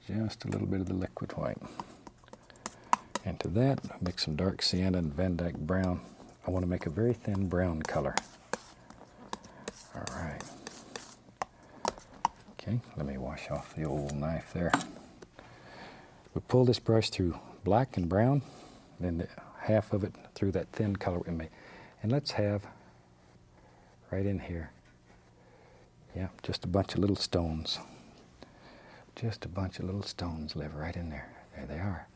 Speaker 1: Just a little bit of the liquid white. And to that, mix some dark sienna and Van Dyke brown. I want to make a very thin brown color. All right. Okay, let me wash off the old knife there. We pull this brush through black and brown, then half of it through that thin color we made. And let's have, right in here, yeah, just a bunch of little stones. Just a bunch of little stones live right in there. There they are.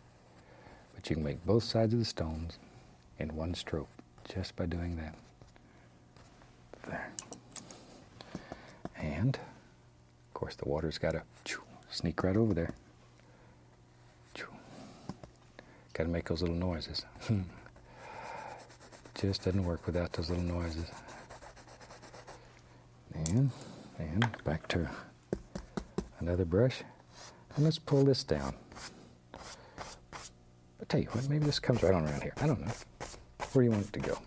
Speaker 1: But you can make both sides of the stones in one stroke just by doing that. There. And, of course, the water's got to sneak right over there. Got to make those little noises. Just doesn't work without those little noises. And back to another brush. And let's pull this down. I'll tell you what, maybe this comes right on around here. I don't know. Where do you want it to go?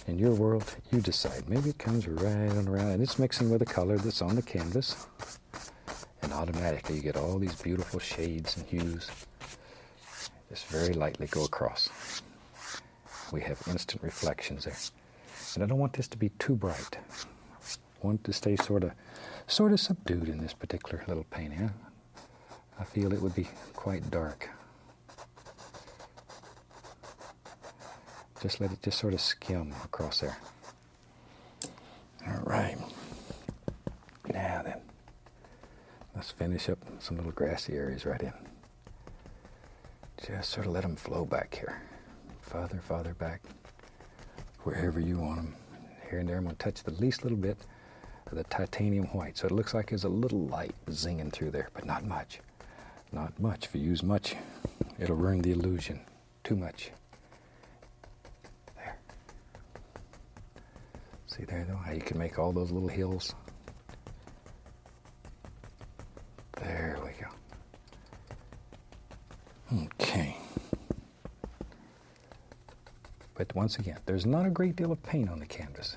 Speaker 1: In your world, you decide. Maybe it comes right on around, and it's mixing with the color that's on the canvas. And automatically you get all these beautiful shades and hues. Just very lightly go across. We have instant reflections there. And I don't want this to be too bright. I want it to stay sort of subdued in this particular little painting. I feel it would be quite dark. Just let it just sort of skim across there. All right. Now then, let's finish up some little grassy areas right in. Just sort of let them flow back here. Farther back. Wherever you want them. Here and there, I'm going to touch the least little bit of the titanium white. So it looks like there's a little light zinging through there, but not much. Not much. If you use much, it'll ruin the illusion. Too much. There. See there, though, how you can make all those little hills? There we go. Okay. But once again, there's not a great deal of paint on the canvas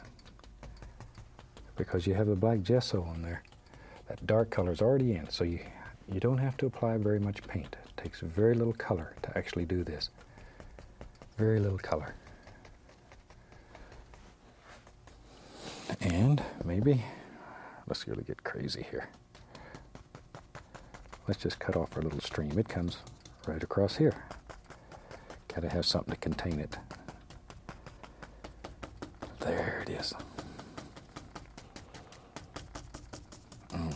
Speaker 1: because you have the black gesso on there. That dark color is already in, so you don't have to apply very much paint. It takes very little color to actually do this. Very little color. And maybe, let's really get crazy here. Let's just cut off our little stream. It comes right across here. Got to have something to contain it. There it is.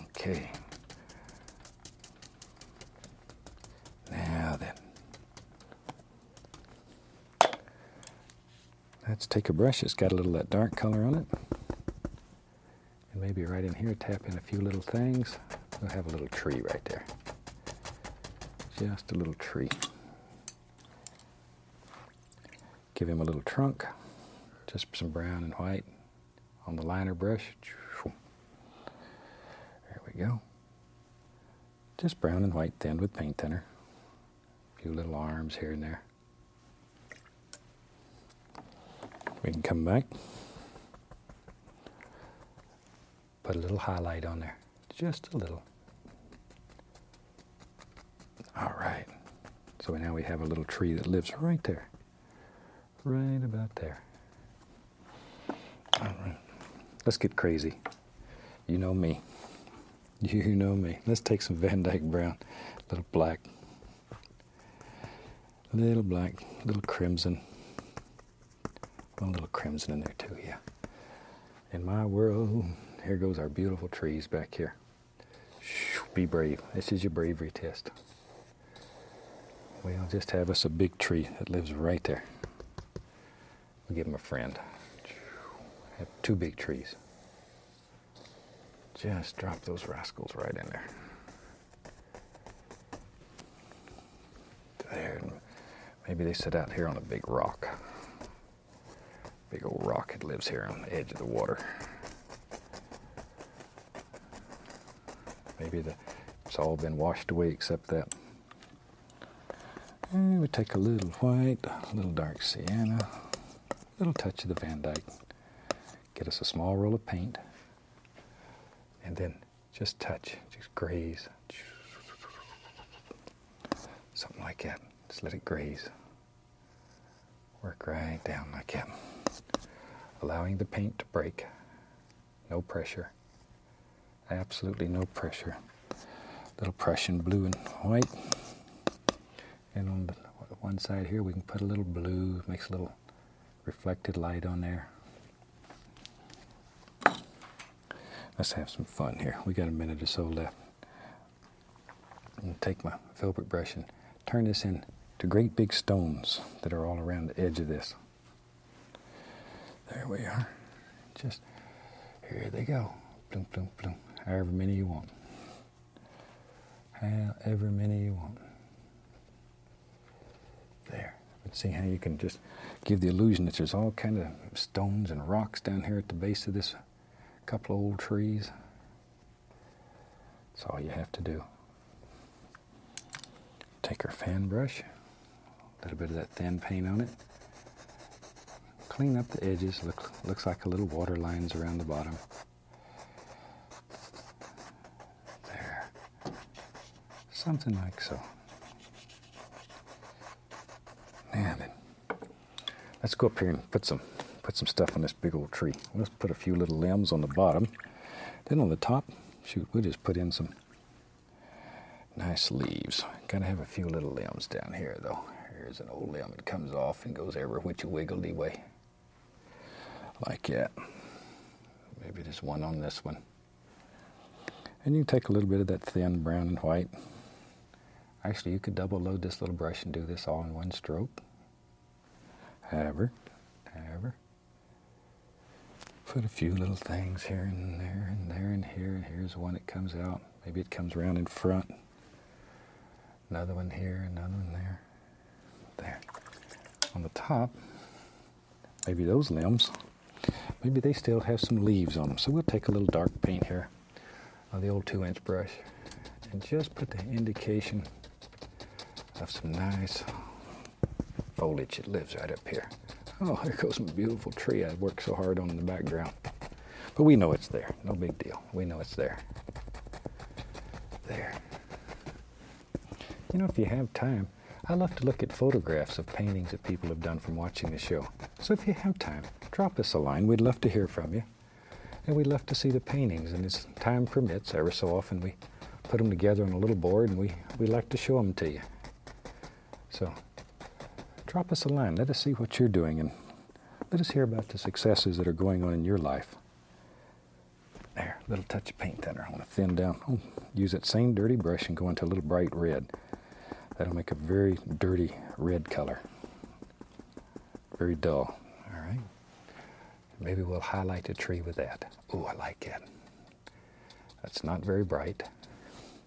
Speaker 1: Okay. Now then. Let's take a brush that's got a little of that dark color on it. And maybe right in here tap in a few little things. We'll have a little tree right there. Just a little tree. Give him a little trunk. Just some brown and white on the liner brush. There we go. Just brown and white thinned with paint thinner. A few little arms here and there. We can come back. Put a little highlight on there. Just a little. All right. So now we have a little tree that lives right there. Right about there. All right. Let's get crazy. You know me. You know me. Let's take some Van Dyke brown, a little black. Little black, little crimson. Well, a little crimson in there too, yeah. In my world, here goes our beautiful trees back here. Be brave. This is your bravery test. We'll just have us a big tree that lives right there. We'll give him a friend. Have 2 big trees. Just drop those rascals right in there. There. Maybe they sit out here on a big rock. Big old rock that lives here on the edge of the water. Maybe it's all been washed away except that. And we take a little white, a little dark sienna, a little touch of the Van Dyke. Get us a small roll of paint. And then just touch, just graze. Something like that. Just let it graze. Work right down like that. Allowing the paint to break. No pressure. Absolutely no pressure. Little Prussian blue and white. And on the one side here we can put a little blue. Makes a little reflected light on there. Let's have some fun here. We got a minute or so left. I'm going to take my filbert brush and turn this into great big stones that are all around the edge of this. There we are. Just, here they go. Bloom, bloom, bloom. However many you want. However many you want. There. But see how you can just give the illusion that there's all kind of stones and rocks down here at the base of this couple of old trees. That's all you have to do. Take our fan brush, a little bit of that thin paint on it. Clean up the edges. Looks like a little water lines around the bottom. There. Something like so. Now then, let's go up here and put some stuff on this big old tree. Let's put a few little limbs on the bottom. Then on the top, we'll just put in some nice leaves. Gotta have a few little limbs down here though. Here's an old limb that comes off and goes every which wiggledy way. Like that. Maybe there's one on this one. And you can take a little bit of that thin brown and white. Actually, you could double load this little brush and do this all in one stroke. However, put a few little things here and there and there and here. And here's one that comes out. Maybe it comes around in front. Another one here, another one there. There. On the top, maybe those limbs, maybe they still have some leaves on them. So we'll take a little dark paint here on the old 2-inch brush and just put the indication of some nice foliage that lives right up here. Oh, there goes my beautiful tree I worked so hard on in the background. But we know it's there. No big deal. We know it's there. There. You know, if you have time, I love to look at photographs of paintings that people have done from watching the show. So if you have time, drop us a line. We'd love to hear from you. And we'd love to see the paintings. And as time permits, ever so often we put them together on a little board and we like to show them to you. So drop us a line. Let us see what you're doing and let us hear about the successes that are going on in your life. There, a little touch of paint thinner. I want to thin down. Oh, use that same dirty brush and go into a little bright red. That'll make a very dirty red color. Very dull. All right. Maybe we'll highlight the tree with that. Oh, I like that. That's not very bright.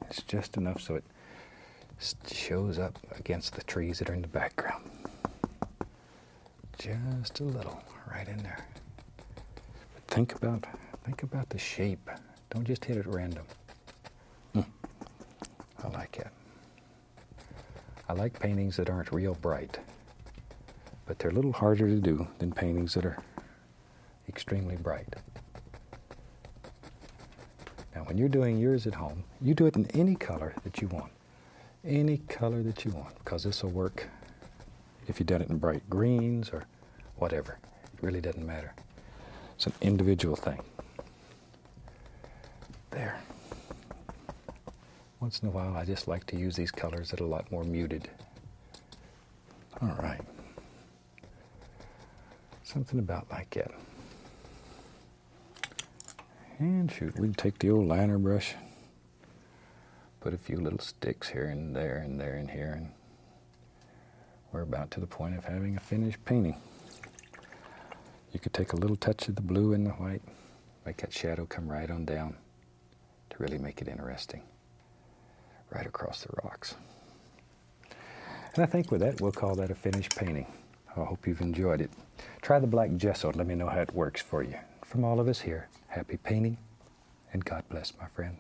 Speaker 1: It's just enough so it shows up against the trees that are in the background. Just a little right in there. But think about the shape. Don't just hit it random. I like it. I like paintings that aren't real bright, but they're a little harder to do than paintings that are extremely bright. Now, when you're doing yours at home, you do it in any color that you want. Any color that you want, because this will work if you've done it in bright greens or whatever. It really doesn't matter. It's an individual thing. There. Once in a while, I just like to use these colors that are a lot more muted. All right. Something about like that. And shoot, we can take the old liner brush, put a few little sticks here and there and there and here, and we're about to the point of having a finished painting. You could take a little touch of the blue and the white, make that shadow come right on down to really make it interesting, right across the rocks. And I think with that, we'll call that a finished painting. I hope you've enjoyed it. Try the black gesso and let me know how it works for you. From all of us here, happy painting, and God bless, my friend.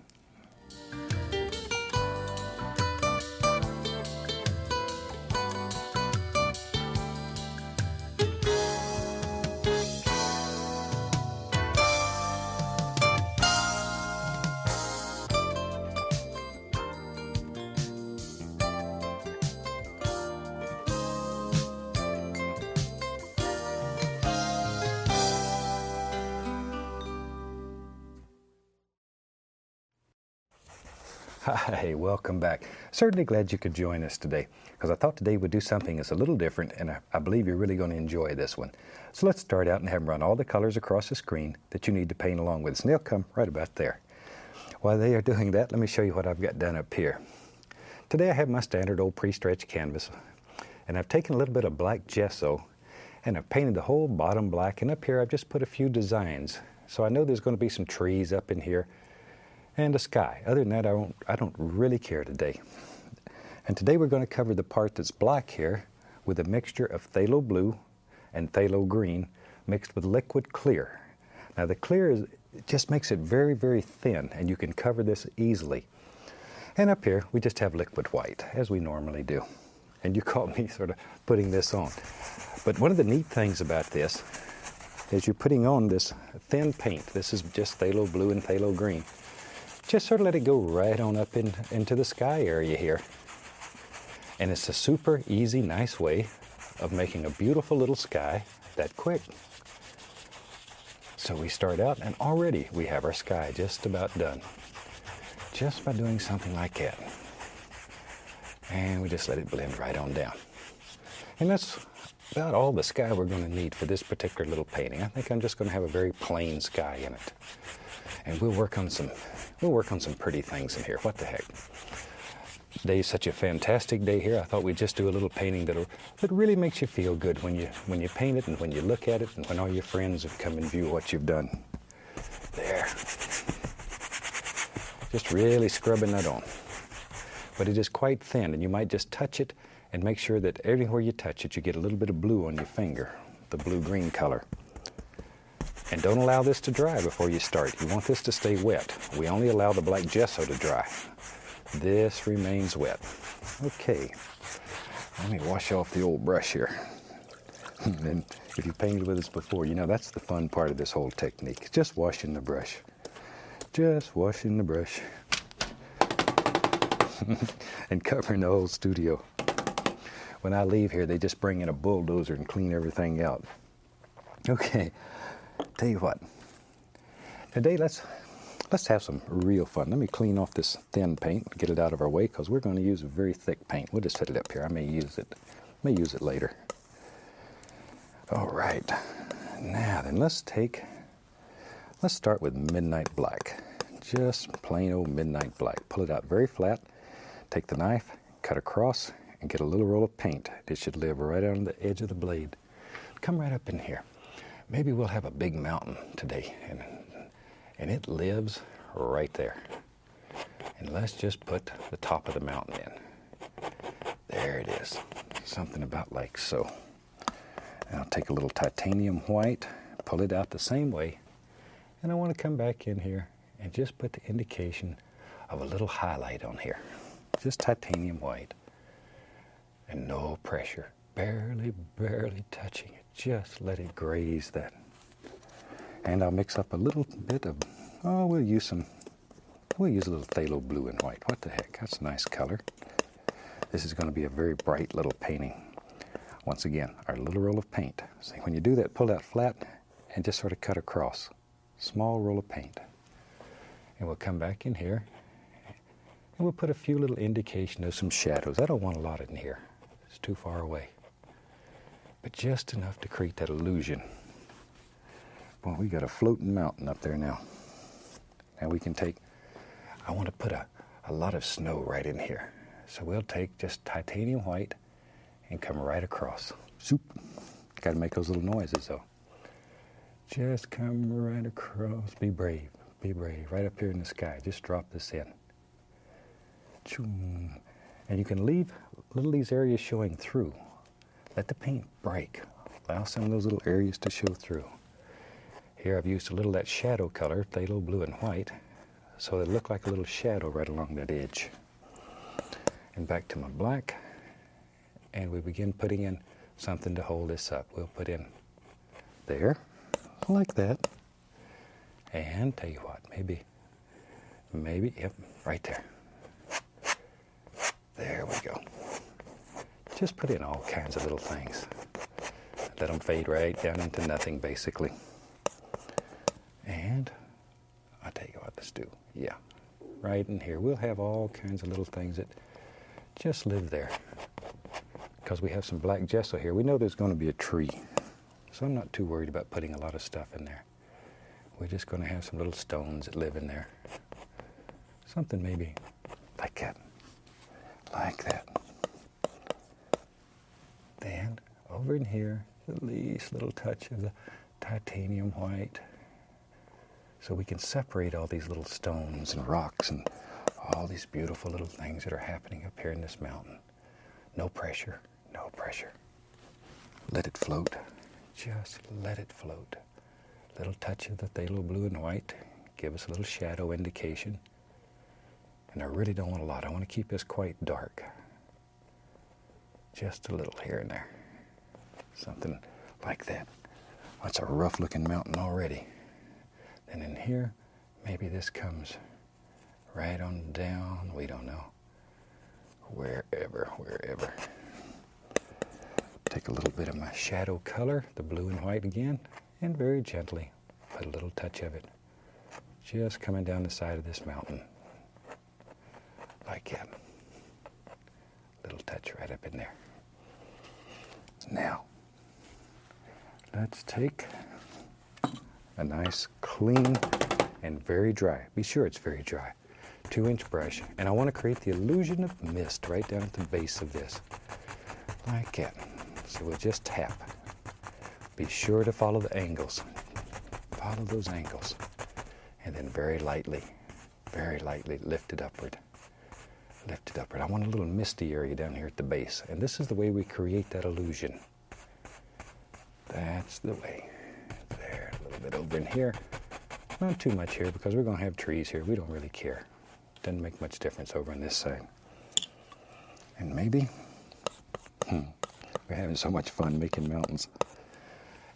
Speaker 1: Hi, welcome back. Certainly glad you could join us today, because I thought today we'd do something that's a little different, and I believe you're really going to enjoy this one. So let's start out and have them run all the colors across the screen that you need to paint along with us, and they'll come right about there. While they are doing that, let me show you what I've got done up here. Today I have my standard old pre-stretched canvas, and I've taken a little bit of black gesso, and I've painted the whole bottom black, and up here I've just put a few designs. So I know there's going to be some trees up in here, and a sky. Other than that, I don't really care today. And today we're going to cover the part that's black here with a mixture of phthalo blue and phthalo green mixed with liquid clear. Now the clear it just makes it very, very thin, and you can cover this easily. And up here we just have liquid white, as we normally do. And you caught me sort of putting this on. But one of the neat things about this is you're putting on this thin paint. This is just phthalo blue and phthalo green. Just sort of let it go right on up into the sky area here. And it's a super easy, nice way of making a beautiful little sky that quick. So we start out, and already we have our sky just about done. Just by doing something like that. And we just let it blend right on down. And that's about all the sky we're going to need for this particular little painting. I think I'm just going to have a very plain sky in it. And we'll work on some pretty things in here. What the heck? Today's such a fantastic day here. I thought we'd just do a little painting that really makes you feel good when you paint it, and when you look at it, and when all your friends have come and view what you've done. There. Just really scrubbing that on. But it is quite thin, and you might just touch it and make sure that everywhere you touch it, you get a little bit of blue on your finger, the blue-green color. And don't allow this to dry before you start. You want this to stay wet. We only allow the black gesso to dry. This remains wet. Okay, let me wash off the old brush here. And if you painted with us before, you know that's the fun part of this whole technique. Just washing the brush. Just washing the brush. And covering the whole studio. When I leave here, they just bring in a bulldozer and clean everything out. Okay. Tell you what, today let's have some real fun. Let me clean off this thin paint, get it out of our way, because we're going to use a very thick paint. We'll just set it up here. I may use it later. All right, now then let's start with midnight black. Just plain old midnight black. Pull it out very flat, take the knife, cut across, and get a little roll of paint. It should live right on the edge of the blade. Come right up in here. Maybe we'll have a big mountain today, and it lives right there. And let's just put the top of the mountain in. There it is. Something about like so. And I'll take a little titanium white, pull it out the same way, and I want to come back in here and just put the indication of a little highlight on here. Just titanium white. And no pressure. Barely touching it. Just let it graze that. And I'll mix up a little bit of, we'll use a little phthalo blue and white. What the heck, that's a nice color. This is going to be a very bright little painting. Once again, our little roll of paint. See, when you do that, pull that flat and just sort of cut across. Small roll of paint. And we'll come back in here and we'll put a few little indication of some shadows. I don't want a lot in here. It's too far away. but just enough to create that illusion. Boy, we got a floating mountain up there now. Now we can take, I want to put a lot of snow right in here. So we'll take just titanium white and come right across. Zoop. Got to make those little noises though. Just come right across. Be brave. Be brave. Right up here in the sky. Just drop this in. And you can leave little these areas showing through. Let the paint break. Allow some of those little areas to show through. Here I've used a little of that shadow color, phthalo blue and white, so it look like a little shadow right along that edge. And back to my black, and we begin putting in something to hold this up. We'll put in there, like that. And tell you what, maybe, yep, right there. There we go. Just put in all kinds of little things. Let them fade right down into nothing, basically. And I'll tell you what, let's do, yeah, right in here. We'll have all kinds of little things that just live there. Because we have some black gesso here. We know there's going to be a tree. So I'm not too worried about putting a lot of stuff in there. We're just going to have some little stones that live in there. Something maybe like that. Like that. Then over in here, the least little touch of the titanium white. So we can separate all these little stones and rocks and all these beautiful little things that are happening up here in this mountain. No pressure, no pressure. Let it float. Just let it float. Little touch of the phthalo blue and white. Give us a little shadow indication. And I really don't want a lot. I want to keep this quite dark. Just a little here and there. Something like that. That's a rough looking mountain already. And in here, maybe this comes right on down, we don't know, wherever. Take a little bit of my shadow color, the blue and white again, and very gently put a little touch of it, just coming down the side of this mountain, like that. Little touch right up in there. Now, let's take a nice, clean, and very dry. Be sure it's very dry. 2-inch brush. And I want to create the illusion of mist right down at the base of this. Like that. So we'll just tap. Be sure to follow the angles. Follow those angles. And then very lightly lift it upward. Lift it upward. I want a little misty area down here at the base. And this is the way we create that illusion. That's the way. There, a little bit over in here. Not too much here because we're going to have trees here. We don't really care. Doesn't make much difference over on this side. And maybe, we're having so much fun making mountains.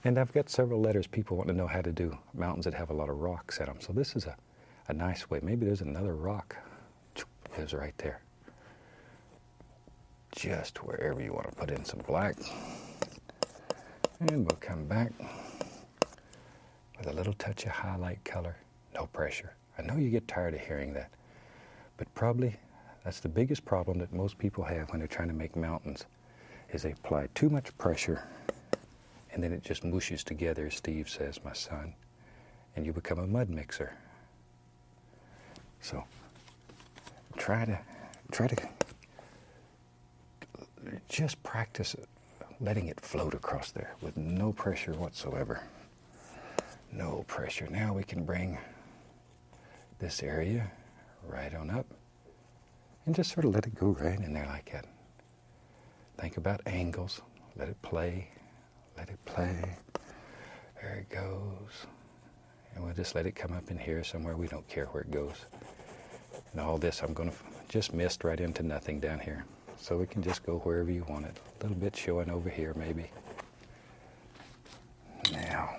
Speaker 1: And I've got several letters people want to know how to do mountains that have a lot of rocks in them. So this is a nice way. Maybe there's another rock. It's right there. Just wherever you want to put in some black. And we'll come back with a little touch of highlight color. No pressure. I know you get tired of hearing that. But probably that's the biggest problem that most people have when they're trying to make mountains, is they apply too much pressure and then it just mushes together, as Steve says, my son, and you become a mud mixer. So try to just practice letting it float across there with no pressure whatsoever. No pressure. Now we can bring this area right on up and just sort of let it go right in there like that. Think about angles. Let it play. Let it play. There it goes. And we'll just let it come up in here somewhere. We don't care where it goes. And all this I'm going to just mist right into nothing down here. So we can just go wherever you want it. A little bit showing over here maybe. Now,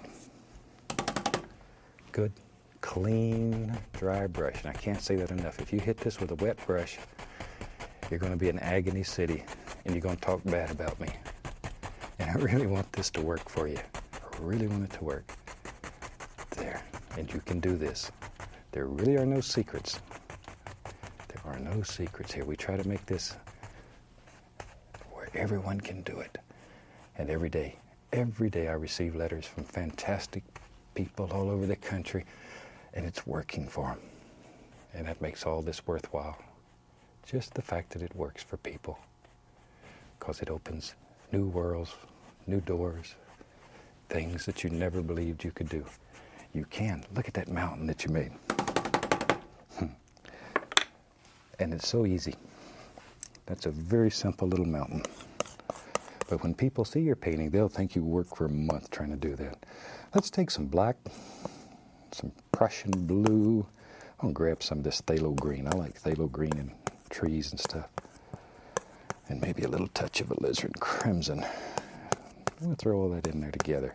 Speaker 1: good, clean, dry brush. And I can't say that enough. If you hit this with a wet brush, you're going to be in agony city and you're going to talk bad about me. And I really want this to work for you. I really want it to work. There. And you can do this. There really are no secrets. There are no secrets here. We try to make this where everyone can do it. And every day Every day I receive letters from fantastic people all over the country, and it's working for them. And that makes all this worthwhile. Just the fact that it works for people. Because it opens new worlds, new doors, things that you never believed you could do. You can. Look at that mountain that you made. And it's so easy. That's a very simple little mountain. But when people see your painting, they'll think you worked for a month trying to do that. Let's take some black, some Prussian blue. I'm going to grab some of this phthalo green. I like phthalo green in trees and stuff. And maybe a little touch of alizarin crimson. I'm going to throw all that in there together.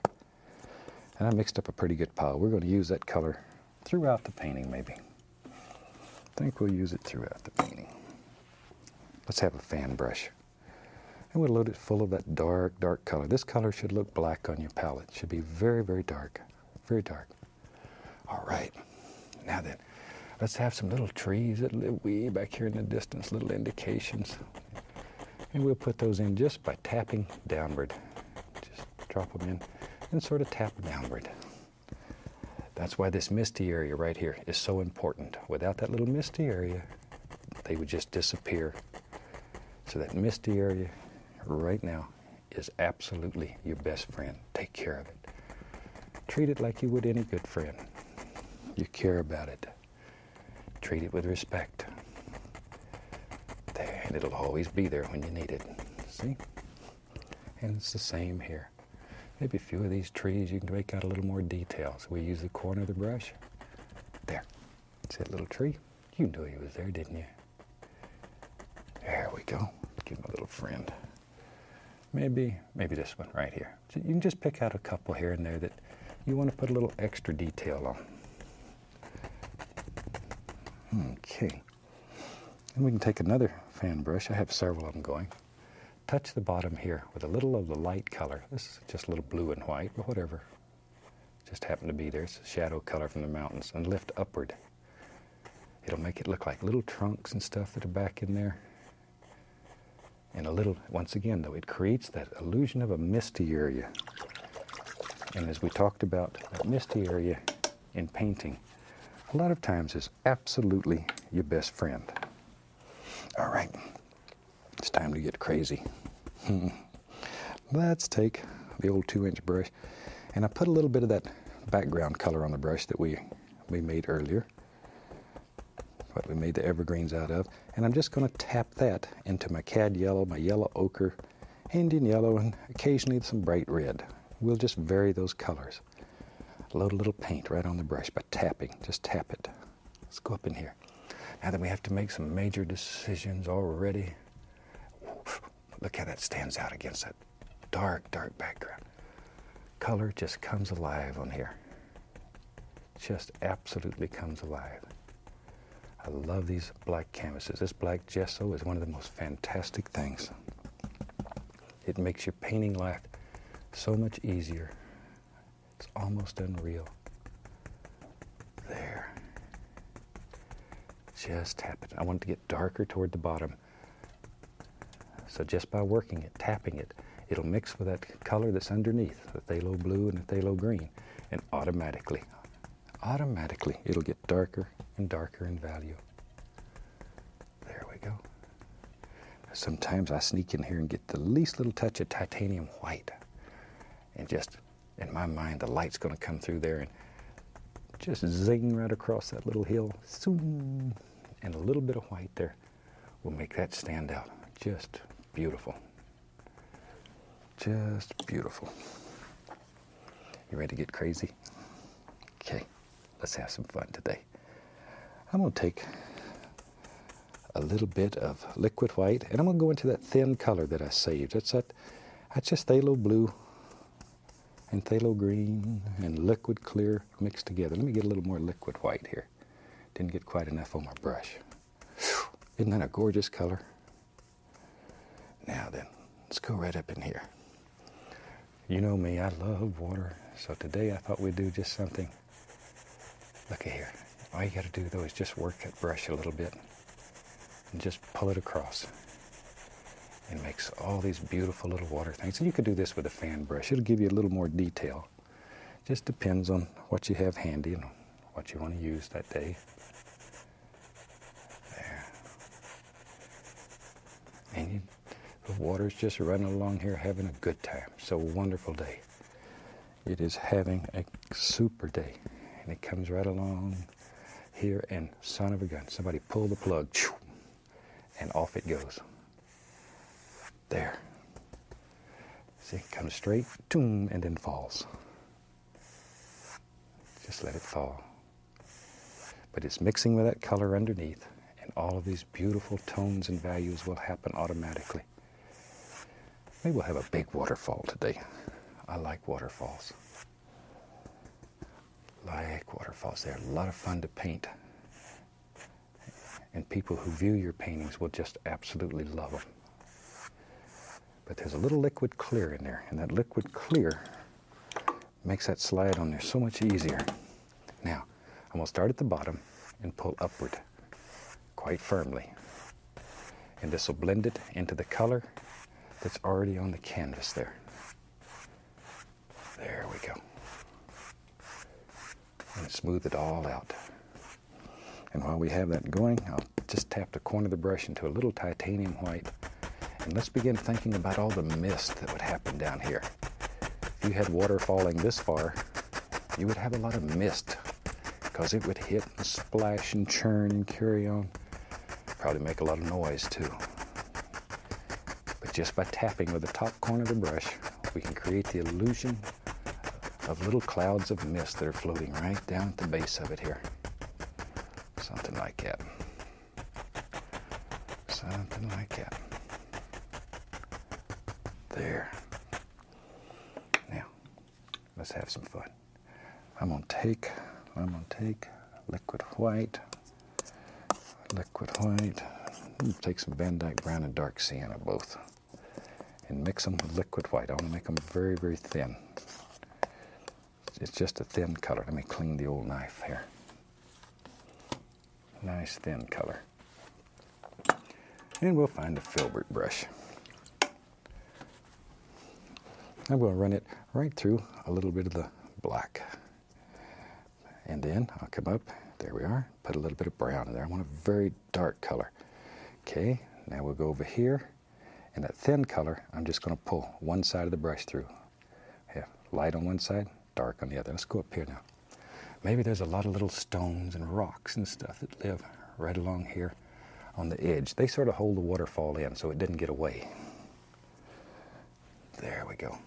Speaker 1: And I mixed up a pretty good pile. We're going to use that color throughout the painting, maybe. I think we'll use it throughout the painting. Let's have a fan brush. And we'll load it full of that dark, dark color. This color should look black on your palette. It should be very, very dark. Very dark. All right. Now then, let's have some little trees that live way back here in the distance, little indications. And we'll put those in just by tapping downward. Just drop them in and sort of tap downward. That's why this misty area right here is so important. Without that little misty area, they would just disappear. So that misty area right now is absolutely your best friend. Take care of it. Treat it like you would any good friend. You care about it. Treat it with respect. There, and it'll always be there when you need it. See? And it's the same here. Maybe a few of these trees you can make out a little more detail. So we use the corner of the brush. There. See that little tree? You knew he was there, didn't you? There we go. Give him a little friend. Maybe this one right here. So you can just pick out a couple here and there that you want to put a little extra detail on. Okay. And we can take another fan brush. I have several of them going. Touch the bottom here with a little of the light color. This is just a little blue and white, but whatever. Just happened to be there. It's a shadow color from the mountains. And lift upward. It'll make it look like little trunks and stuff that are back in there. And a little, once again though, it creates that illusion of a misty area. And as we talked about, that misty area in painting, a lot of times is absolutely your best friend. All right, it's time to get crazy. Let's take the old 2-inch brush, and I put a little bit of that background color on the brush that we made earlier, what we made the evergreens out of, and I'm just going to tap that into my cad yellow, my yellow ochre, Indian yellow, and occasionally some bright red. We'll just vary those colors. Load a little paint right on the brush by tapping. Just tap it. Let's go up in here. Now that we have to make some major decisions already. Look how that stands out against that dark, dark background. Color just comes alive on here. Just absolutely comes alive. I love these black canvases. This black gesso is one of the most fantastic things. It makes your painting life so much easier. It's almost unreal. There. Just tap it. I want it to get darker toward the bottom. So just by working it, tapping it, it'll mix with that color that's underneath, the phthalo blue and the phthalo green, and automatically, it'll get darker and darker in value. There we go. Sometimes I sneak in here and get the least little touch of titanium white. And just, in my mind, the light's going to come through there and just zing right across that little hill. Zoom. And a little bit of white there will make that stand out. Just beautiful. Just beautiful. You ready to get crazy? Okay, let's have some fun today. I'm going to take a little bit of liquid white, and I'm going to go into that thin color that I saved. That's just phthalo blue and phthalo green and liquid clear mixed together. Let me get a little more liquid white here. Didn't get quite enough on my brush. Whew. Isn't that a gorgeous color? Now then, let's go right up in here. You know me, I love water, so today I thought we'd do just something. Look at here. All you got to do though is just work that brush a little bit and just pull it across. and makes all these beautiful little water things. And you could do this with a fan brush. It'll give you a little more detail. Just depends on what you have handy and what you want to use that day. There. And the water's just running along here having a good time. So a wonderful day. It is having a super day. And it comes right along here and son of a gun, somebody pull the plug, and off it goes. There. See, it comes straight, and then falls. Just let it fall. But it's mixing with that color underneath, and all of these beautiful tones and values will happen automatically. Maybe we'll have a big waterfall today. I like waterfalls. They're a lot of fun to paint. And people who view your paintings will just absolutely love them. But there's a little liquid clear in there, and that liquid clear makes that slide on there so much easier. Now, I'm going to start at the bottom and pull upward quite firmly. And this will blend it into the color that's already on the canvas there. There we go. And smooth it all out. And while we have that going, I'll just tap the corner of the brush into a little titanium white. And let's begin thinking about all the mist that would happen down here. If you had water falling this far, you would have a lot of mist because it would hit and splash and churn and carry on. Probably make a lot of noise too. But just by tapping with the top corner of the brush, we can create the illusion of little clouds of mist that are floating right down at the base of it here. Something like that. Something like that. There. Now, let's have some fun. I'm gonna take liquid white. Take some Van Dyke Brown and dark sienna both, and mix them with liquid white. I want to make them very, very thin. It's just a thin color. Let me clean the old knife here. Nice thin color. And we'll find a filbert brush. I'm going to run it right through a little bit of the black. And then I'll come up, there we are, put a little bit of brown in there. I want a very dark color. Okay, now we'll go over here. And that thin color, I'm just going to pull one side of the brush through. Yeah, light on one side, dark on the other. Let's go up here now. Maybe there's a lot of little stones and rocks and stuff that live right along here on the edge. They sort of hold the waterfall in so it didn't get away. There we go.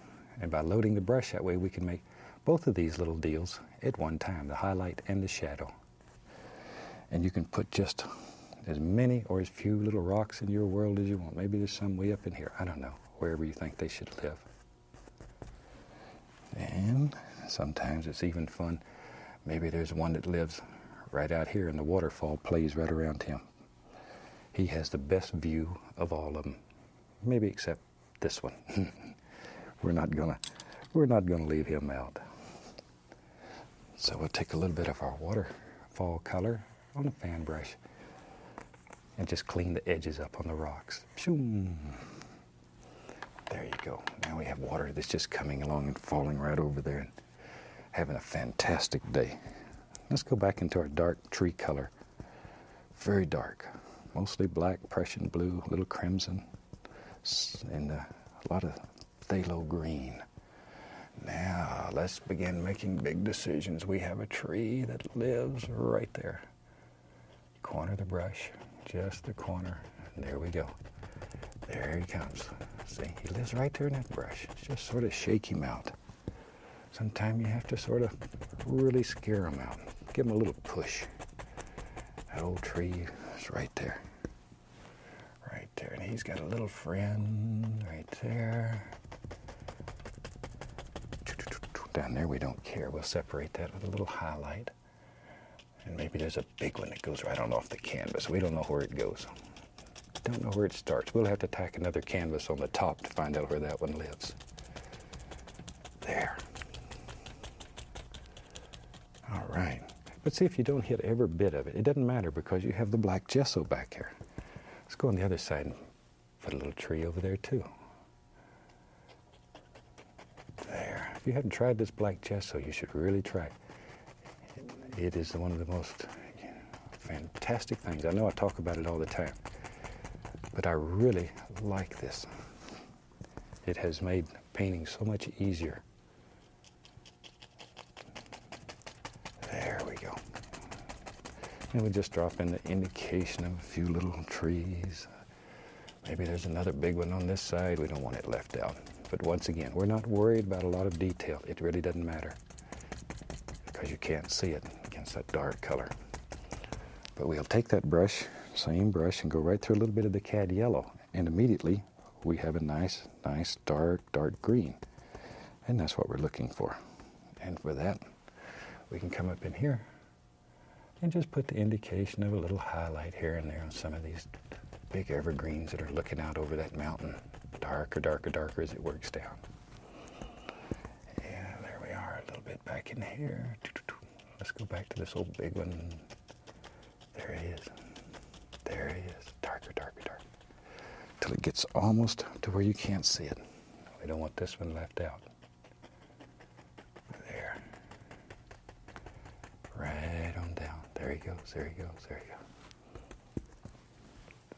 Speaker 1: And by loading the brush that way, we can make both of these little deals at one time, the highlight and the shadow. And you can put just as many or as few little rocks in your world as you want. Maybe there's some way up in here. I don't know, wherever you think they should live. And sometimes it's even fun. Maybe there's one that lives right out here and the waterfall plays right around him. He has the best view of all of them, maybe except this one. We're not gonna leave him out. So we'll take a little bit of our waterfall color on a fan brush and just clean the edges up on the rocks. There you go. Now we have water that's just coming along and falling right over there and having a fantastic day. Let's go back into our dark tree color. Very dark. Mostly black, Prussian blue, a little crimson, and a lot of phthalo green. Now, let's begin making big decisions. We have a tree that lives right there. Corner of the brush, just the corner. And there we go. There he comes. See, he lives right there in that brush. Just sort of shake him out. Sometimes you have to sort of really scare him out. Give him a little push. That old tree is right there. Right there. And he's got a little friend right there. Down there we don't care. We'll separate that with a little highlight. And maybe there's a big one that goes right on off the canvas. We don't know where it goes. Don't know where it starts. We'll have to tack another canvas on the top to find out where that one lives. There. All right. But see, if you don't hit every bit of it, it doesn't matter because you have the black gesso back here. Let's go on the other side and Put a little tree over there too. There. If you haven't tried this black gesso, you should really try it. It is one of the most fantastic things. I know I talk about it all the time, but I really like this. It has made painting so much easier. There we go. And we just drop in the indication of a few little trees. Maybe there's another big one on this side. We don't want it left out. But once again, we're not worried about a lot of detail. It really doesn't matter because you can't see it against that dark color. But we'll take that brush, same brush, and go right through a little bit of the cad yellow. And immediately we have a nice dark green. And that's what we're looking for. And for that, we can come up in here and just put the indication of a little highlight here and there on some of these big evergreens that are looking out over that mountain. Darker as it works down. Yeah, there we are, a little bit back in here. Let's go back to this old big one. There he is. There he is. Darker. Till it gets almost to where you can't see it. We don't want this one left out. There. Right on down. There he goes.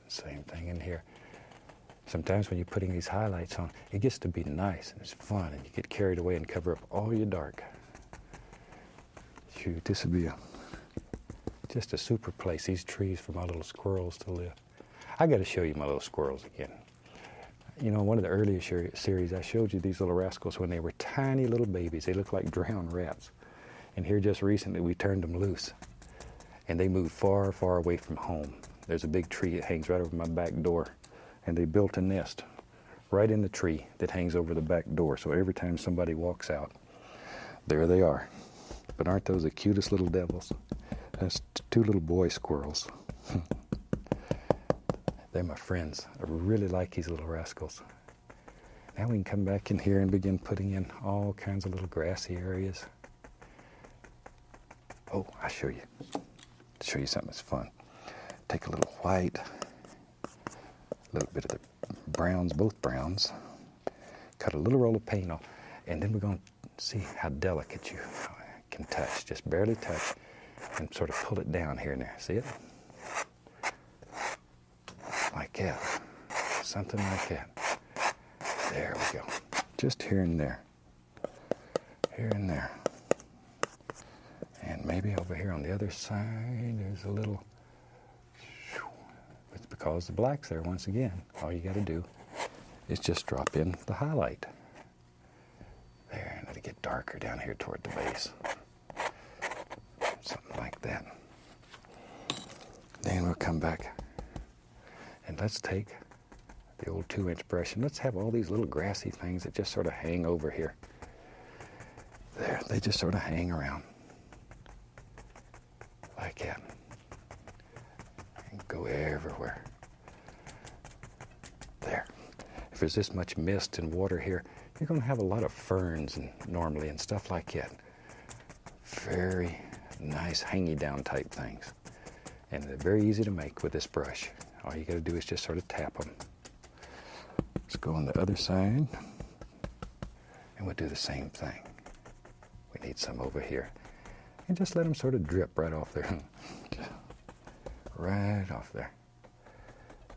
Speaker 1: Same thing in here. Sometimes when you're putting these highlights on, it gets to be nice and it's fun, and you get carried away and cover up all your dark. Shoot, this would be just a super place, these trees for my little squirrels to live. I got to show you my little squirrels again. You know, one of the earlier series, I showed you these little rascals when they were tiny little babies. They looked like drowned rats. And here just recently, we turned them loose. And they moved far away from home. There's a big tree that hangs right over my back door. And they built a nest right in the tree that hangs over the back door. So every time somebody walks out, there they are. But aren't those the cutest little devils? That's two little boy squirrels. They're my friends. I really like these little rascals. Now we can come back in here and begin putting in all kinds of little grassy areas. Oh, I'll show you. Show you something that's fun. Take a little white, a little bit of the browns, both browns. Cut a little roll of paint off, and then we're going to see how delicate you can touch. Just barely touch, and sort of pull it down here and there. See it? Like that. Something like that. There we go. Just here and there. Here and there. And maybe over here on the other side, there's a little... It's because the black's there once again. All you got to do is just drop in the highlight. There, and let it get darker down here toward the base. Something like that. Then we'll come back and let's take the old 2-inch brush and let's have all these little grassy things that just sort of hang over here. There, they just sort of hang around. Like that. And go everywhere. There. If there's this much mist and water here, you're going to have a lot of ferns and normally and stuff like that. Very nice hangy down type things. And they're very easy to make with this brush. All you got to do is just sort of tap them. Let's go on the other side. And we'll do the same thing. We need some over here. And just let them sort of drip right off there. Right off there.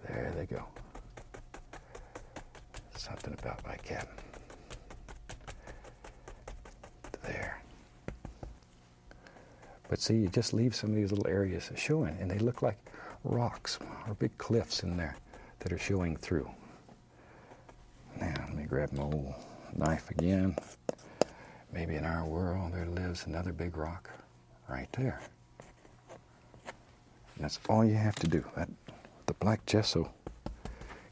Speaker 1: There they go. Something about like that. There. But see, you just leave some of these little areas showing, and they look like rocks or big cliffs in there that are showing through. Now, let me grab my old knife again. Maybe in our world there lives another big rock right there. And that's all you have to do. The black gesso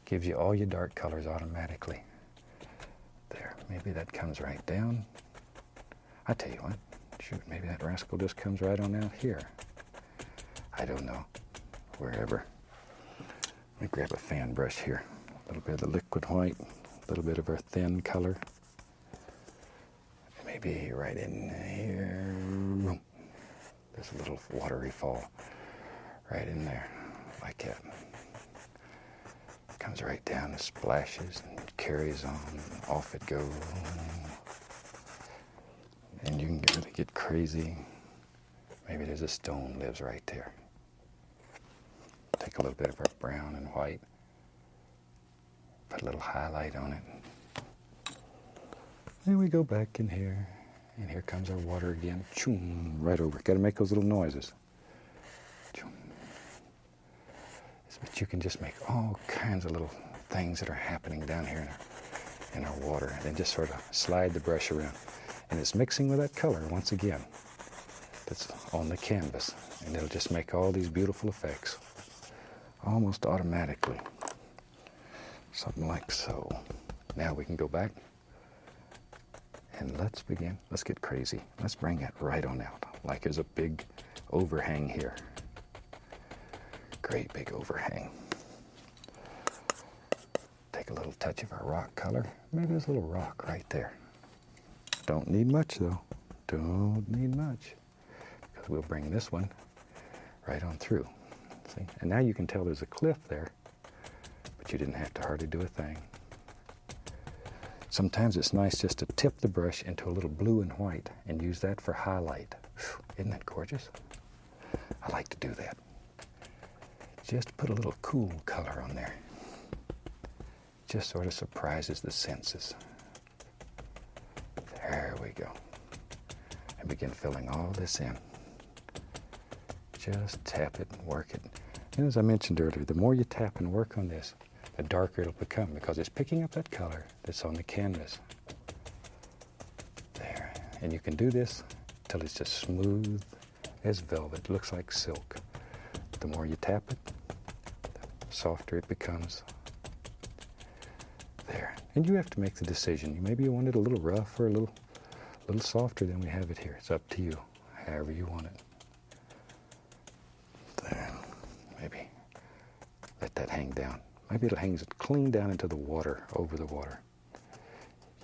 Speaker 1: gives you all your dark colors automatically. There, maybe that comes right down. I tell you what, shoot, maybe that rascal just comes right on out here. I don't know, wherever. Let me grab a fan brush here. A little bit of the liquid white, a little bit of our thin color. Maybe right in here. There's a little watery fall right in there, like that. comes right down and splashes and carries on, and off it goes. And you can really get crazy. Maybe there's a stone lives right there. Take a little bit of our brown and white, put a little highlight on it. Then we go back in here, and here comes our water again. Choom, right over. Got to make those little noises. Choom. But you can just make all kinds of little things that are happening down here in our water, and then just sort of slide the brush around. And it's mixing with that color once again that's on the canvas, and it'll just make all these beautiful effects almost automatically. Something like so. Now we can go back and let's begin. Let's get crazy. Let's bring it right on out, like there's a big overhang here. Great big overhang. Take a little touch of our rock color. Maybe there's a little rock right there. Don't need much though. Don't need much. Because we'll bring this one right on through. See? And now you can tell there's a cliff there, but you didn't have to hardly do a thing. Sometimes it's nice just to tip the brush into a little blue and white and use that for highlight. Whew, isn't that gorgeous? I like to do that. Just put a little cool color on there. Just sort of surprises the senses. There we go. And begin filling all this in. Just tap it and work it. And as I mentioned earlier, the more you tap and work on this, the darker it'll become because it's picking up that color that's on the canvas. There. And you can do this till it's just smooth as velvet. It looks like silk. The more you tap it, the softer it becomes. There. And you have to make the decision. Maybe you want it a little rough or a little softer than we have it here. It's up to you, however you want it. There. Maybe let that hang down. Maybe it'll hang clean down into the water, over the water.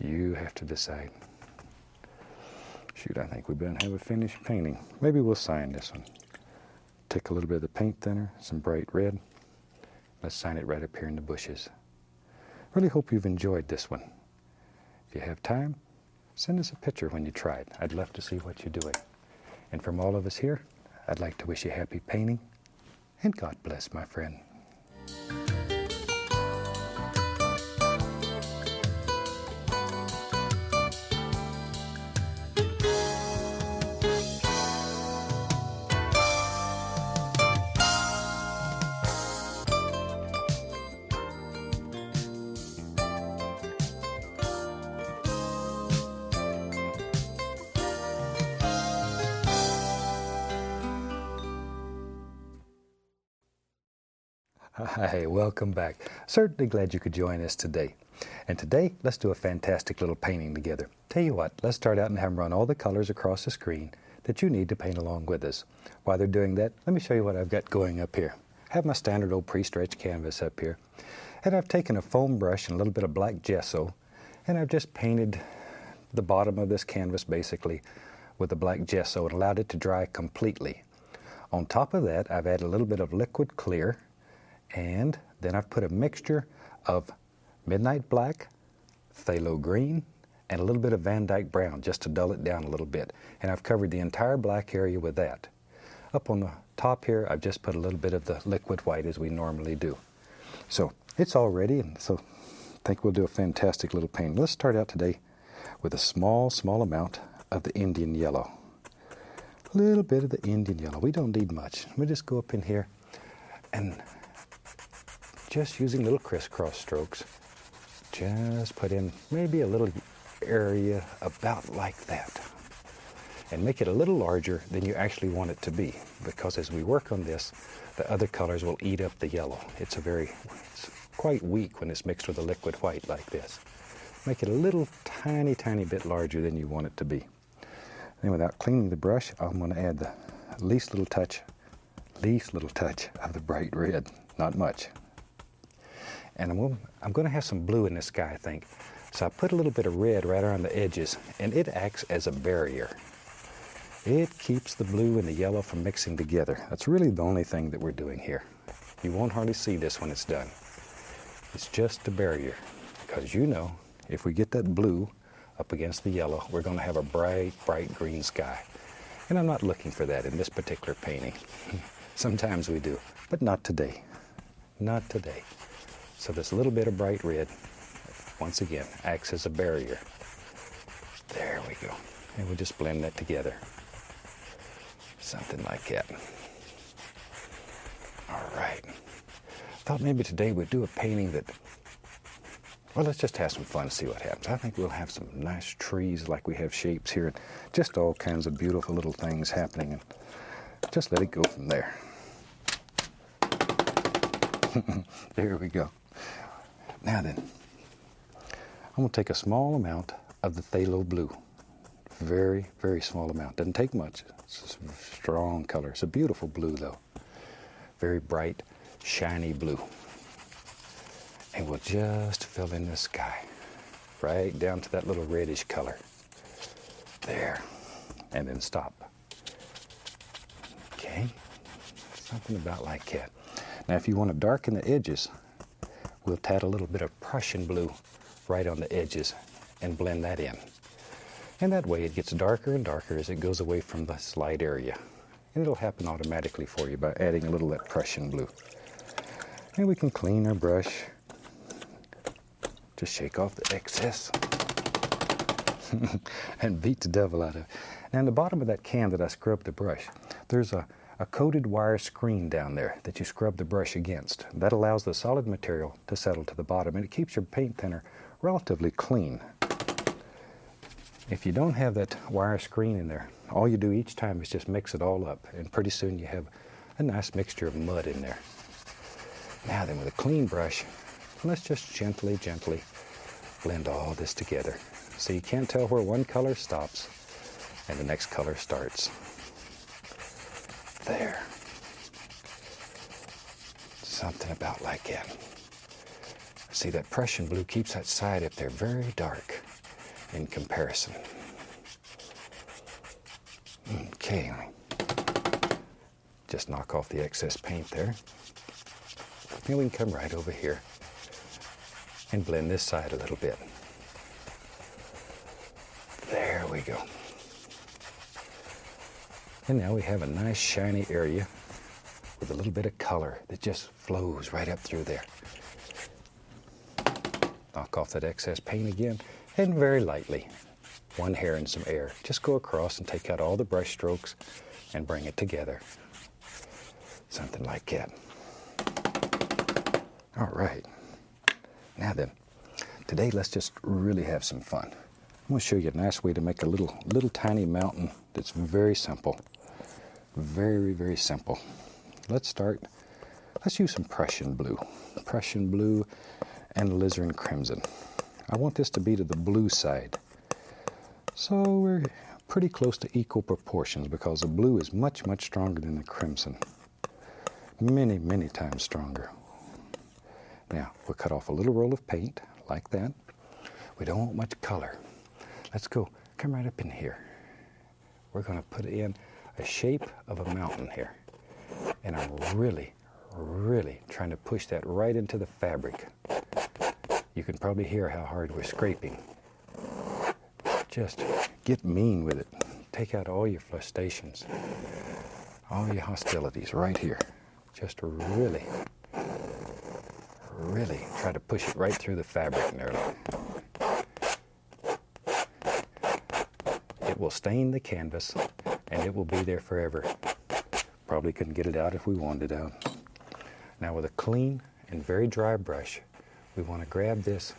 Speaker 1: You have to decide. Shoot, I think we better have a finished painting. Maybe we'll sign this one. Take a little bit of the paint thinner, some bright red. Let's sign it right up here in the bushes. Really hope you've enjoyed this one. If you have time, send us a picture when you try it. I'd love to see what you're doing. And from all of us here, I'd like to wish you happy painting, and God bless, my friend. Hi, welcome back. Certainly glad you could join us today. And today, let's do a fantastic little painting together. Tell you what, let's start out and have them run all the colors across the screen that you need to paint along with us. While they're doing that, let me show you what I've got going up here. I have my standard old pre-stretched canvas up here. And I've taken a foam brush and a little bit of black gesso, and I've just painted the bottom of this canvas basically with the black gesso and allowed it to dry completely. On top of that, I've added a little bit of liquid clear, and then I've put a mixture of midnight black, phthalo green, and a little bit of Van Dyke brown just to dull it down a little bit. And I've covered the entire black area with that. Up on the top here, I've just put a little bit of the liquid white as we normally do. So it's all ready, and so I think we'll do a fantastic little painting. Let's start out today with a small amount of the Indian yellow. A little bit of the Indian yellow. We don't need much. We'll just go up in here and just using little crisscross strokes, just put in maybe a little area about like that. And make it a little larger than you actually want it to be, because as we work on this, the other colors will eat up the yellow. It's quite weak when it's mixed with a liquid white like this. Make it a little tiny bit larger than you want it to be. Then without cleaning the brush, I'm going to add the least little touch of the bright red, not much. And I'm going to have some blue in this sky, I think. So I put a little bit of red right around the edges, and it acts as a barrier. It keeps the blue and the yellow from mixing together. That's really the only thing that we're doing here. You won't hardly see this when it's done. It's just a barrier, because you know, if we get that blue up against the yellow, we're going to have a bright, bright green sky. And I'm not looking for that in this particular painting. Sometimes we do, but not today. Not today. So this little bit of bright red, once again, acts as a barrier. There we go. And we'll just blend that together. Something like that. All right. Thought maybe today we'd do a painting that, well, let's just have some fun and see what happens. I think we'll have some nice trees like we have shapes here, and just all kinds of beautiful little things happening, and just let it go from there. There we go. Now then, I'm going to take a small amount of the phthalo blue. Very, very small amount. Doesn't take much. It's a strong color. It's a beautiful blue, though. Very bright, shiny blue. And we'll just fill in the sky, right down to that little reddish color. There. And then stop. Okay. Something about like that. Now, if you want to darken the edges, we'll tat a little bit of Prussian blue right on the edges and blend that in. And that way it gets darker and darker as it goes away from this light area. And it'll happen automatically for you by adding a little of that Prussian blue. And we can clean our brush. Just shake off the excess and beat the devil out of it. Now, in the bottom of that can that I scrubbed the brush, there's a coated wire screen down there that you scrub the brush against. That allows the solid material to settle to the bottom, and it keeps your paint thinner relatively clean. If you don't have that wire screen in there, all you do each time is just mix it all up, and pretty soon you have a nice mixture of mud in there. Now then, with a clean brush, let's just gently, gently blend all this together. So you can't tell where one color stops and the next color starts. There. Something about like that. See, that Prussian blue keeps that side up there very dark in comparison. Okay. Just knock off the excess paint there. And we can come right over here and blend this side a little bit. There we go. And now we have a nice shiny area with a little bit of color that just flows right up through there. Knock off that excess paint again, and very lightly, one hair and some air, just go across and take out all the brush strokes and bring it together. Something like that. All right. Now then, today let's just really have some fun. I'm going to show you a nice way to make a little tiny mountain that's very simple. Very, very simple. Let's use some Prussian blue. Prussian blue and alizarin crimson. I want this to be to the blue side. So we're pretty close to equal proportions because the blue is much, much stronger than the crimson. Many, many times stronger. Now, we'll cut off a little roll of paint like that. We don't want much color. Let's go. Come right up in here. We're going to put in a shape of a mountain here. And I'm really, really trying to push that right into the fabric. You can probably hear how hard we're scraping. Just get mean with it. Take out all your frustrations, all your hostilities right here. Just really, really try to push it right through the fabric there. It will stain the canvas and it will be there forever. Probably couldn't get it out if we wanted it out. Now with a clean and very dry brush, we want to grab this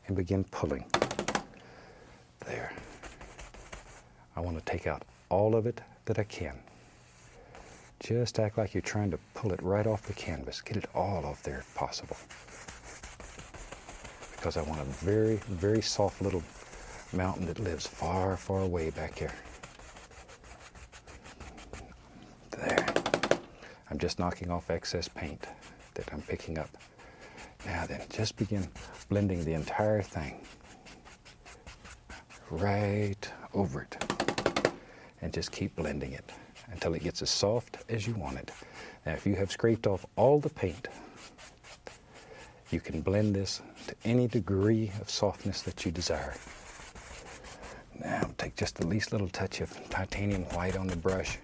Speaker 1: and begin pulling. There. I want to take out all of it that I can. Just act like you're trying to pull it right off the canvas. Get it all off there if possible. Because I want a very, very soft little mountain that lives far, far away back here. There. I'm just knocking off excess paint that I'm picking up. Now then, just begin blending the entire thing right over it. And just keep blending it until it gets as soft as you want it. Now, if you have scraped off all the paint, You can blend this to any degree of softness that you desire. Now take just the least little touch of titanium white on the brush.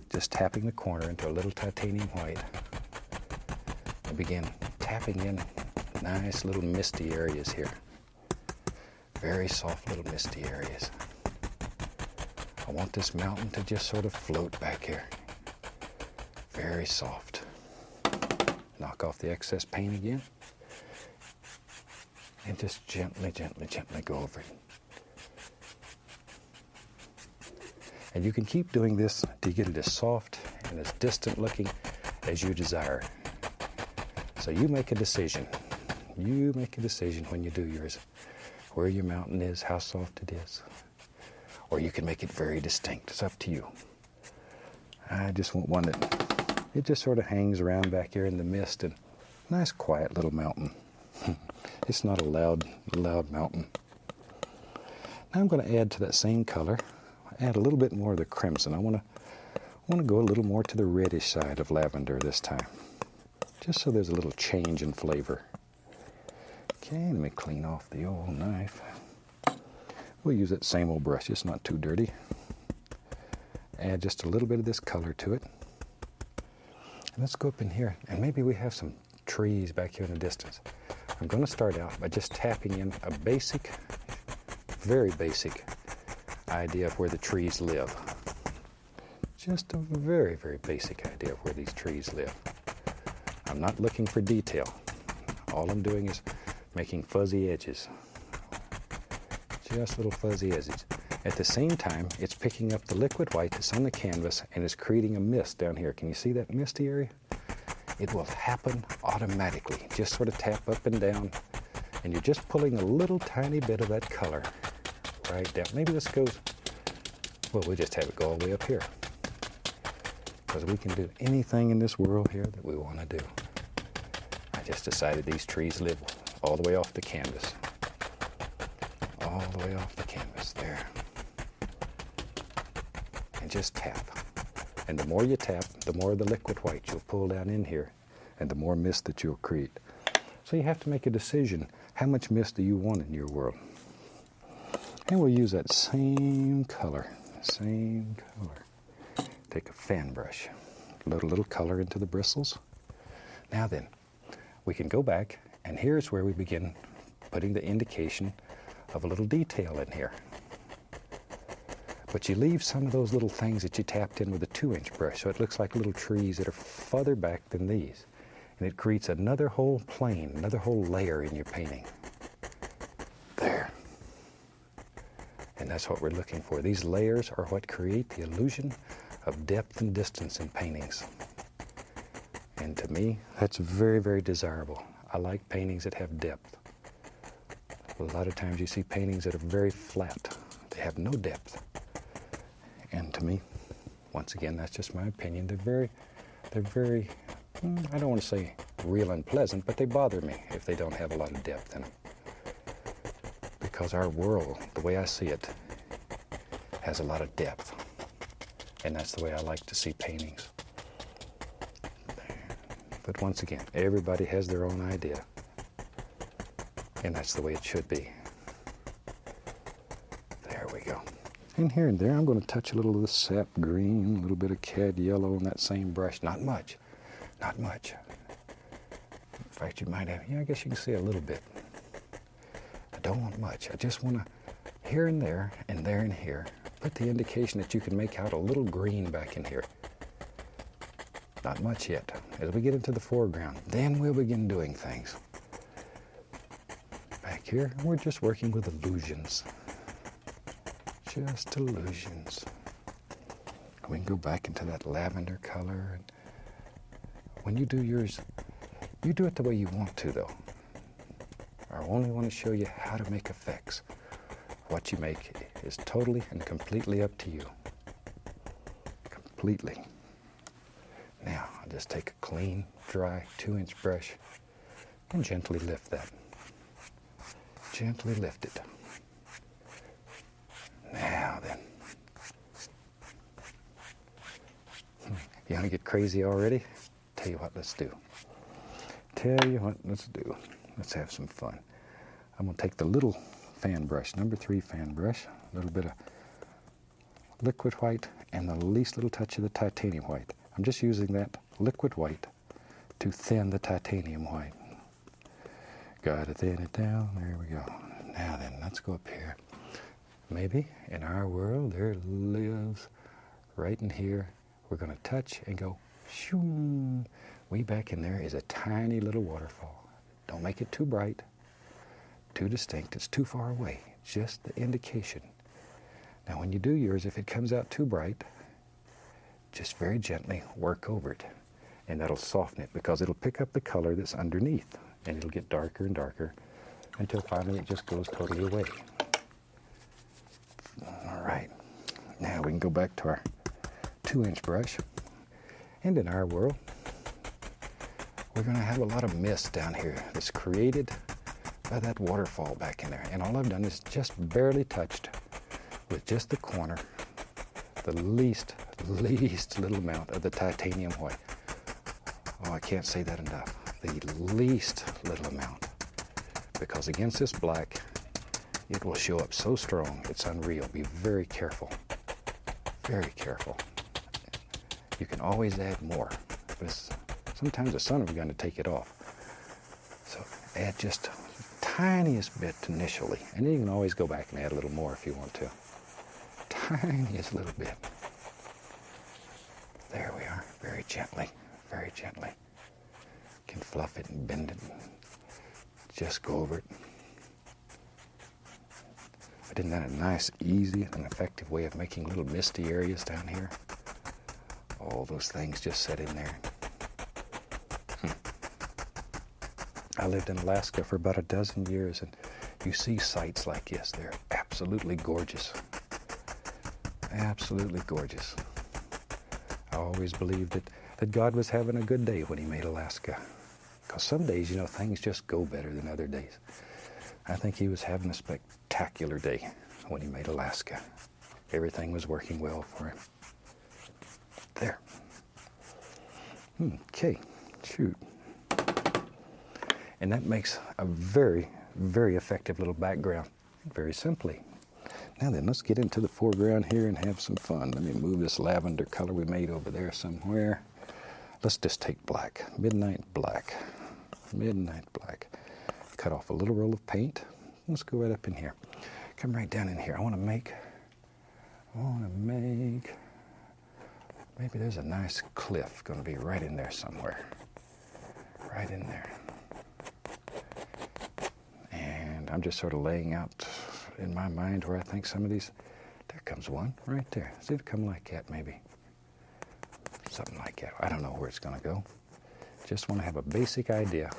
Speaker 1: Just tapping the corner into a little titanium white. And begin tapping in nice little misty areas here. Very soft little misty areas. I want this mountain to just sort of float back here. Very soft. Knock off the excess paint again. And just gently, gently, gently go over it. And you can keep doing this to get it as soft and as distant looking as you desire. So you make a decision. You make a decision when you do yours, where your mountain is, how soft it is. Or you can make it very distinct. It's up to you. I just want one that it just sort of hangs around back here in the mist, and nice quiet little mountain. It's not a loud mountain. Now I'm going to add to that same color, add a little bit more of the crimson. I want to go a little more to the reddish side of lavender this time, just so there's a little change in flavor. Okay, let me clean off the old knife. We'll use that same old brush, it's not too dirty. Add just a little bit of this color to it. And let's go up in here, and maybe we have some trees back here in the distance. I'm going to start out by just tapping in a basic, very basic idea of where the trees live. Just a very, very basic idea of where these trees live. I'm not looking for detail. All I'm doing is making fuzzy edges. Just little fuzzy edges. At the same time, it's picking up the liquid white that's on the canvas and is creating a mist down here. Can you see that misty area? It will happen automatically. Just sort of tap up and down, and you're just pulling a little tiny bit of that color right down. Maybe this goes, well, we'll just have it go all the way up here, because we can do anything in this world here that we want to do. I just decided these trees live all the way off the canvas. All the way off the canvas there. And just tap. And the more you tap, the more of the liquid white you'll pull down in here, and the more mist that you'll create. So you have to make a decision. How much mist do you want in your world? And we'll use that same color. Take a fan brush. Load a little color into the bristles. Now then, we can go back, and here's where we begin putting the indication of a little detail in here. But you leave some of those little things that you tapped in with a 2-inch brush, so it looks like little trees that are farther back than these. And it creates another whole plane, another whole layer in your painting. There. And that's what we're looking for. These layers are what create the illusion of depth and distance in paintings. And to me, that's very, very desirable. I like paintings that have depth. A lot of times you see paintings that are very flat. They have no depth. And to me, once again, that's just my opinion, they're very, I don't want to say real unpleasant, but they bother me if they don't have a lot of depth in them. Because our world, the way I see it, has a lot of depth. And that's the way I like to see paintings. But once again, everybody has their own idea. And that's the way it should be. There we go. And here and there, I'm going to touch a little of the sap green, a little bit of cad yellow on that same brush. Not much. Not much. In fact, you might have, I guess you can see a little bit. I don't want much. I just want to, here and there and here, put the indication that you can make out a little green back in here. Not much yet. As we get into the foreground, then we'll begin doing things. Back here, we're just working with illusions. Just illusions. We can go back into that lavender color. And when you do yours, you do it the way you want to, though. I only want to show you how to make effects. What you make is totally and completely up to you. Completely. Now, I'll just take a clean, dry 2-inch brush and gently lift that. Gently lift it. Now then. You want to get crazy already? Tell you what, let's do. tell you what, let's have some fun. I'm going to take the little fan brush, number 3 fan brush, a little bit of liquid white and the least little touch of the titanium white. I'm just using that liquid white to thin the titanium white. Gotta thin it down, there we go. Now then, let's go up here. Maybe in our world there lives, right in here, we're going to touch and go, shoo. Way back in there is a tiny little waterfall. Don't make it too bright, too distinct, it's too far away, just the indication. Now when you do yours, if it comes out too bright, just very gently work over it, and that'll soften it because it'll pick up the color that's underneath, and it'll get darker and darker until finally it just goes totally away. All right, now we can go back to our 2-inch brush, and in our world, we're going to have a lot of mist down here that's created by that waterfall back in there, and all I've done is just barely touched with just the corner, the least little amount of the titanium white. Oh, I can't say that enough. The least little amount. Because against this black, it will show up so strong, it's unreal. Be very careful. Very careful. You can always add more. But sometimes the sun is going to take it off. So add just the tiniest bit initially. And then you can always go back and add a little more if you want to. Tiniest little bit. There we are, very gently, very gently. You can fluff it and bend it, just go over it. But isn't that a nice, easy, and effective way of making little misty areas down here? All those things just set in there. I lived in Alaska for about 12 years, and you see sights like this. They're absolutely gorgeous. Absolutely gorgeous. I always believed that God was having a good day when he made Alaska. Because some days, things just go better than other days. I think he was having a spectacular day when he made Alaska. Everything was working well for him. There. Okay, shoot. And that makes a very, very effective little background, very simply. Now then, let's get into the foreground here and have some fun. Let me move this lavender color we made over there somewhere. Let's just take black, midnight black. Cut off a little roll of paint. Let's go right up in here. Come right down in here. I want to make, maybe there's a nice cliff going to be right in there somewhere. Right in there. And I'm just sort of laying out in my mind where I think some of these, there comes one right there. See it come like that maybe. Something like that. I don't know where it's going to go. Just want to have a basic idea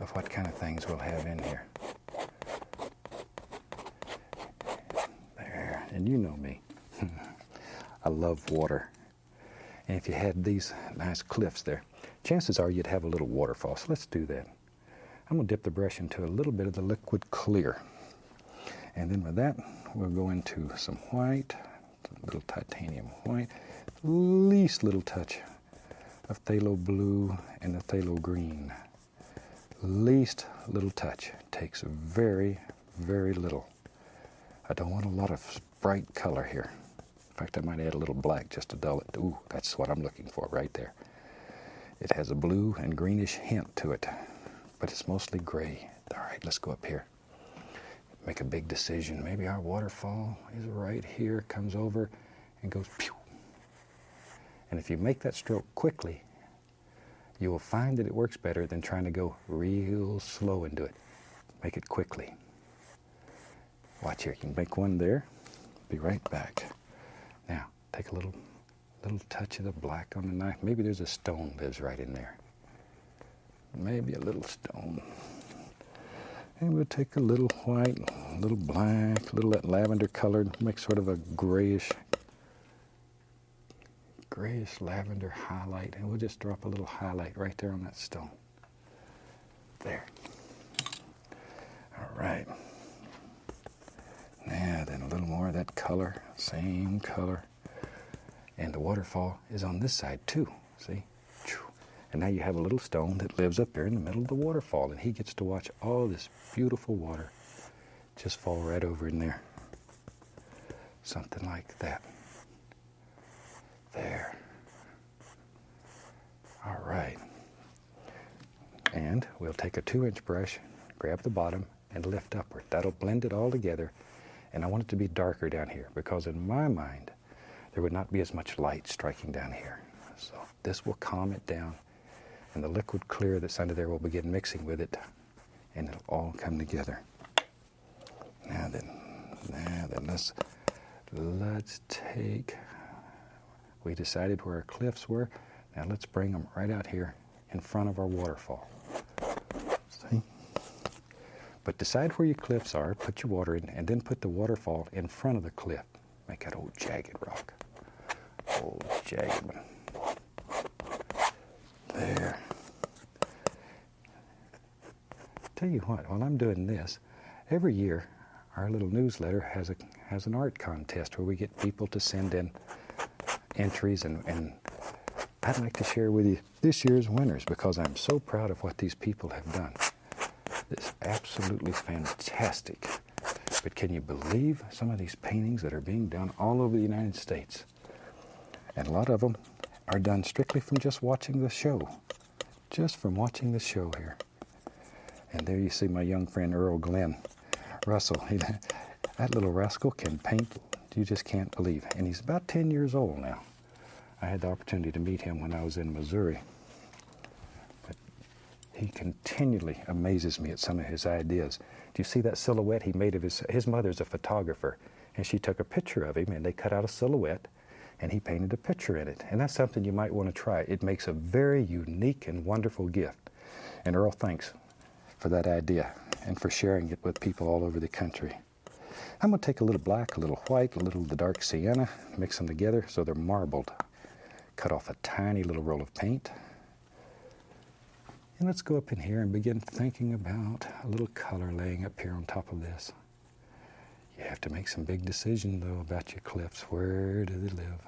Speaker 1: of what kind of things we'll have in here. There, and you know me. I love water. And if you had these nice cliffs there, chances are you'd have a little waterfall. So let's do that. I'm going to dip the brush into a little bit of the liquid clear. And then with that, we'll go into some white, a little titanium white, least little touch of phthalo blue and the phthalo green. Least little touch. Takes very, very little. I don't want a lot of bright color here. In fact, I might add a little black just to dull it. Ooh, that's what I'm looking for right there. It has a blue and greenish hint to it, but it's mostly gray. All right, let's go up here. Make a big decision. Maybe our waterfall is right here, comes over and goes pew. And if you make that stroke quickly, you will find that it works better than trying to go real slow into it. Make it quickly. Watch here, you can make one there. Be right back. Now, take a little touch of the black on the knife. Maybe there's a stone lives right in there. Maybe a little stone. And we'll take a little white, a little black, a little that lavender colored, make sort of a grayish lavender highlight, and we'll just drop a little highlight right there on that stone. There. All right. Now then, a little more of that color, same color. And the waterfall is on this side too, see? And now you have a little stone that lives up there in the middle of the waterfall, and he gets to watch all this beautiful water just fall right over in there. Something like that. There. All right. And we'll take a 2-inch brush, grab the bottom, and lift upward. That'll blend it all together. And I want it to be darker down here, because in my mind, there would not be as much light striking down here. So this will calm it down, and the liquid clear that's under there will begin mixing with it, and it'll all come together. Now then let's take, we decided where our cliffs were. Now let's bring them right out here in front of our waterfall. See? But decide where your cliffs are, put your water in, and then put the waterfall in front of the cliff. Make that old jagged rock. Old jagged one. There. Tell you what, while I'm doing this, every year our little newsletter has an art contest where we get people to send in entries, and I'd like to share with you this year's winners, because I'm so proud of what these people have done. It's absolutely fantastic. But can you believe some of these paintings that are being done all over the United States? And a lot of them are done strictly from just watching the show. Just from watching the show here. And there you see my young friend Earl Glenn Russell. That little rascal can paint, you just can't believe. And he's about 10 years old now. I had the opportunity to meet him when I was in Missouri. But he continually amazes me at some of his ideas. Do you see that silhouette he made of his mother's a photographer, and she took a picture of him, and they cut out a silhouette, and he painted a picture in it. And that's something you might want to try. It makes a very unique and wonderful gift. And Earl, thanks for that idea and for sharing it with people all over the country. I'm going to take a little black, a little white, a little of the dark sienna, mix them together so they're marbled. Cut off a tiny little roll of paint. And let's go up in here and begin thinking about a little color laying up here on top of this. You have to make some big decisions, though, about your cliffs. Where do they live?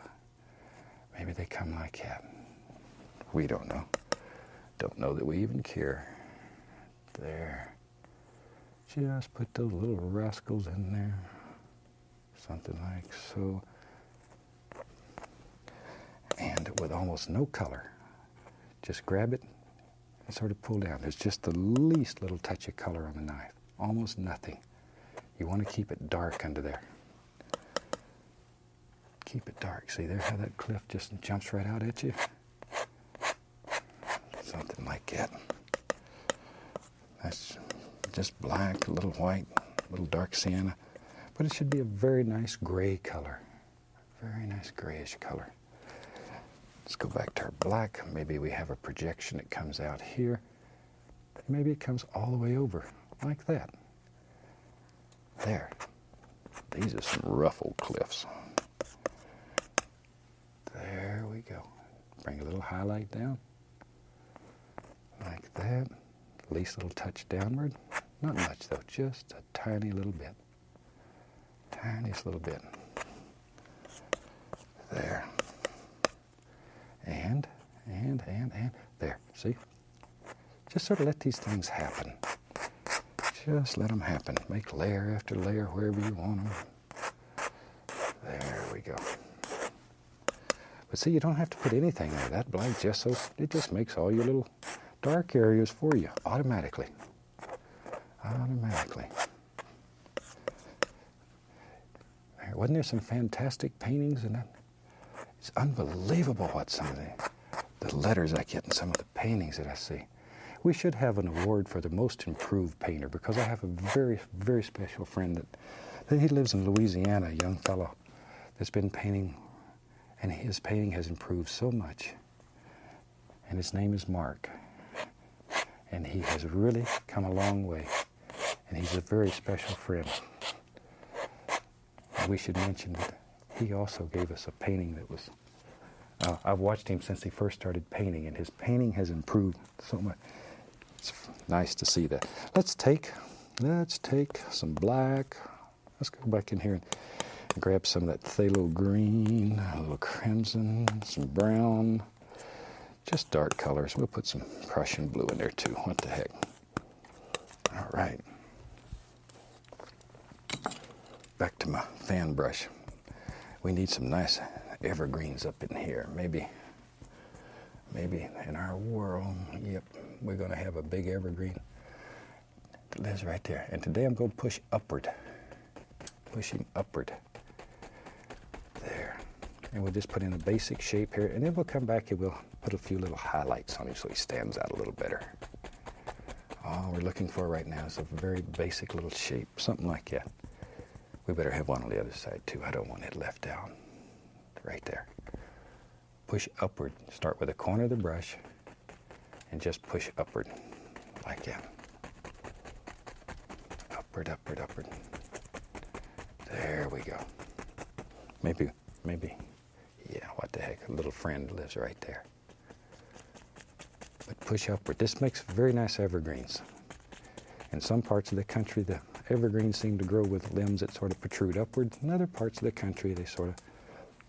Speaker 1: Maybe they come like that. We don't know. Don't know that we even care. There. Just put those little rascals in there. Something like so. And with almost no color, just grab it and sort of pull down. There's just the least little touch of color on the knife. Almost nothing. You want to keep it dark under there. Keep it dark. See there how that cliff just jumps right out at you? Something like that. That's just black, a little white, a little dark sienna. But it should be a very nice gray color. Very nice grayish color. Let's go back to our black. Maybe we have a projection that comes out here. Maybe it comes all the way over, like that. There. These are some rough old cliffs. There we go. Bring a little highlight down. Like that. Least little touch downward. Not much though, just a tiny little bit. Tiniest little bit. There. And. There, see? Just sort of let these things happen. Just let them happen. Make layer after layer wherever you want them. There we go. But see, you don't have to put anything there. That black just it just makes all your little dark areas for you automatically. Automatically. Wasn't there some fantastic paintings in that? It's unbelievable what some of the letters I get in some of the paintings that I see. We should have an award for the most improved painter, because I have a very, very special friend that he lives in Louisiana, a young fellow that's been painting, and his painting has improved so much. And his name is Mark. And he has really come a long way. And he's a very special friend. And we should mention that he also gave us a painting that was, I've watched him since he first started painting, and his painting has improved so much. It's nice to see that. Let's take some black. Let's go back in here and grab some of that phthalo green, a little crimson, some brown. just dark colors. We'll put some Prussian blue in there too. What the heck? All right. Back to my fan brush. We need some nice evergreens up in here. Maybe in our world, yep, we're going to have a big evergreen that lives right there. And today I'm going to push upward. Push him upward. There. And we'll just put in a basic shape here, and then we'll come back and we'll put a few little highlights on him so he stands out a little better. All we're looking for right now is a very basic little shape, something like that. We better have one on the other side too. I don't want it left out. Right there. Push upward. Start with the corner of the brush and just push upward like that. Upward, upward, upward. There we go. Maybe, yeah, what the heck, a little friend lives right there. But push upward. This makes very nice evergreens. In some parts of the country, the evergreens seem to grow with limbs that sort of protrude upward. In other parts of the country, they sort of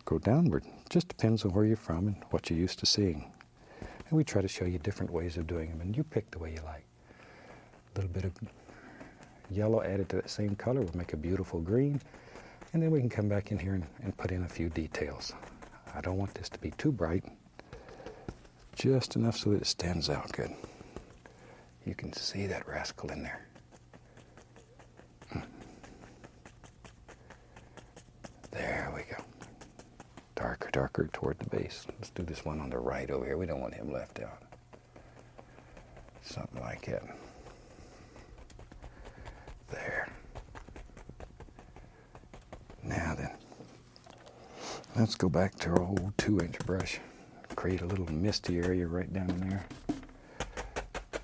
Speaker 1: go downward. Just depends on where you're from and what you're used to seeing. And we try to show you different ways of doing them, and you pick the way you like. A little bit of yellow added to that same color will make a beautiful green, and then we can come back in here and put in a few details. I don't want this to be too bright, just enough so that it stands out good. You can see that rascal in there. There we go. Darker, darker toward the base. Let's do this one on the right over here. We don't want him left out. Something like that. There. Now then, let's go back to our old 2-inch brush. Create a little misty area right down in there.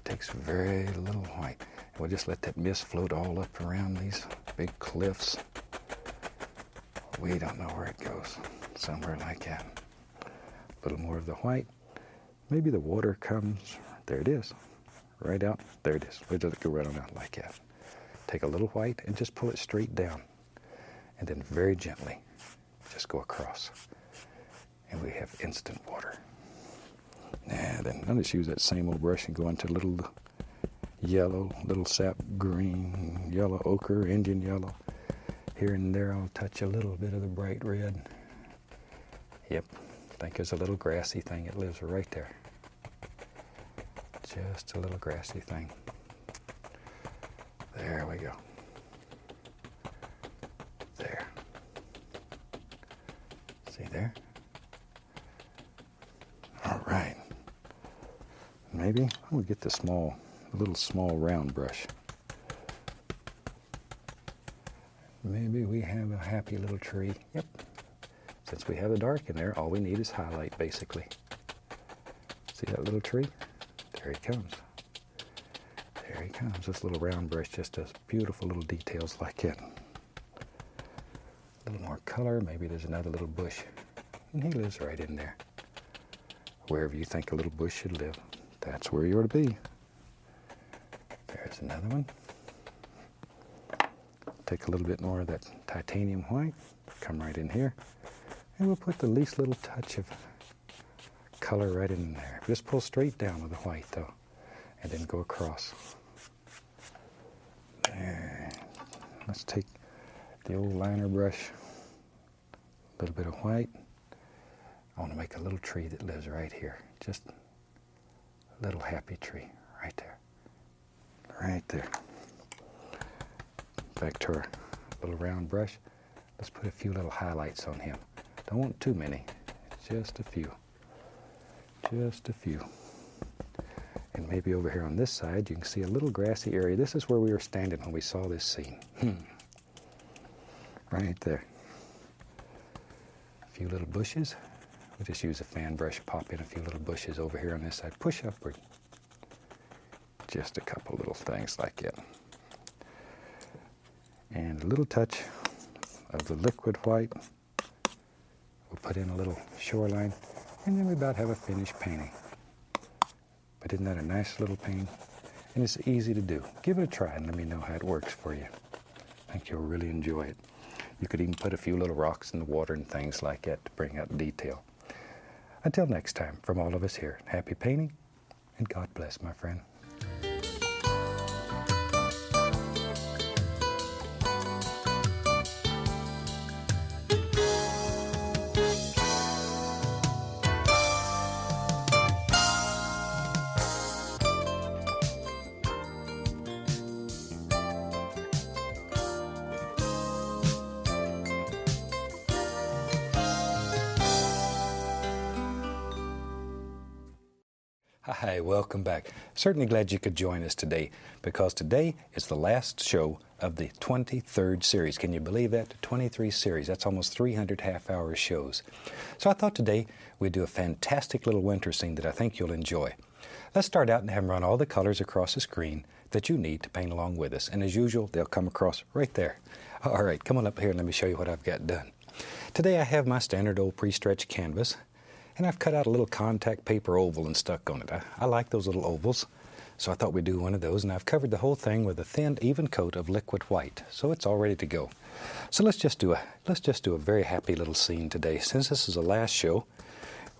Speaker 1: Takes very little white. And we'll just let that mist float all up around these big cliffs. We don't know where it goes. Somewhere like that. A little more of the white. Maybe the water comes, there it is. Right out, there it is. We'll just go right on out like that. Take a little white and just pull it straight down. And then very gently, just go across. And we have instant water. Now then, I'll just use that same old brush and go into little yellow, little sap green, yellow ochre, Indian yellow. Here and there I'll touch a little bit of the bright red. Yep, I think there's a little grassy thing that lives right there. Just a little grassy thing. There we go. There. See there? All right. Maybe I'm going to get the little small round brush. Maybe we have a happy little tree. Yep. Since we have the dark in there, all we need is highlight, basically. See that little tree? There he comes. There he comes. This little round brush just does beautiful little details like that. A little more color. Maybe there's another little bush. And he lives right in there. Wherever you think a little bush should live, that's where you ought to be. There's another one. Take a little bit more of that titanium white, come right in here, and we'll put the least little touch of color right in there. Just pull straight down with the white though, and then go across. There. Let's take the old liner brush, a little bit of white. I want to make a little tree that lives right here. Just a little happy tree right there. Right there. Back to our little round brush. Let's put a few little highlights on him. Don't want too many, just a few. Just a few. And maybe over here on this side, you can see a little grassy area. This is where we were standing when we saw this scene. Right there. A few little bushes. We'll just use a fan brush, pop in a few little bushes over here on this side. Push upward. Just a couple little things like that. And a little touch of the liquid white. We'll put in a little shoreline, and then we about have a finished painting. But isn't that a nice little painting? And it's easy to do. Give it a try and let me know how it works for you. I think you'll really enjoy it. You could even put a few little rocks in the water and things like that to bring out detail. Until next time, from all of us here, happy painting, and God bless, my friend. Hi, welcome back. Certainly glad you could join us today, because today is the last show of the 23rd series. Can you believe that? 23 series. That's almost 300 half-hour shows. So I thought today we'd do a fantastic little winter scene that I think you'll enjoy. Let's start out and have them run all the colors across the screen that you need to paint along with us. And as usual, they'll come across right there. All right, come on up here and let me show you what I've got done. Today I have my standard old pre-stretched canvas, and I've cut out a little contact paper oval and stuck on it. I like those little ovals, so I thought we'd do one of those, and I've covered the whole thing with a thin, even coat of liquid white, so it's all ready to go. So let's just do a very happy little scene today. Since this is the last show,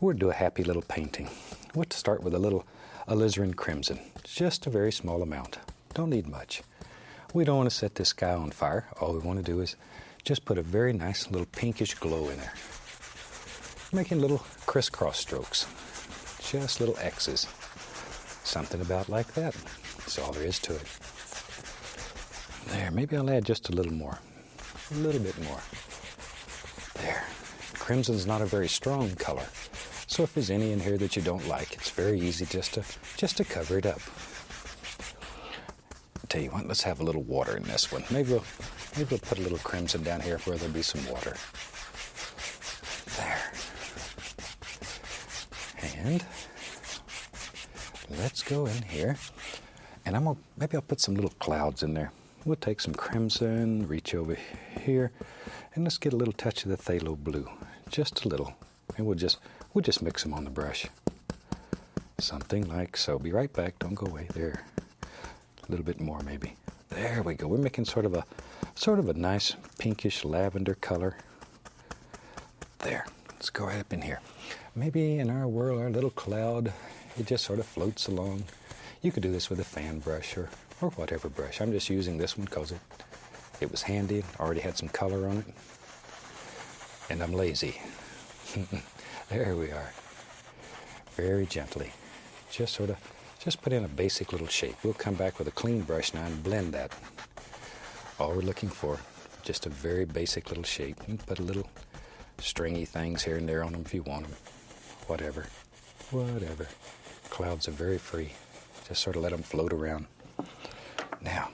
Speaker 1: we'll do a happy little painting. We'll start with a little alizarin crimson, just a very small amount. Don't need much. We don't want to set this sky on fire. All we want to do is just put a very nice little pinkish glow in there. Making little crisscross strokes, just little X's. Something about like that. That's all there is to it. There, maybe I'll add just a little more. A little bit more. There. Crimson's not a very strong color, so if there's any in here that you don't like, it's very easy just to cover it up. I'll tell you what, let's have a little water in this one. Maybe we'll put a little crimson down here where there'll be some water. There. And let's go in here, and maybe I'll put some little clouds in there. We'll take some crimson, reach over here, and let's get a little touch of the phthalo blue, just a little, and we'll just mix them on the brush. Something like so. Be right back. Don't go away. There. A little bit more, maybe. There we go. We're making sort of a nice pinkish lavender color. There. Let's go right up in here. Maybe in our world, our little cloud, it just sort of floats along. You could do this with a fan brush or whatever brush. I'm just using this one because it was handy, already had some color on it, and I'm lazy. There we are. Very gently. Just put in a basic little shape. We'll come back with a clean brush now and blend that. All we're looking for, just a very basic little shape. You can put a little stringy things here and there on them if you want them. Whatever. Clouds are very free. Just sort of let them float around. Now,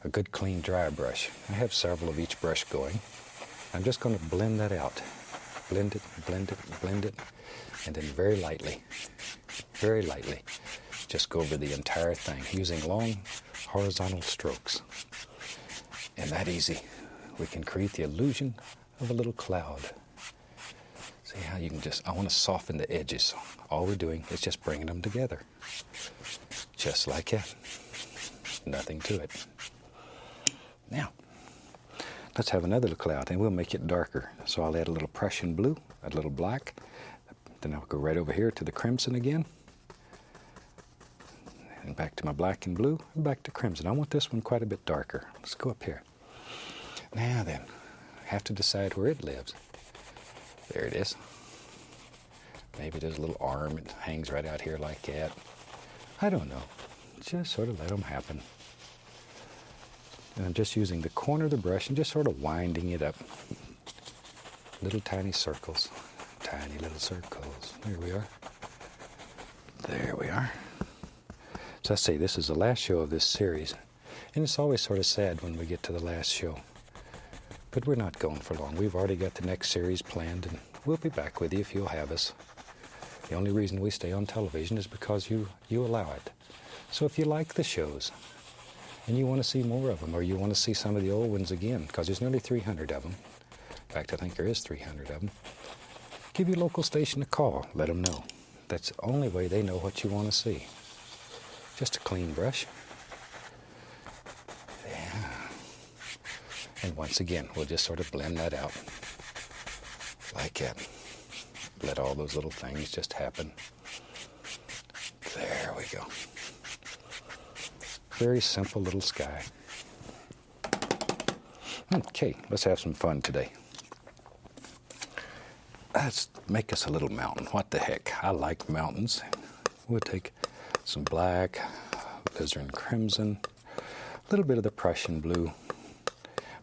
Speaker 1: a good clean dry brush. I have several of each brush going. I'm just going to blend that out. Blend it, and then very lightly, just go over the entire thing using long horizontal strokes. And that easy, we can create the illusion of a little cloud. See how you can I want to soften the edges. All we're doing is just bringing them together. Just like that. Nothing to it. Now, let's have another little cloud, and we'll make it darker. So I'll add a little Prussian blue, a little black. Then I'll go right over here to the crimson again. And back to my black and blue, and back to crimson. I want this one quite a bit darker. Let's go up here. Now then, I have to decide where it lives. There it is. Maybe there's a little arm. It hangs right out here like that. I don't know. Just sort of let them happen. And I'm just using the corner of the brush and just sort of winding it up. Little tiny circles. Tiny little circles. There we are. There we are. So I say this is the last show of this series. And it's always sort of sad when we get to the last show. But we're not going for long. We've already got the next series planned, and we'll be back with you if you'll have us. The only reason we stay on television is because you allow it. So if you like the shows, and you want to see more of them, or you want to see some of the old ones again, because there's nearly 300 of them. In fact, I think there is 300 of them. Give your local station a call. Let them know. That's the only way they know what you want to see. Just a clean brush. And once again, we'll just sort of blend that out like that. Let all those little things just happen. There we go. Very simple little sky. Okay, let's have some fun today. Let's make us a little mountain. What the heck? I like mountains. We'll take some black, alizarin crimson, a little bit of the Prussian blue,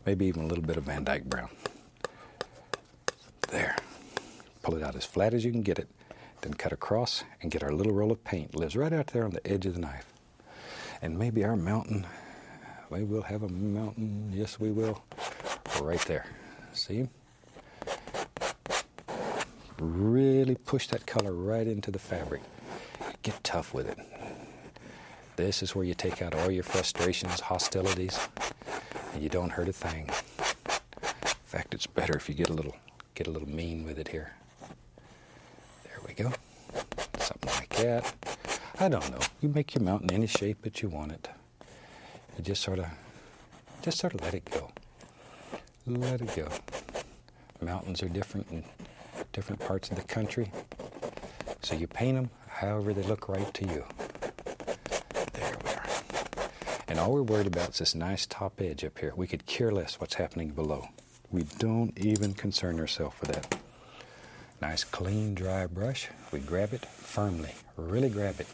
Speaker 1: maybe even a little bit of Van Dyke brown. There. Pull it out as flat as you can get it, then cut across and get our little roll of paint. It lives right out there on the edge of the knife. And maybe our mountain, maybe we'll have a mountain, yes we will, right there. See? Really push that color right into the fabric. Get tough with it. This is where you take out all your frustrations, hostilities, and you don't hurt a thing. In fact, it's better if you get a little mean with it here. There we go. Something like that. I don't know. You make your mountain any shape that you want it. You just sort of let it go. Let it go. Mountains are different in different parts of the country, so you paint them however they look right to you. There we are. And all we're worried about is this nice top edge up here. We could care less what's happening below. We don't even concern ourselves with that. Nice, clean, dry brush. We grab it firmly, really grab it,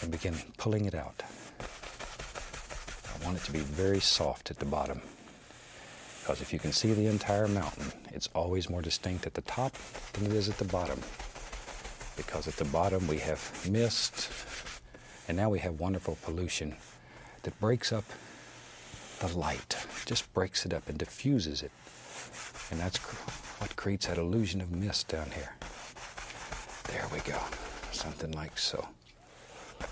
Speaker 1: and begin pulling it out. I want it to be very soft at the bottom, because if you can see the entire mountain, it's always more distinct at the top than it is at the bottom. Because at the bottom we have mist, and now we have wonderful pollution that breaks up the light, just breaks it up and diffuses it. And that's what creates that illusion of mist down here. There we go, something like so. You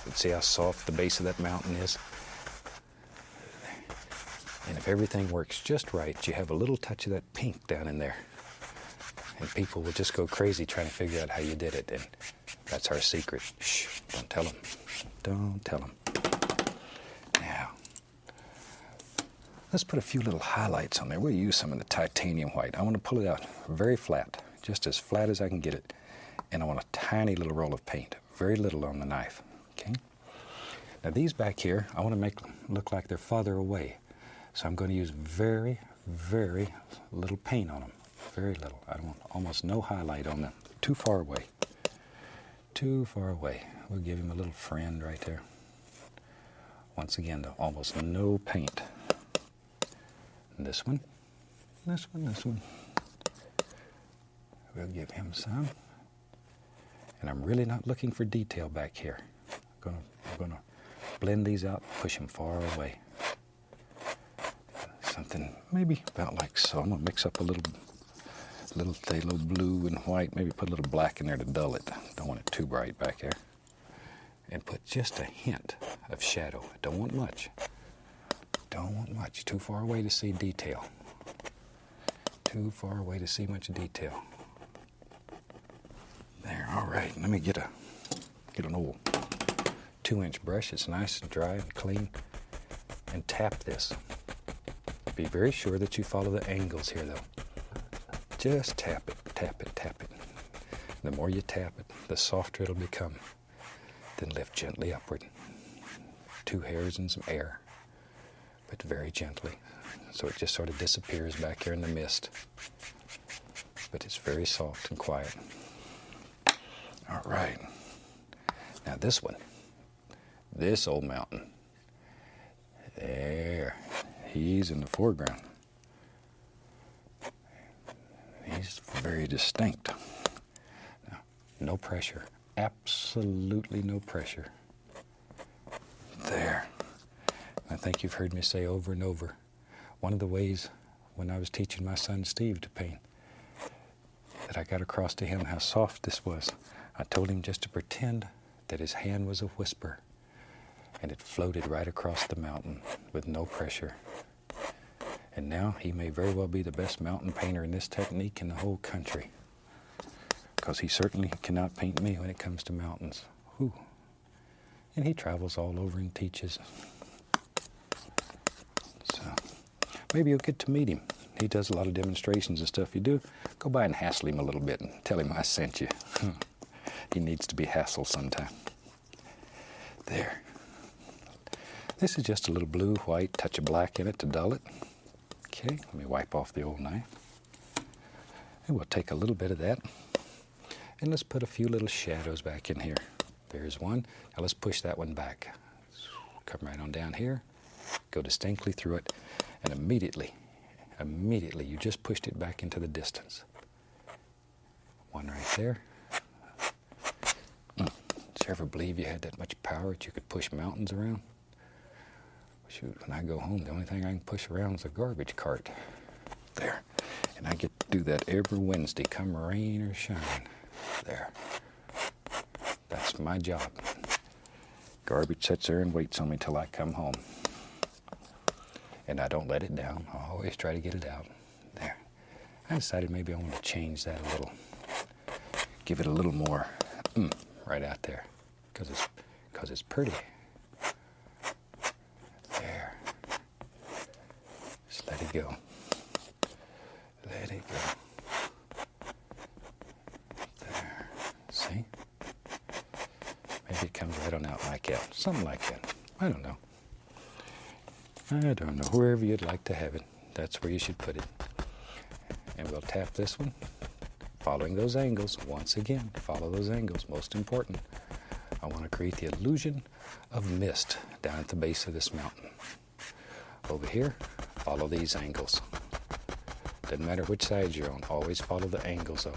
Speaker 1: can see how soft the base of that mountain is. And if everything works just right, you have a little touch of that pink down in there. And people will just go crazy trying to figure out how you did it. And that's our secret. Shh, don't tell them. Don't tell them. Now, let's put a few little highlights on there. We'll use some of the titanium white. I want to pull it out very flat, just as flat as I can get it. And I want a tiny little roll of paint, very little on the knife. Okay? Now these back here, I want to make look like they're farther away. So I'm going to use very, very little paint on them. Very little. I want almost no highlight on them. Too far away. Too far away. We'll give him a little friend right there. Once again, almost no paint. And this one. This one, this one. We'll give him some. And I'm really not looking for detail back here. I'm gonna blend these out, push them far away. Something maybe about like so. I'm gonna mix up a little blue and white. Maybe put a little black in there to dull it. Don't want it too bright back there. And put just a hint of shadow. Don't want much. Don't want much. Too far away to see detail. Too far away to see much detail. There. All right. Let me get an old 2-inch brush. It's nice and dry and clean. And tap this. Be very sure that you follow the angles here, though. Just tap it, tap it, tap it. The more you tap it, the softer it'll become. Then lift gently upward. 2 hairs and some air, but very gently. So it just sort of disappears back here in the mist. But it's very soft and quiet. All right. Now this one, this old mountain. There. He's in the foreground. He's very distinct. Now, no pressure. Absolutely no pressure. There. I think you've heard me say over and over, one of the ways when I was teaching my son Steve to paint, that I got across to him how soft this was. I told him just to pretend that his hand was a whisper, and it floated right across the mountain with no pressure. And now he may very well be the best mountain painter in this technique in the whole country, because he certainly cannot paint me when it comes to mountains. Whew. And he travels all over and teaches. So maybe you'll get to meet him. He does a lot of demonstrations and stuff. You do, go by and hassle him a little bit and tell him I sent you. He needs to be hassled sometime. There. This is just a little blue, white, touch of black in it to dull it. Okay, let me wipe off the old knife. And we'll take a little bit of that. And let's put a few little shadows back in here. There's one. Now let's push that one back. Come right on down here. Go distinctly through it. And immediately, you just pushed it back into the distance. One right there. Did you ever believe you had that much power that you could push mountains around? Shoot, when I go home, the only thing I can push around is a garbage cart. There. And I get to do that every Wednesday, come rain or shine. There. That's my job. Garbage sits there and waits on me till I come home. And I don't let it down. I always try to get it out. There. I decided maybe I want to change that a little. Give it a little more right out there. Because it's pretty. There. Just let it go. Let it go. There. See? Maybe it comes right on out like that. Something like that. I don't know. Wherever you'd like to have it, that's where you should put it. And we'll tap this one, following those angles. Once again, follow those angles. Most important. I want to create the illusion of mist down at the base of this mountain. Over here, follow these angles. Doesn't matter which side you're on, always follow the angles though.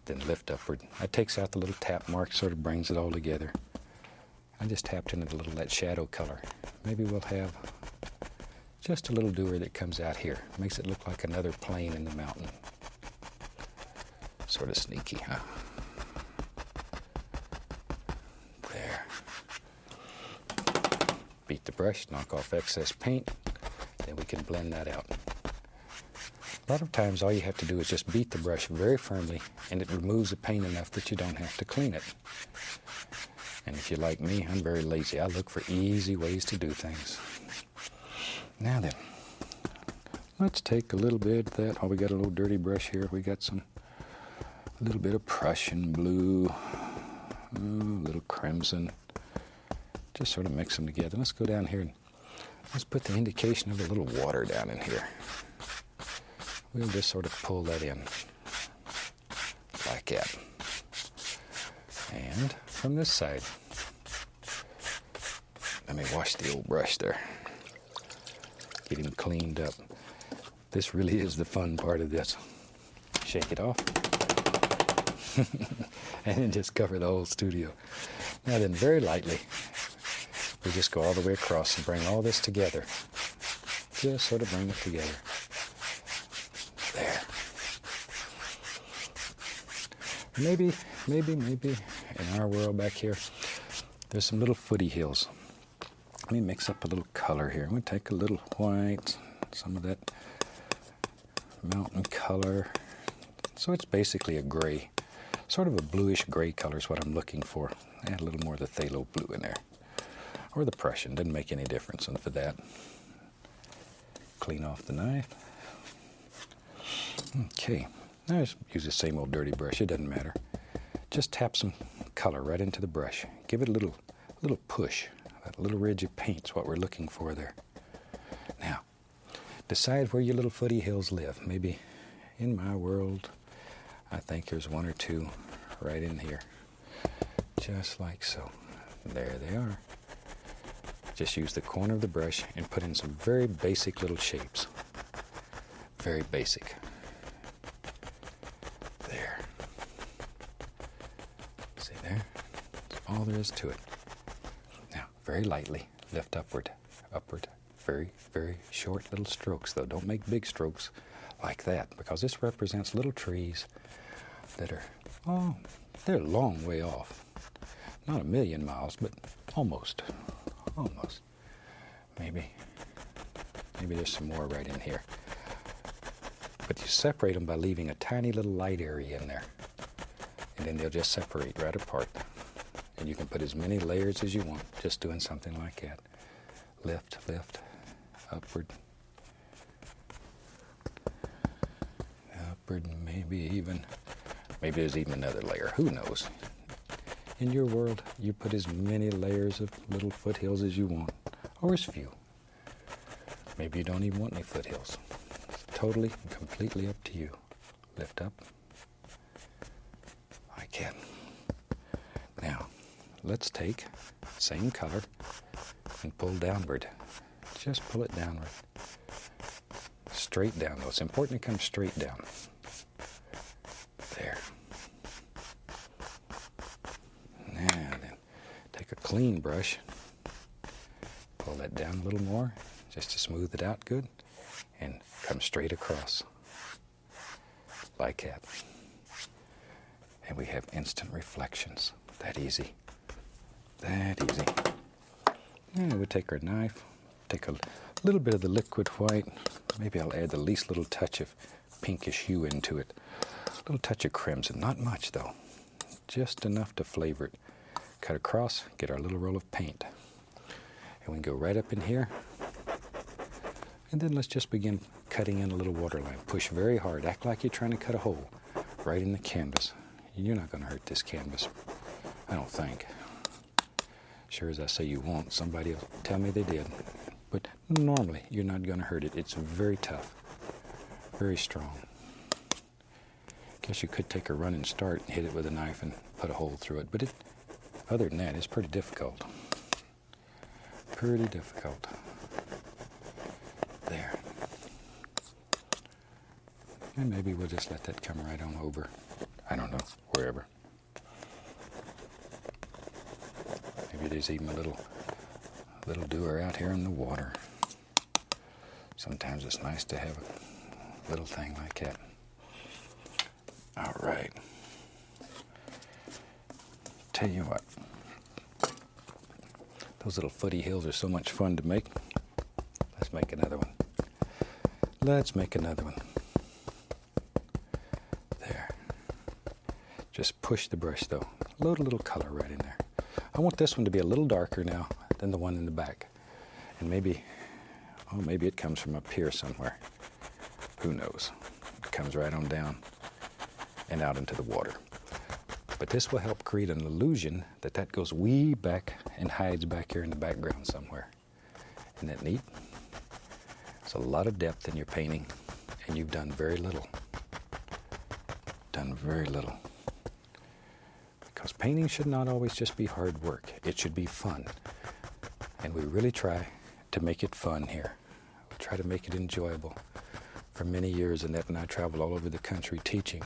Speaker 1: Then lift upward. That takes out the little tap mark, sort of brings it all together. I just tapped into a little of that shadow color. Maybe we'll have just a little doer that comes out here. Makes it look like another plane in the mountain. Sort of sneaky, huh? There. Beat the brush, knock off excess paint. Then we can blend that out. A lot of times all you have to do is just beat the brush very firmly and it removes the paint enough that you don't have to clean it. And if you're like me, I'm very lazy. I look for easy ways to do things. Now then, let's take a little bit of that. Oh, we got a little dirty brush here. We got a little bit of Prussian blue, a little crimson. Just sort of mix them together. Let's go down here and let's put the indication of a little water down in here. We'll just sort of pull that in like that. And from this side, let me wash the old brush there. Get him cleaned up. This really is the fun part of this. Shake it off. And then just cover the whole studio. Now then, very lightly, we just go all the way across and bring all this together. Just sort of bring it together. There. Maybe in our world back here, there's some little footy hills. Let me mix up a little color here. I'm going to take a little white, some of that mountain color. So it's basically a gray, sort of a bluish gray color is what I'm looking for. Add a little more of the phthalo blue in there. Or the Prussian, doesn't make any difference. And for that, clean off the knife. Okay, now just use the same old dirty brush, it doesn't matter. Just tap some color right into the brush. Give it a little push. That little ridge of paint's what we're looking for there. Now, decide where your little footy hills live. Maybe in my world, I think there's one or two right in here. Just like so. There they are. Just use the corner of the brush and put in some very basic little shapes. Very basic. There. See there? That's all there is to it. Now, very lightly, lift upward. Upward. Very, very short little strokes, though. Don't make big strokes like that, because this represents little trees that are, they're a long way off. Not 1,000,000 miles, but almost. Almost. Maybe there's some more right in here. But you separate them by leaving a tiny little light area in there. And then they'll just separate right apart. And you can put as many layers as you want, just doing something like that. Lift, lift, upward. leopard, maybe there's even another layer. Who knows? In your world, you put as many layers of little foothills as you want, or as few. Maybe you don't even want any foothills. It's totally and completely up to you. Lift up. I can. Now, let's take same color and pull downward. Just pull it downward. Straight down, though. It's important to come straight down. There. Now then, take a clean brush. Pull that down a little more, just to smooth it out good, and come straight across. Like that. And we have instant reflections. That easy. That easy. Now we take our knife, take a little bit of the liquid white. Maybe I'll add the least little touch of pinkish hue into it. A little touch of crimson. Not much, though. Just enough to flavor it. Cut across, get our little roll of paint. And we can go right up in here. And then let's just begin cutting in a little waterline. Push very hard. Act like you're trying to cut a hole right in the canvas. You're not going to hurt this canvas, I don't think. Sure as I say you won't, somebody will tell me they did. But normally, you're not going to hurt it. It's very tough, very strong. Guess you could take a running start and hit it with a knife and put a hole through it. But other than that, it's pretty difficult. Pretty difficult. There. And maybe we'll just let that come right on over. I don't know, wherever. Maybe there's even a little doer out here in the water. Sometimes it's nice to have a little thing like that. All right. Tell you what. Those little footy hills are so much fun to make. Let's make another one. Let's make another one. There. Just push the brush, though. Load a little color right in there. I want this one to be a little darker now than the one in the back. And maybe it comes from up here somewhere. Who knows? It comes right on down and out into the water. But this will help create an illusion that goes way back and hides back here in the background somewhere. Isn't that neat? There's a lot of depth in your painting, and you've done very little. Done very little. Because painting should not always just be hard work. It should be fun. And we really try to make it fun here. We try to make it enjoyable. For many years, Annette and I traveled all over the country teaching.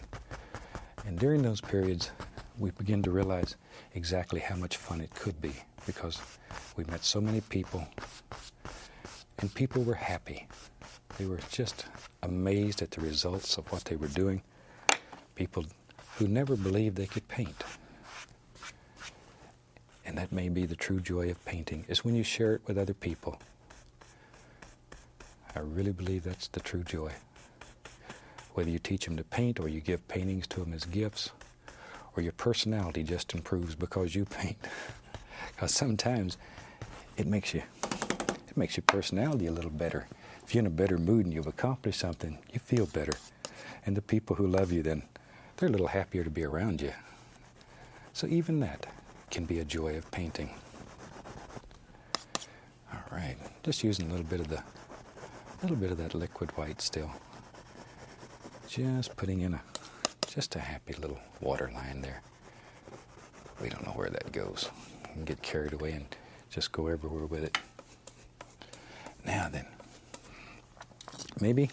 Speaker 1: And during those periods, we begin to realize exactly how much fun it could be, because we met so many people, and people were happy. They were just amazed at the results of what they were doing. People who never believed they could paint. And that may be the true joy of painting, is when you share it with other people. I really believe that's the true joy. Whether you teach them to paint, or you give paintings to them as gifts, or your personality just improves because you paint. Because sometimes it makes your personality a little better. If you're in a better mood and you've accomplished something, you feel better. And the people who love you then, they're a little happier to be around you. So even that can be a joy of painting. All right, just using a little bit of that liquid white still. Just putting in just a happy little water line there. We don't know where that goes. We can get carried away and just go everywhere with it. Now then, maybe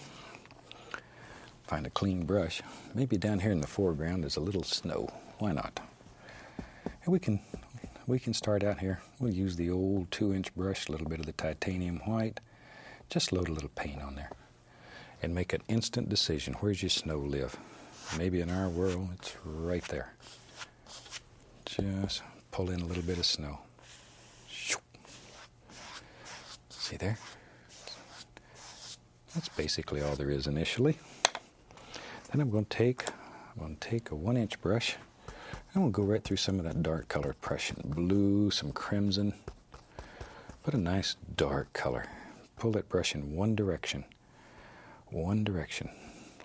Speaker 1: find a clean brush. Maybe down here in the foreground there's a little snow. Why not? And we can start out here. We'll use the old 2-inch brush, a little bit of the titanium white. Just load a little paint on there and make an instant decision. Where's your snow live? Maybe in our world, it's right there. Just pull in a little bit of snow. See there? That's basically all there is initially. Then I'm going to take a 1-inch brush, and we'll go right through some of that dark color, Prussian blue, some crimson. Put a nice dark color. Pull that brush in one direction,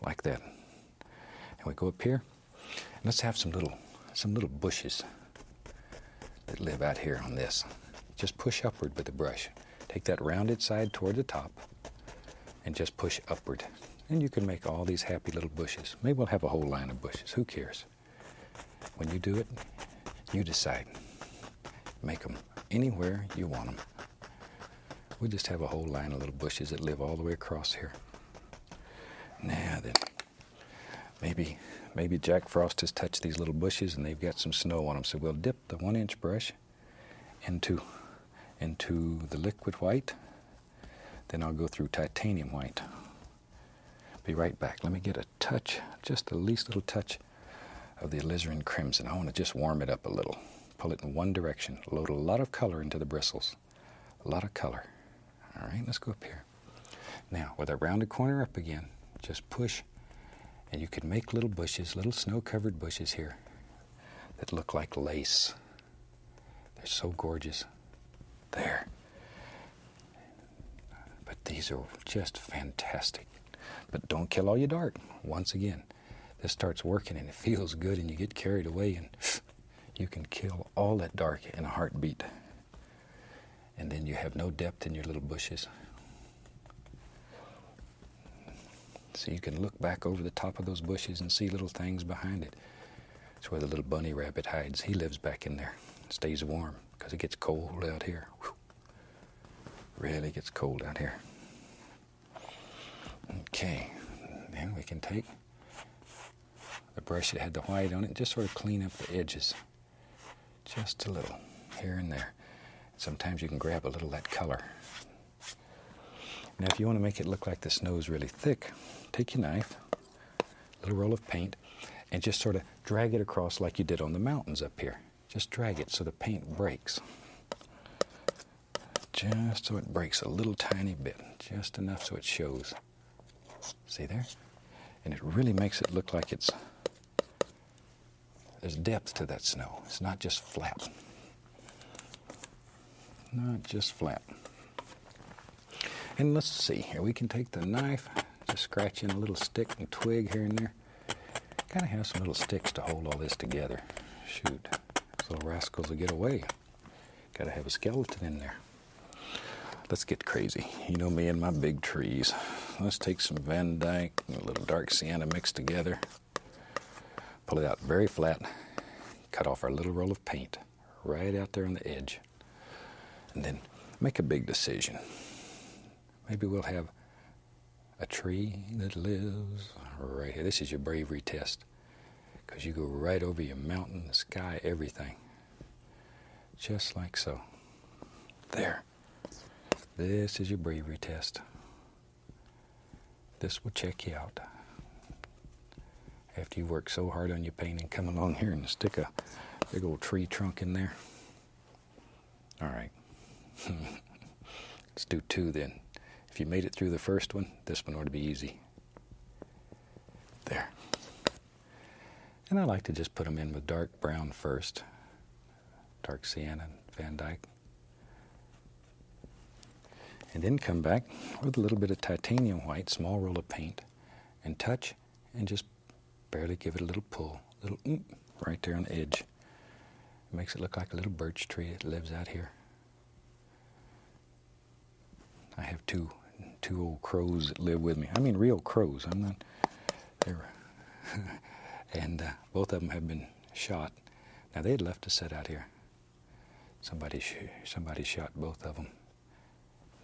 Speaker 1: like that. And we go up here. And let's have some little bushes that live out here on this. Just push upward with the brush. Take that rounded side toward the top and just push upward. And you can make all these happy little bushes. Maybe we'll have a whole line of bushes. Who cares? When you do it, you decide. Make them anywhere you want them. We just have a whole line of little bushes that live all the way across here. Now then, maybe Jack Frost has touched these little bushes and they've got some snow on them. So we'll dip the 1-inch brush into the liquid white. Then I'll go through titanium white. Be right back. Let me get a touch, just the least little touch of the alizarin crimson. I want to just warm it up a little. Pull it in one direction. Load a lot of color into the bristles. A lot of color. All right, let's go up here. Now, with our rounded corner up again, just push, and you can make little bushes, little snow-covered bushes here that look like lace. They're so gorgeous. There. But these are just fantastic. But don't kill all your dark. Once again, this starts working and it feels good and you get carried away and you can kill all that dark in a heartbeat. And then you have no depth in your little bushes. So you can look back over the top of those bushes and see little things behind it. It's where the little bunny rabbit hides. He lives back in there. Stays warm because it gets cold out here. Whew. Really gets cold out here. Okay, then we can take the brush that had the white on it and just sort of clean up the edges. Just a little, here and there. Sometimes you can grab a little of that color. Now if you want to make it look like the snow's really thick, take your knife, a little roll of paint, and just sort of drag it across like you did on the mountains up here. Just drag it so the paint breaks. Just so it breaks a little tiny bit, just enough so it shows. See there? And it really makes it look like there's depth to that snow. It's not just flat. Not just flat. And let's see here. We can take the knife, just scratch in a little stick and twig here and there. Kind of have some little sticks to hold all this together. Shoot, those little rascals will get away. Got to have a skeleton in there. Let's get crazy. You know me and my big trees. Let's take some Van Dyke and a little dark sienna mixed together. Pull it out very flat. Cut off our little roll of paint right out there on the edge. And then make a big decision. Maybe we'll have a tree that lives right here. This is your bravery test. Because you go right over your mountain, the sky, everything. Just like so. There. This is your bravery test. This will check you out. After you work so hard on your painting, come along here and stick a big old tree trunk in there. All right. Let's do 2 then. If you made it through the first one, this one ought to be easy. There. And I like to just put them in with dark brown first. Dark sienna and Van Dyke. And then come back with a little bit of titanium white, small roll of paint, and touch, and just barely give it a little pull, little right there on the edge. It makes it look like a little birch tree that lives out here. I have two old crows that live with me. I mean real crows. I'm not. And both of them have been shot. Now they had left to sit out here. Somebody shot both of them.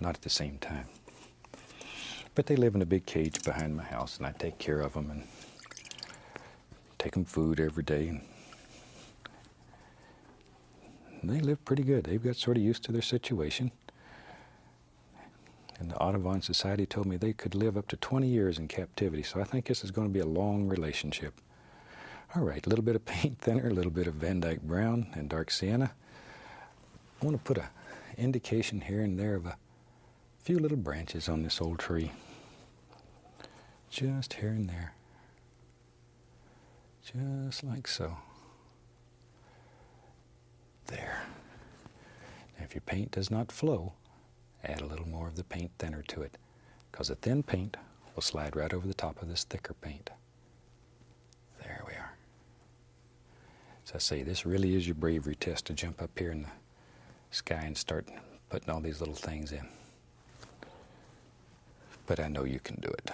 Speaker 1: Not at the same time. But they live in a big cage behind my house, and I take care of them and take them food every day. And they live pretty good. They've got sort of used to their situation. And the Audubon Society told me they could live up to 20 years in captivity, so I think this is going to be a long relationship. All right, a little bit of paint thinner, a little bit of Van Dyke brown and dark sienna. I want to put an indication here and there of a few little branches on this old tree. Just here and there. Just like so. There. Now if your paint does not flow, add a little more of the paint thinner to it, because the thin paint will slide right over the top of this thicker paint. As I say, this really is your bravery test to jump up here in the sky and start putting all these little things in. But I know you can do it.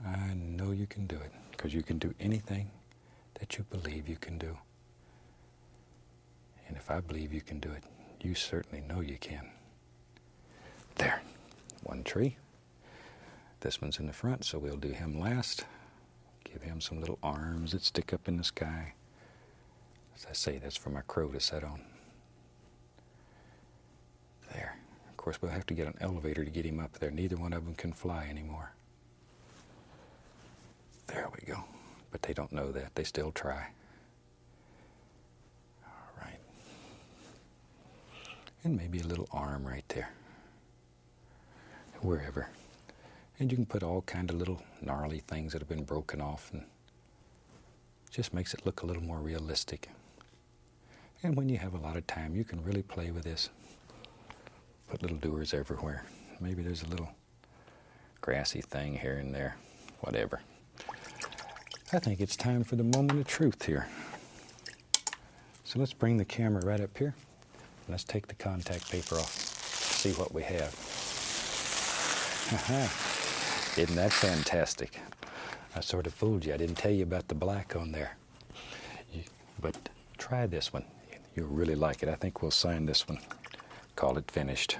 Speaker 1: I know you can do it, because you can do anything that you believe you can do. And if I believe you can do it, you certainly know you can. There, one tree. This one's in the front, so we'll do him last. Give him some little arms that stick up in the sky. As I say, that's for my crow to sit on. There. Of course, we'll have to get an elevator to get him up there. Neither one of them can fly anymore. There we go. But they don't know that. They still try. All right. And maybe a little arm right there. Wherever. And you can put all kind of little gnarly things that have been broken off, and just makes it look a little more realistic. And when you have a lot of time, you can really play with this. Put little doers everywhere. Maybe there's a little grassy thing here and there. Whatever. I think it's time for the moment of truth here. So let's bring the camera right up here. Let's take the contact paper off. See what we have. Isn't that fantastic? I sort of fooled you. I didn't tell you about the black on there. But try this one. You'll really like it. I think we'll sign this one. Call it finished.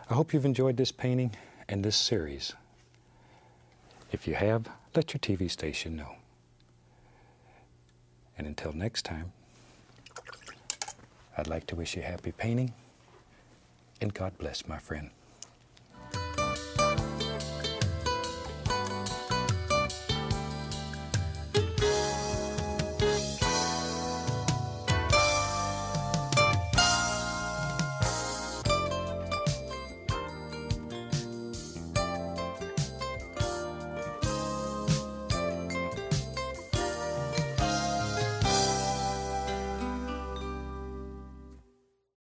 Speaker 1: I hope you've enjoyed this painting and this series. If you have, let your TV station know. And until next time, I'd like to wish you happy painting, and God bless, my friend.